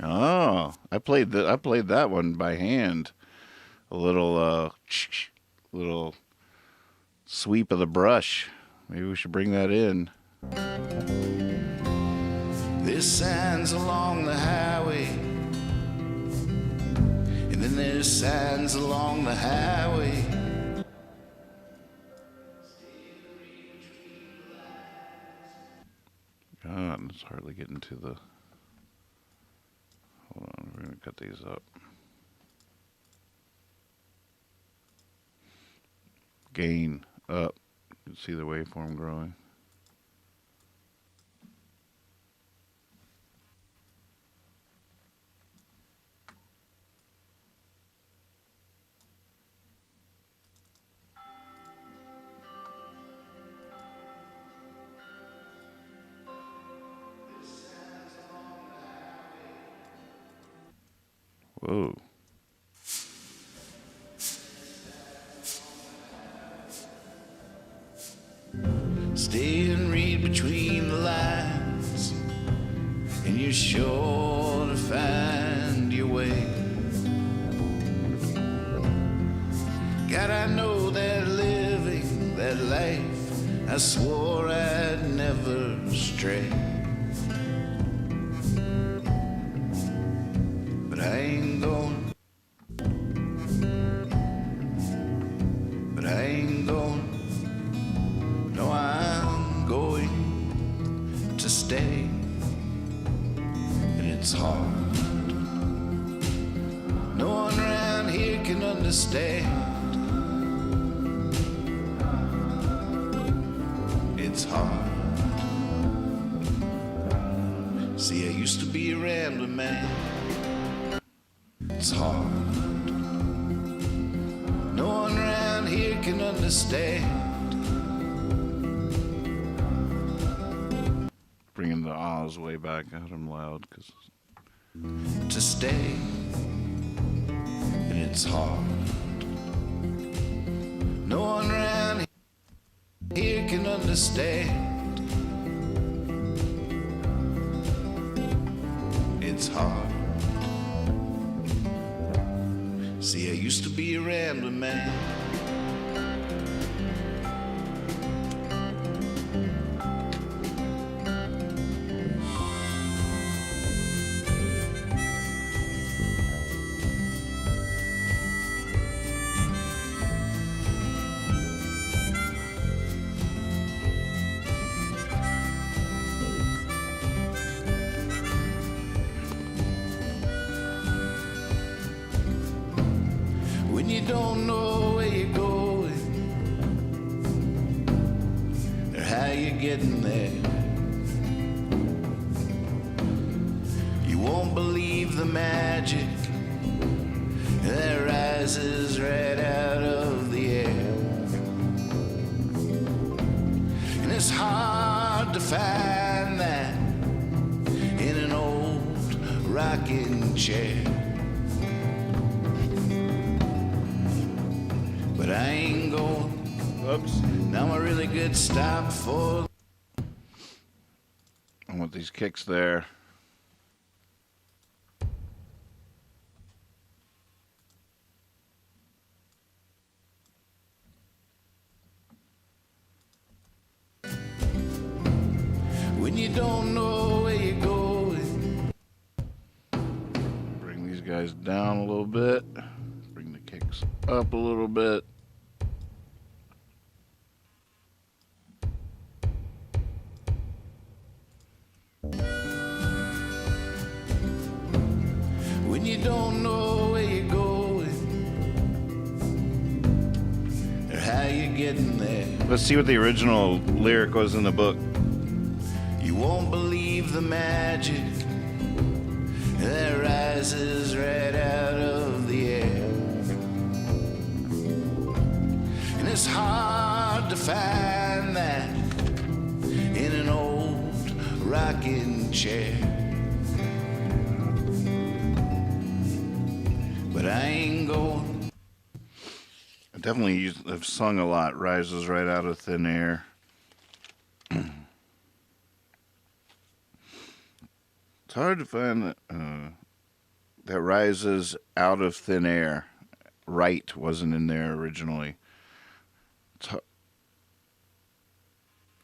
Oh, I played that one by hand. A little little sweep of the brush. Maybe we should bring that in. There's signs along the highway, and then there's signs along the highway. God, it's hardly getting to the... Hold on, we're going to cut these up. Gain up. You can see the waveform growing. Whoa. Stay and read between the lines, and you're sure to find your way. God, I know that living that life, I swore I'd never stray. But I ain't going. But I ain't going. No, I'm going to stay. And it's hard. No one around here can understand. It's hard. See, I used to be a rambling man. It's hard. No one around here can understand. Bringing the ahs way back out. I'm loud because to stay, and it's hard. No one around here can understand. It's hard. See, I used to be a rambling man. When you don't know where you're going or how you're getting there, you won't believe the magic that rises right out of the air. And it's hard to find that in an old rocking chair. But I ain't going. Oops. Now a really good stop for. I want these kicks there. When you don't know where you're going. Bring these guys down a little bit. Bring the kicks up a little bit. When you don't know where you're going or how you're getting there, Let's see what the original lyric was in the book. you won't believe the magic that rises right out of the air. And it's hard to find that in an old rocking chair. But I ain't going. I definitely have sung a lot. Rises right out of thin air. It's hard to find that rises out of thin air. Right wasn't in there originally.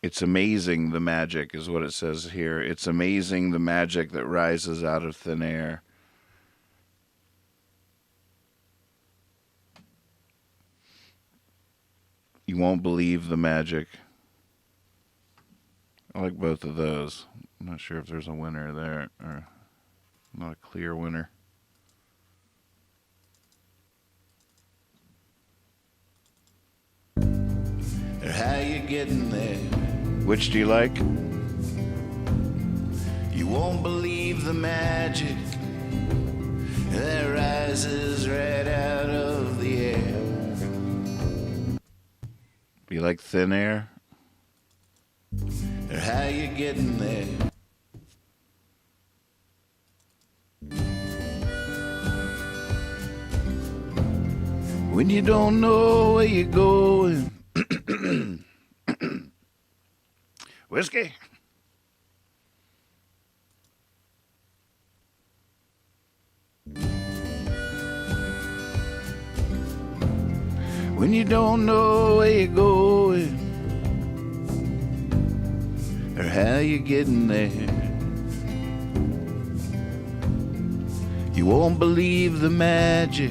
It's amazing the magic is what it says here. It's amazing the magic that rises out of thin air. You won't believe the magic. I like both of those. I'm not sure if there's a winner there, or not a clear winner. Or how you getting there. Which do you like? You won't believe the magic that rises right out of the air. Do you like thin air? Or how you getting there. when you don't know where you're going. Whiskey. When you don't know where you're going or how you're getting there, you won't believe the magic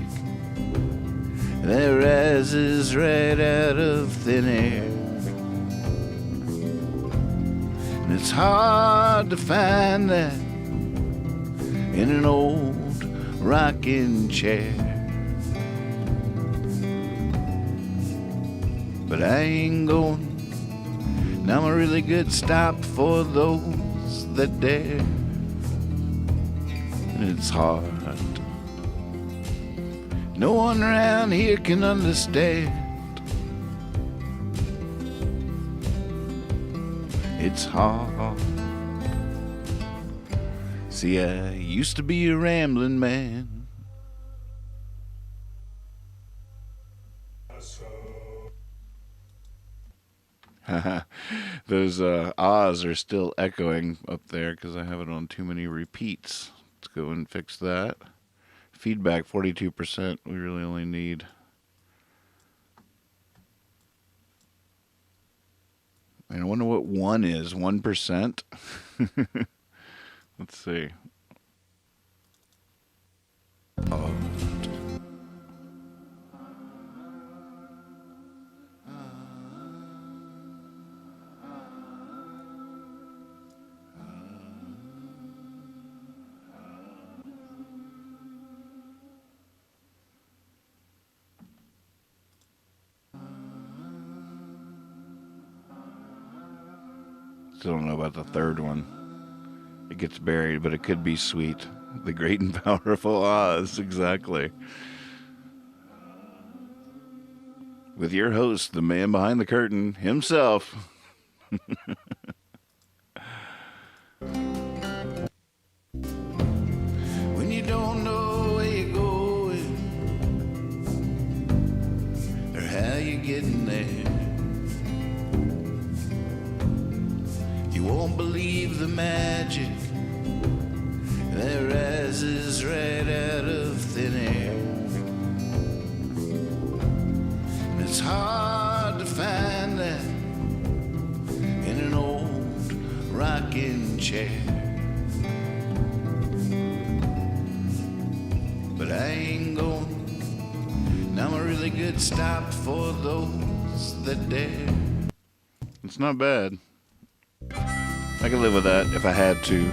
that rises right out of thin air. And it's hard to find that in an old rocking chair. But I ain't going. Now I'm a really good stop for those that dare. And it's hard. No one around here can understand. It's hard. See, I used to be a rambling man. Those ahs are still echoing up there because I have it on too many repeats. Let's go and fix that. Feedback 42%. We really only need. I wonder what 1 is. 1%? Let's see. Oh. Still don't know about the third one. It gets buried, but it could be sweet. The great and powerful Oz, exactly. With your host, the man behind the curtain himself. When you don't know where you're going or how you're getting there, you won't believe the magic that rises right out of thin air. And it's hard to find that in an old rocking chair. But I ain't going. Now I'm a really good stop for those that dare. It's not bad. I could live with that if I had to.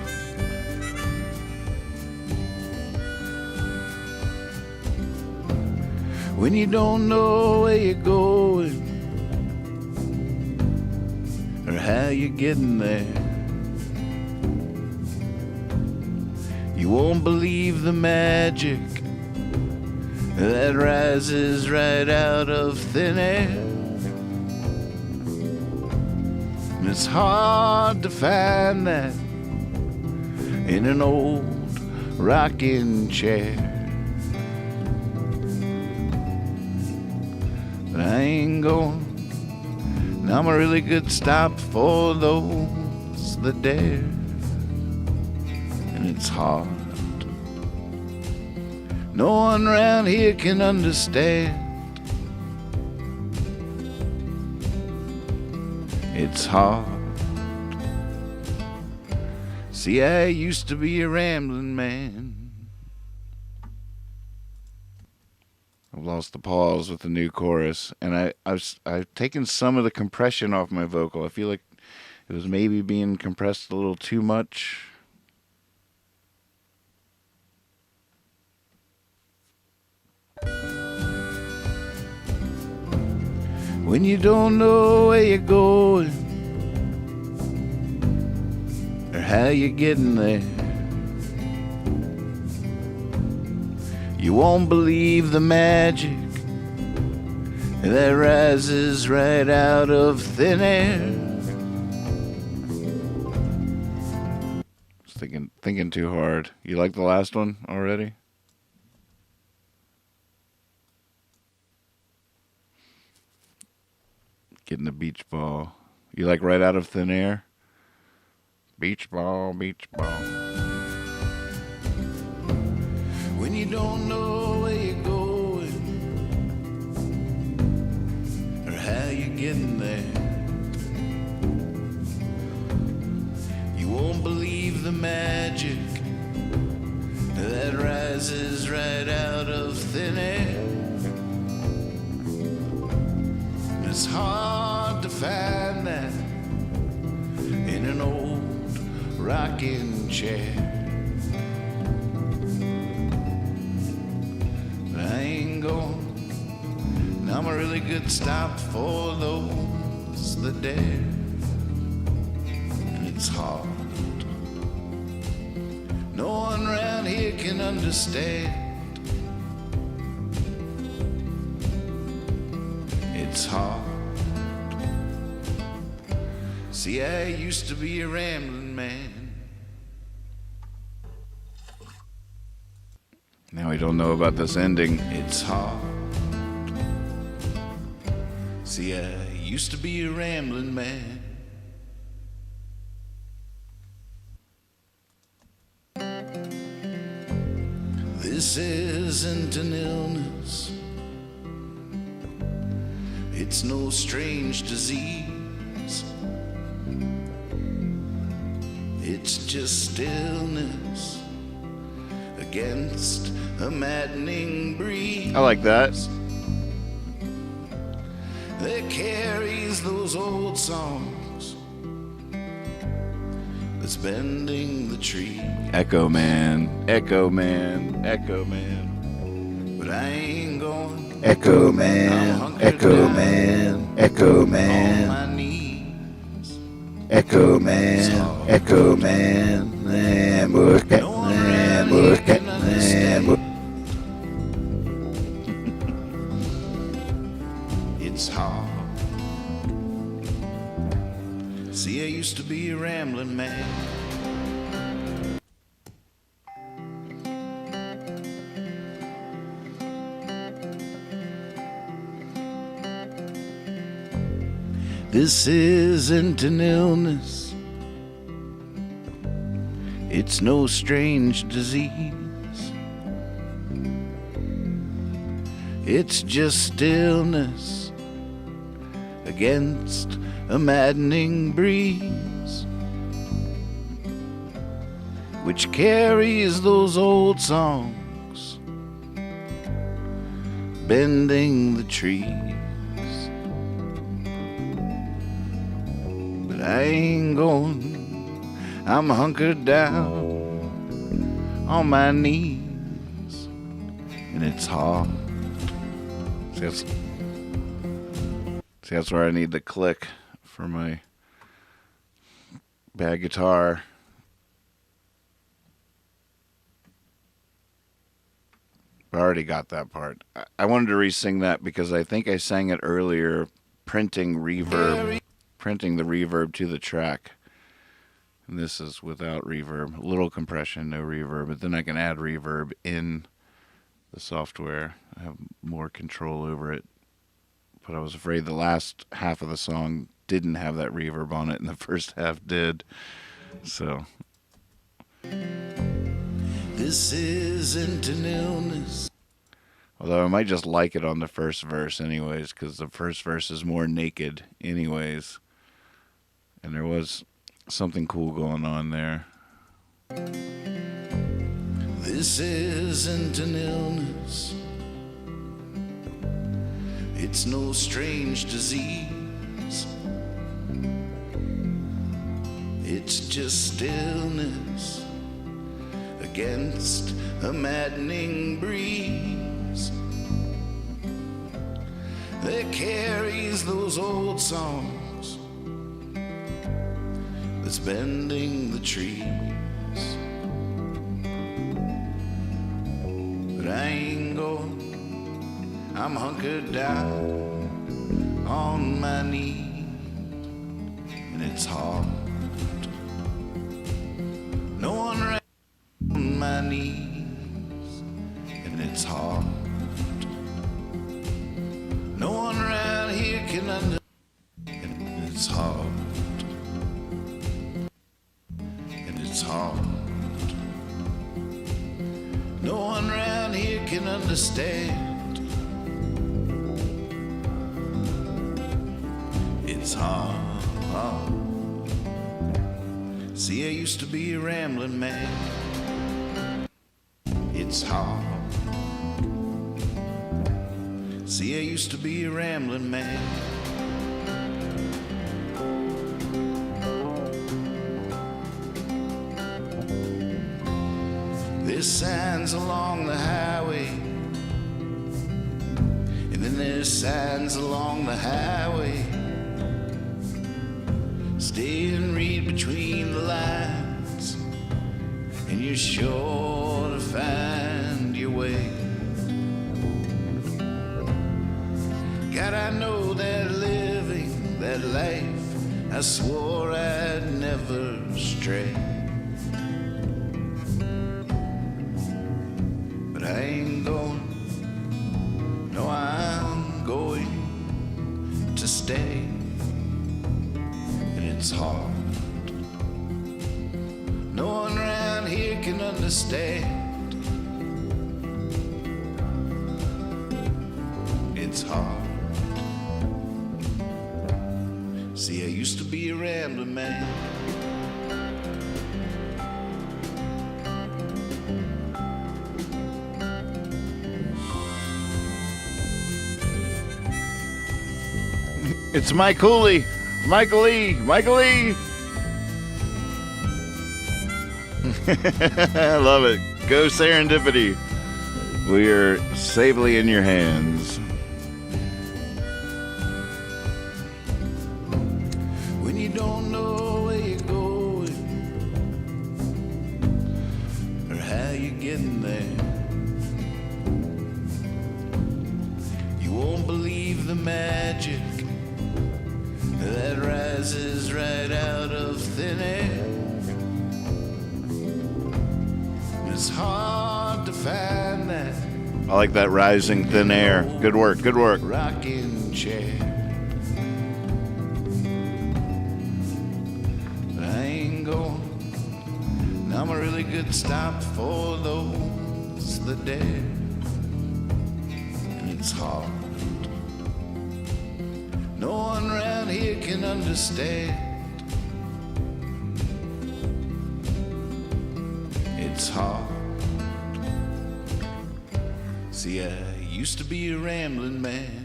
When you don't know where you're going or how you're getting there, you won't believe the magic that rises right out of thin air. And it's hard to find that in an old rocking chair. But I ain't going. Now I'm a really good stop for those that dare. And it's hard. No one around here can understand. It's hard. See, I used to be a rambling man. I've lost the pause with the new chorus, and I've taken some of the compression off my vocal. I feel like it was maybe being compressed a little too much. When you don't know where you're going or how you're getting there, you won't believe the magic that rises right out of thin air. Just thinking too hard. You like the last one already? Getting a beach ball. You like right out of thin air? Beach ball, beach ball. When you don't know where you're going or how you're getting there, you won't believe the magic that rises right out of thin air. It's hard to find that in an old rocking chair. But I ain't going. Now I'm a really good stop for those that dare. And it's hard. No one around here can understand. It's hard. See, I used to be a rambling man. Now we don't know about this ending. It's hard. See, I used to be a rambling man. This isn't an illness. It's no strange disease. It's just stillness against a maddening breeze. I like that. That carries those old songs that's bending the tree. Echo Man, Echo Man, Echo Man. But I ain't going. Echo Man, Echo Man, Echo On Man, my knees. Echo Man, Echo Man. No one around here can understand. It's hard. See, I used to be a rambling man. This isn't an illness. It's no strange disease. It's just stillness against a maddening breeze, which carries those old songs, bending the trees. But I ain't going. I'm hunkered down on my knees, and it's hard. See, that's where I need the click for my bad guitar. I already got that part. I wanted to re-sing that because I think I sang it earlier, printing the reverb to the track. And this is without reverb. A little compression, no reverb. But then I can add reverb in the software. I have more control over it. But I was afraid the last half of the song didn't have that reverb on it, and the first half did. So. This isn't an illness. Although I might just like it on the first verse anyways, because the first verse is more naked anyways. And there was something cool going on there. This isn't an illness. It's no strange disease. It's just stillness against a maddening breeze that carries those old songs, that's bending the trees. But I ain't going. I'm hunkered down on my knees, and it's hard. No one around on my knees, and it's hard. No one around here can understand. No one around here can understand. It's hard. See, I used to be a rambling man. It's hard. See, I used to be a rambling man. There's signs along the highway, and then there's signs along the highway. Stay and read between the lines, and you're sure to find your way. God, I know that living that life, I swore I'd never stray. But I ain't going, no, I'm going to stay. And it's hard. No one around here can understand. It's hard. See, I used to be a rambling man. It's Mike Cooley. Michael E. Michael E. I love it. Go Serendipity. We are safely in your hands. When you don't know where you're going or how you're getting there, you won't believe the magic that rises right out of thin air. It's hard to find that. I like that rising thin air. Good work. Good work. Rocking chair. But I ain't going. I'm a really good stop for those that dare. And it's hard. No one around here can understand. It's hard. See, I used to be a rambling man.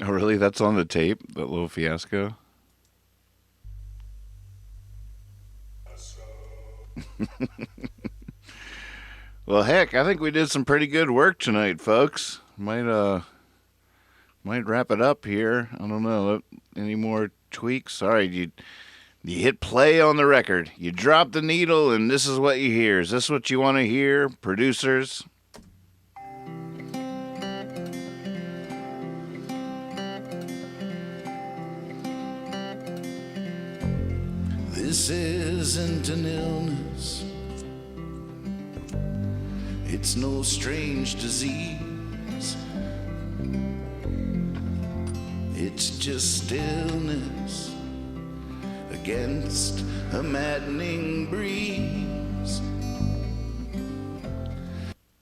Oh, really? That's on the tape? That little fiasco? Well, heck, I think we did some pretty good work tonight, folks. Might wrap it up here. I don't know. Any more tweaks? All right, you hit play on the record. You drop the needle, and this is what you hear. Is this what you want to hear, producers? This isn't an illness. It's no strange disease. It's just stillness against a maddening breeze.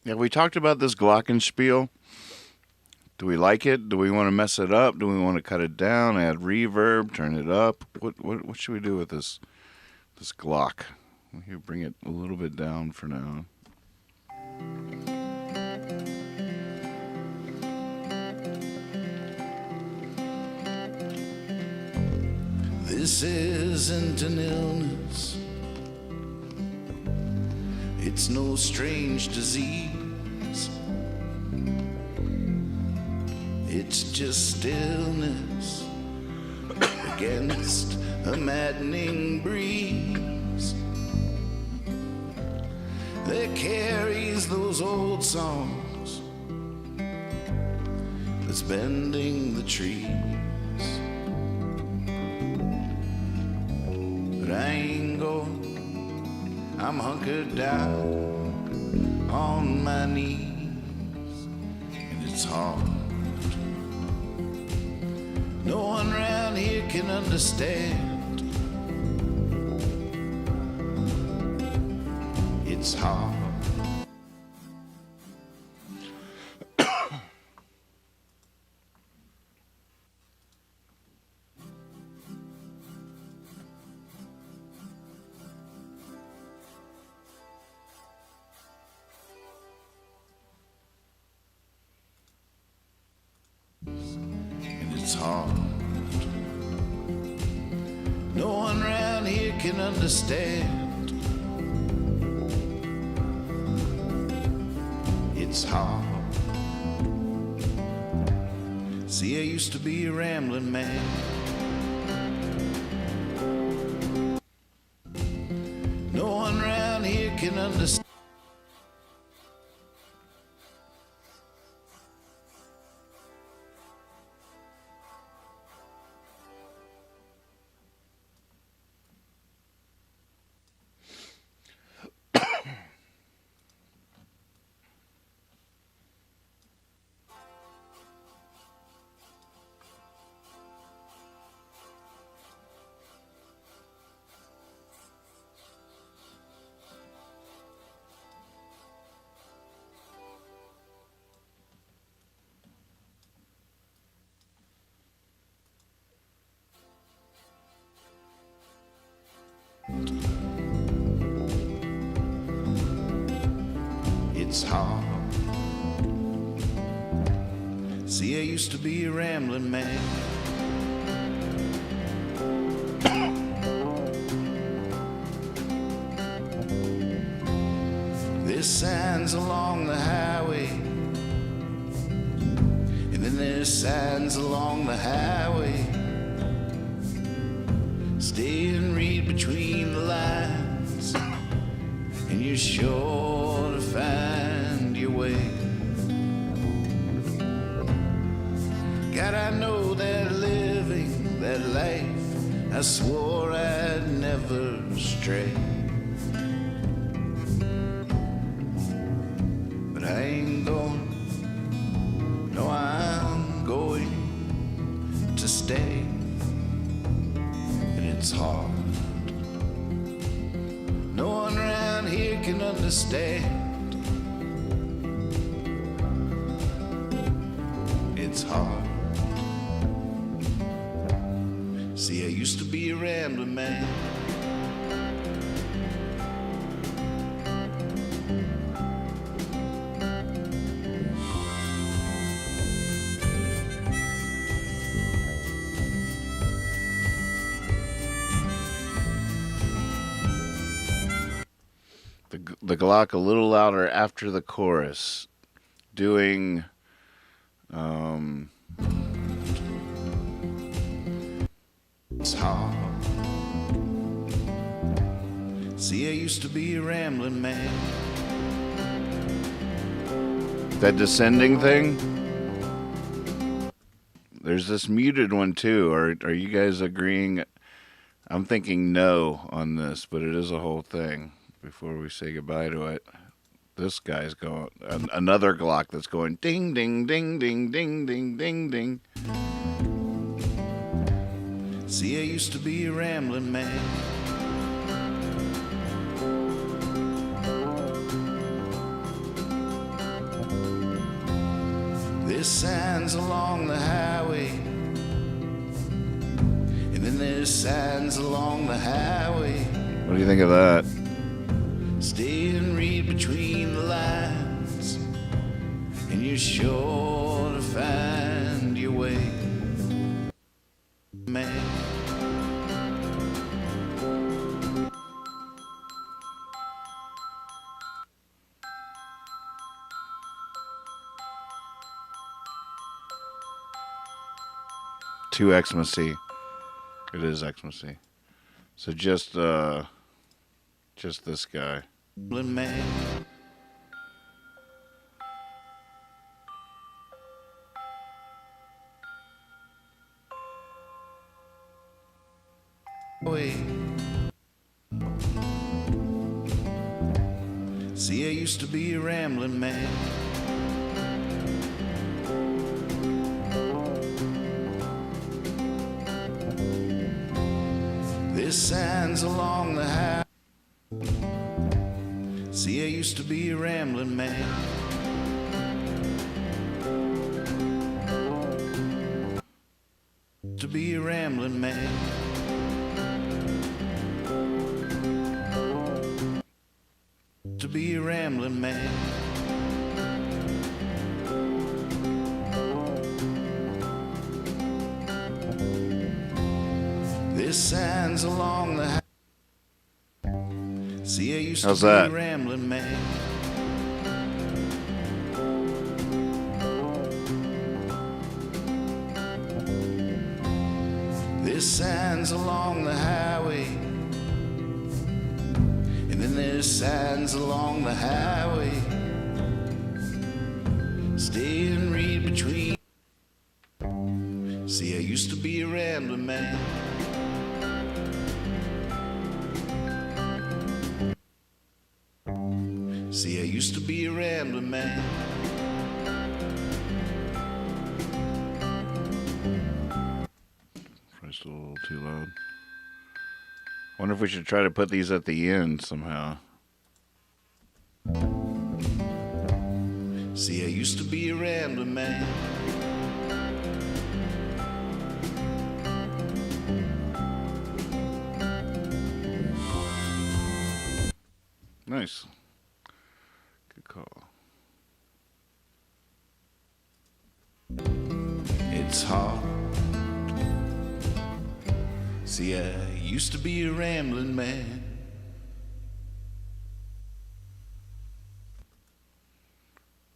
Yeah, we talked about this glockenspiel. Do we like it? Do we want to mess it up? Do we want to cut it down, add reverb, turn it up? What should we do with this Glock? Here, bring it a little bit down for now. This isn't an illness. It's no strange disease. It's just stillness against a maddening breeze that carries those old songs that's bending the trees. But I ain't going, I'm hunkered down on my knees, and it's hard. No one around can understand. It's hard. And it's hard. No one around here can understand. It's hard. See, I used to be a rambling man. No one around here can understand. It's hard. See, I used to be a rambling man. There's signs along the highway, and then there's signs along the highway. Stay and read between the lines, and you're sure to find your way. God, I know that living that life, I swore I'd never stray. But I ain't going, no, I'm going to stay. And it's hard. No one around here can understand. It's hard. See, I used to be a rambling man. The Glock a little louder after the chorus, doing it's hard. See, I used to be a rambling man. that descending thing. There's this muted one too. Are you guys agreeing? I'm thinking no on this, but it is a whole thing. Before we say goodbye to it, this guy's going another Glock that's going ding ding ding ding ding ding ding ding. See, I used to be a rambling man. There's signs along the highway, and then there's signs along the highway. What do you think of that? Stay and read between the lines, and you're sure to find your way, man. To Xmas-y. It is Xmas-y. So just this guy. Man. Wait. See, I used to be a rambling man. There's signs along the highway. See, I used to be a rambling man. To be a rambling man. To be a rambling man. There's signs along the highway. See, I used How's to be that? a rambling man. There's signs along the highway, and then there's signs along the highway. Stay and read between. See, I used to be a rambling man. See, I used to be a rambling man. Probably still a little too loud. Wonder if we should try to put these at the end somehow. See, I used to be a rambling man. Nice. Good call. It's hard. See, I used to be a rambling man.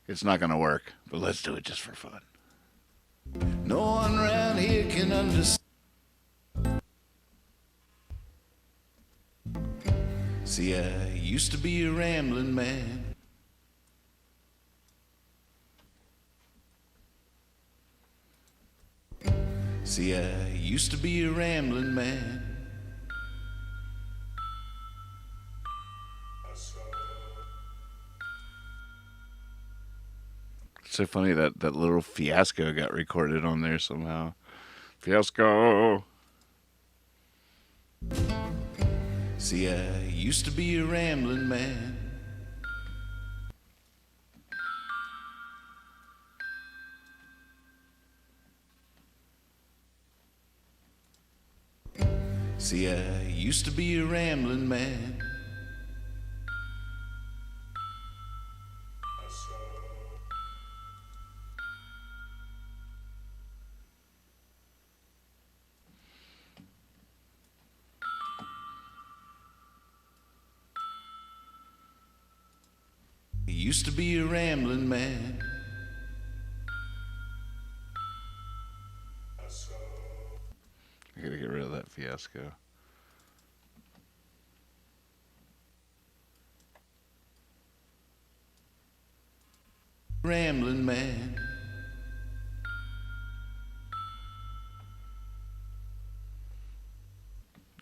It's not gonna work, but let's do it just for fun. No one around here can understand. See, I used to be a rambling man. See, I used to be a rambling man. It's so funny that that little fiasco got recorded on there somehow. Fiasco. See, I used to be a rambling man. See, I used to be a rambling man. He used to be a rambling man. I gotta get rid of that fiasco. Rambling man.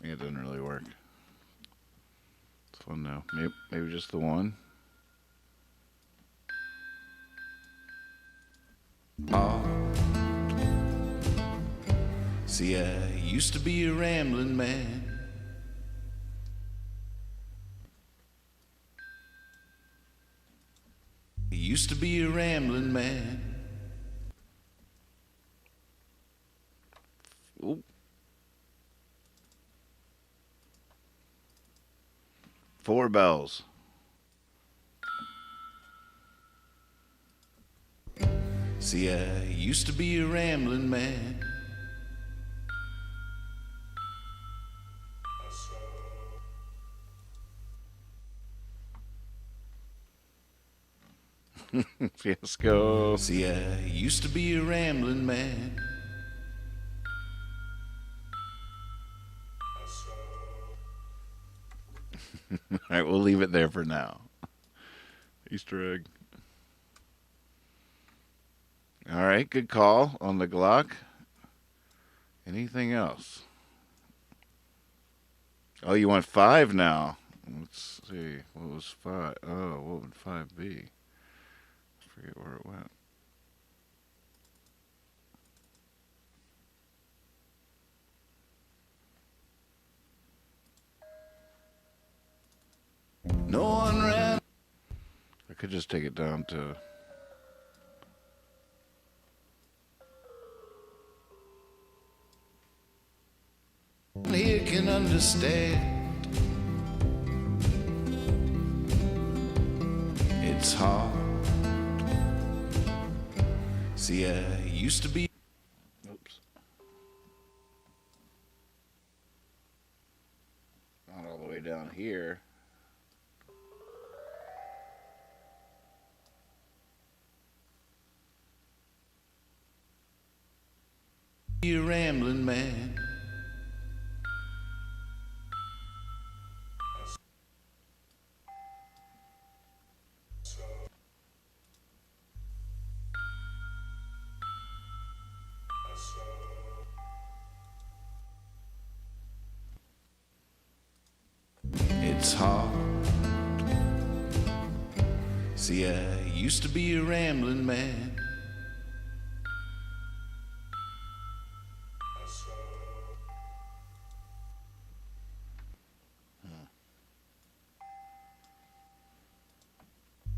Yeah, it doesn't really work. It's fun now. Maybe just the one. Oh. See, I used to be a rambling man. He used to be a rambling man. Oop. 4 bells. See, I used to be a rambling man. Fiasco. See, I used to be a rambling man. All right, we'll leave it there for now. Easter egg. All right, good call on the Glock. Anything else? Oh, you want 5 now? Let's see. What was 5? Oh, what would 5 be? I forget where it went. could just take it down to... Here can understand. It's hard. See, I used to be. Oops. Not all the way down here. You rambling man. It's hard. See, I used to be a rambling man.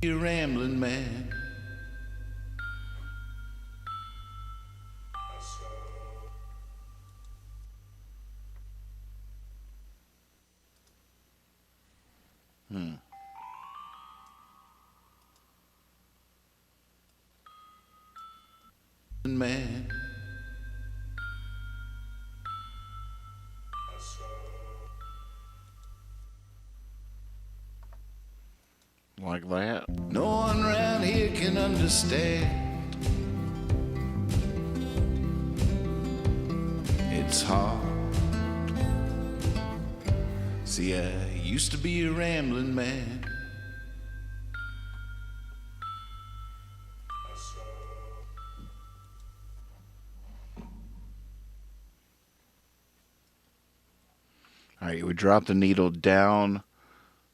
You rambling man. Man. Like that. No one around here can understand. It's hard. See, I used to be a rambling man. All right, we drop the needle down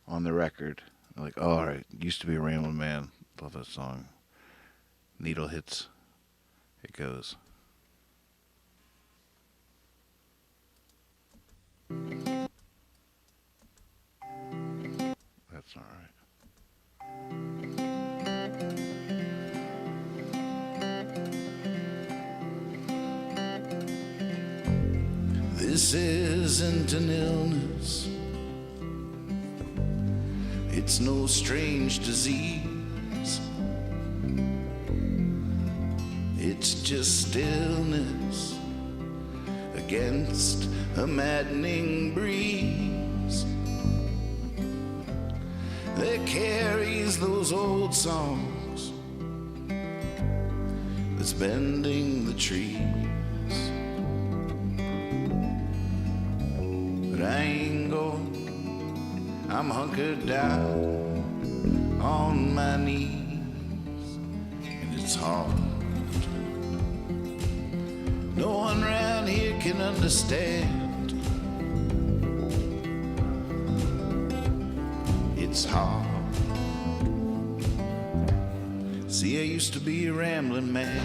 on the record. Like, oh, all right, used to be a rambling man. Love that song. Needle hits. It goes. That's all right. This isn't an illness. It's no strange disease. It's just stillness against a maddening breeze that carries those old songs that's bending the trees. But I ain't going, I'm hunkered down on my knees, and it's hard. No one around here can understand. It's hard. See, I used to be a rambling man.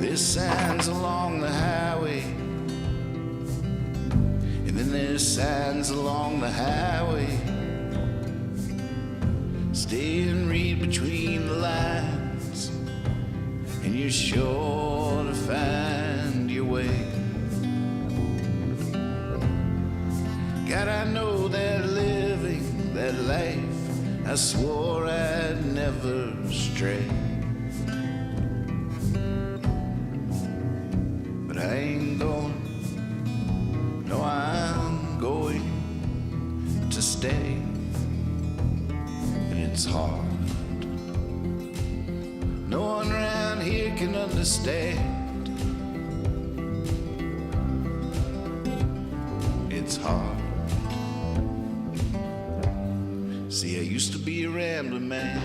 There's signs along the highway, and then there's signs along the highway. Stay and read between the lines, and you're sure to find your way. God, I know that living that life, I swore I'd never stray. But I ain't going, no, I'm going to stay. It's hard. No one around here can understand. It's hard. See, I used to be a rambling man.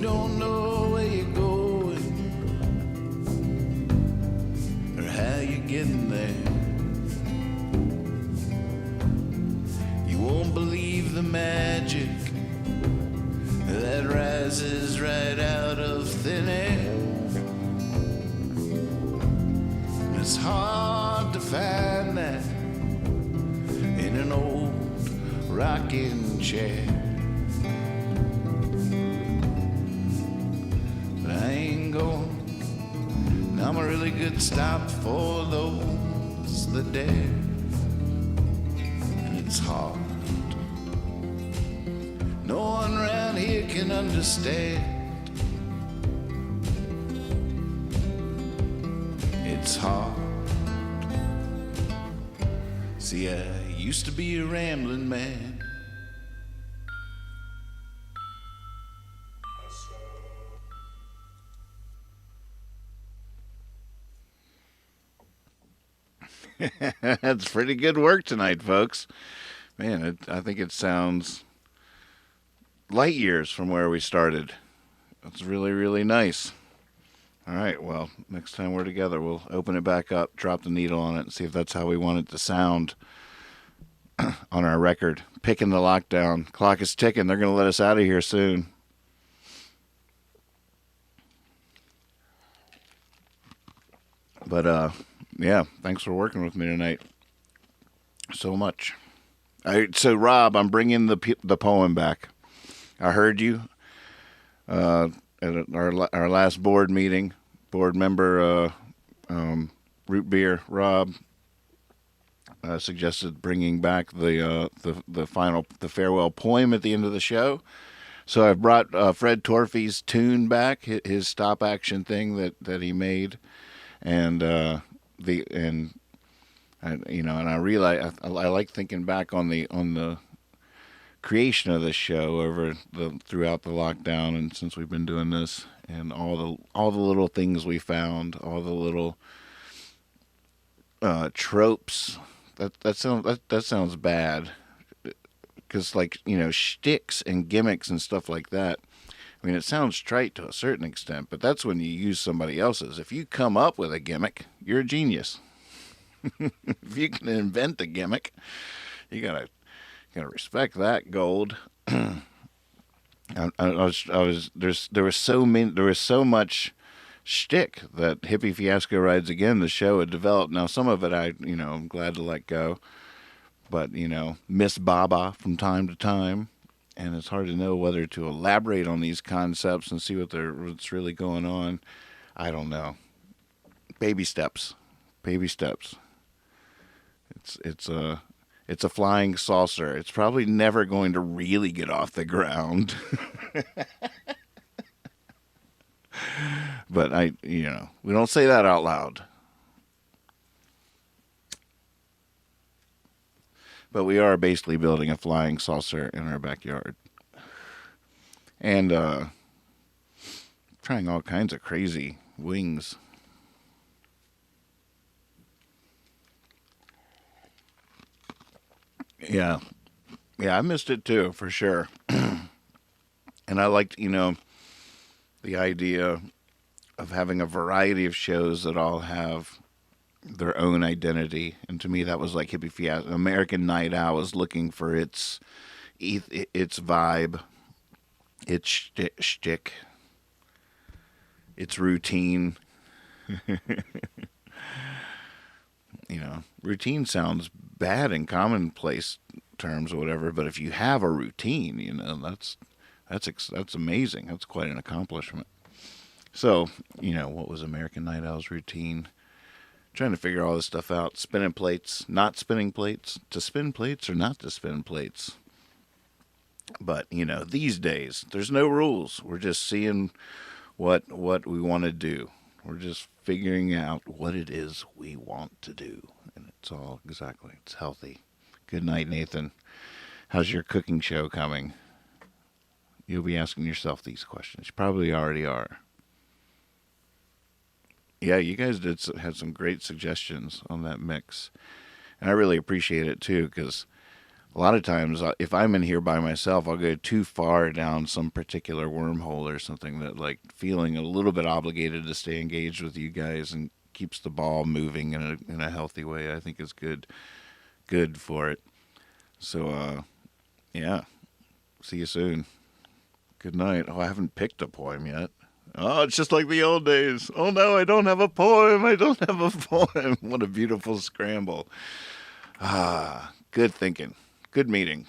don't know where you're going or how you're getting there. You won't believe the magic that rises right out of thin air. It's hard to find that in an old rocking chair. But I ain't going. I'm a really good stop for those that dare. And it's hard. No one around here can understand. It's hard. See, I used to be a rambling man. That's pretty good work tonight, folks. Man, I think it sounds light years from where we started. That's really, really nice. All right, well, next time we're together, we'll open it back up, drop the needle on it, and see if that's how we want it to sound on our record. Picking the lockdown. Clock is ticking. They're going to let us out of here soon. But, yeah, thanks for working with me tonight so much. So, Rob, I'm bringing the poem back. I heard you at our last board meeting. Board member Root Beer Rob suggested bringing back the farewell poem at the end of the show. So I've brought Fred Torfey's tune back, his stop action thing that he made, and I realize I like thinking back on the creation of this show throughout the lockdown, and since we've been doing this, and all the little things we found, all the little tropes. That sounds bad, because shticks and gimmicks and stuff like that. I mean, it sounds trite to a certain extent, but that's when you use somebody else's. If you come up with a gimmick, you're a genius. If you can invent a gimmick, you gotta respect that gold. There was so much shtick that Hippie Fiasco Rides Again, the show, had developed. Now, some of it I'm glad to let go, but miss Baba from time to time, and it's hard to know whether to elaborate on these concepts and see what's really going on. I don't know. Baby steps. It's a flying saucer. It's probably never going to really get off the ground. But we don't say that out loud. But we are basically building a flying saucer in our backyard. And trying all kinds of crazy wings. Yeah, I missed it too, for sure. And I liked, the idea of having a variety of shows that all have their own identity. And to me, that was like Hippie Fiasco. American Night Owl was looking for its vibe, its shtick, its routine. Routine sounds bad in commonplace terms or whatever, but if you have a routine, that's amazing. That's quite an accomplishment. So, what was American Night Owl's routine? Trying to figure all this stuff out. Spinning plates, not spinning plates, to spin plates or not to spin plates. But, these days, there's no rules. We're just seeing what we want to do. We're just figuring out what it is we want to do. And it's healthy. Good night, Nathan. How's your cooking show coming? You'll be asking yourself these questions. You probably already are. Yeah, you guys had some great suggestions on that mix. And I really appreciate it, too, because a lot of times, if I'm in here by myself, I'll go too far down some particular wormhole or something that, like, feeling a little bit obligated to stay engaged with you guys and keeps the ball moving in a healthy way. I think is good for it. So, yeah. See you soon. Good night. Oh, I haven't picked a poem yet. Oh, it's just like the old days. Oh no, I don't have a poem. I don't have a poem. What a beautiful scramble. Ah, good thinking. Good meeting.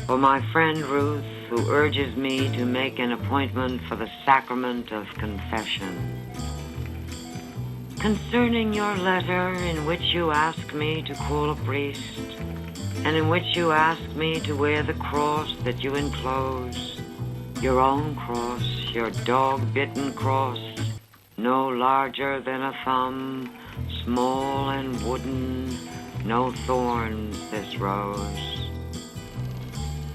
For my friend Ruth, who urges me to make an appointment for the sacrament of confession. Concerning your letter in which you ask me to call a priest, and in which you ask me to wear the cross that you enclose, your own cross, your dog-bitten cross, no larger than a thumb, small and wooden, no thorns this rose.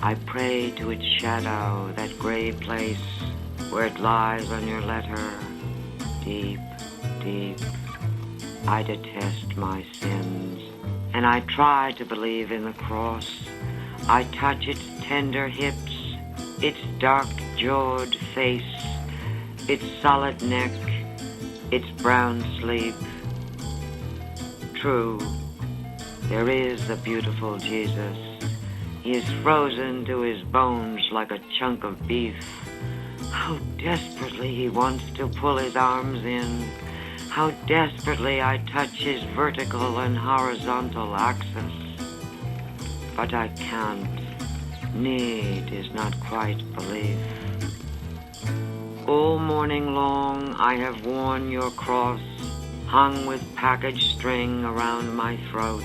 I pray to its shadow, that gray place where it lies on your letter, deep, deep. I detest my sins, and I try to believe in the cross. I touch its tender hips, its dark-jawed face, its solid neck, its brown sleep. True, there is a beautiful Jesus. He is frozen to his bones like a chunk of beef. How desperately he wants to pull his arms in. How desperately I touch his vertical and horizontal axis. But I can't. Need is not quite belief. All morning long I have worn your cross, hung with package string around my throat.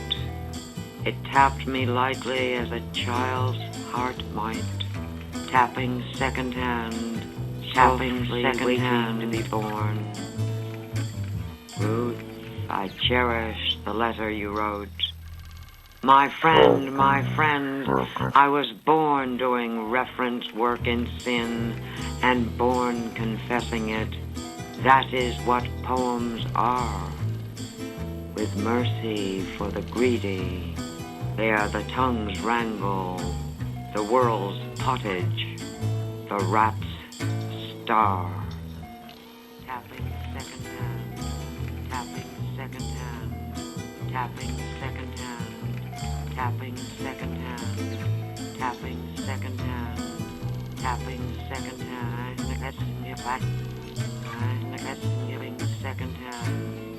It tapped me lightly as a child's heart might, tapping second-hand, softly waiting to be born. Ruth, I cherish the letter you wrote. My friend, I was born doing reference work in sin, and born confessing it. That is what poems are. With mercy for the greedy, they are the tongue's wrangle, the world's pottage, the rat's star. Tapping second hand, tapping second hand, tapping second hand, tapping second hand, tapping second hand, tapping second hand, that's if I, that's giving second hand.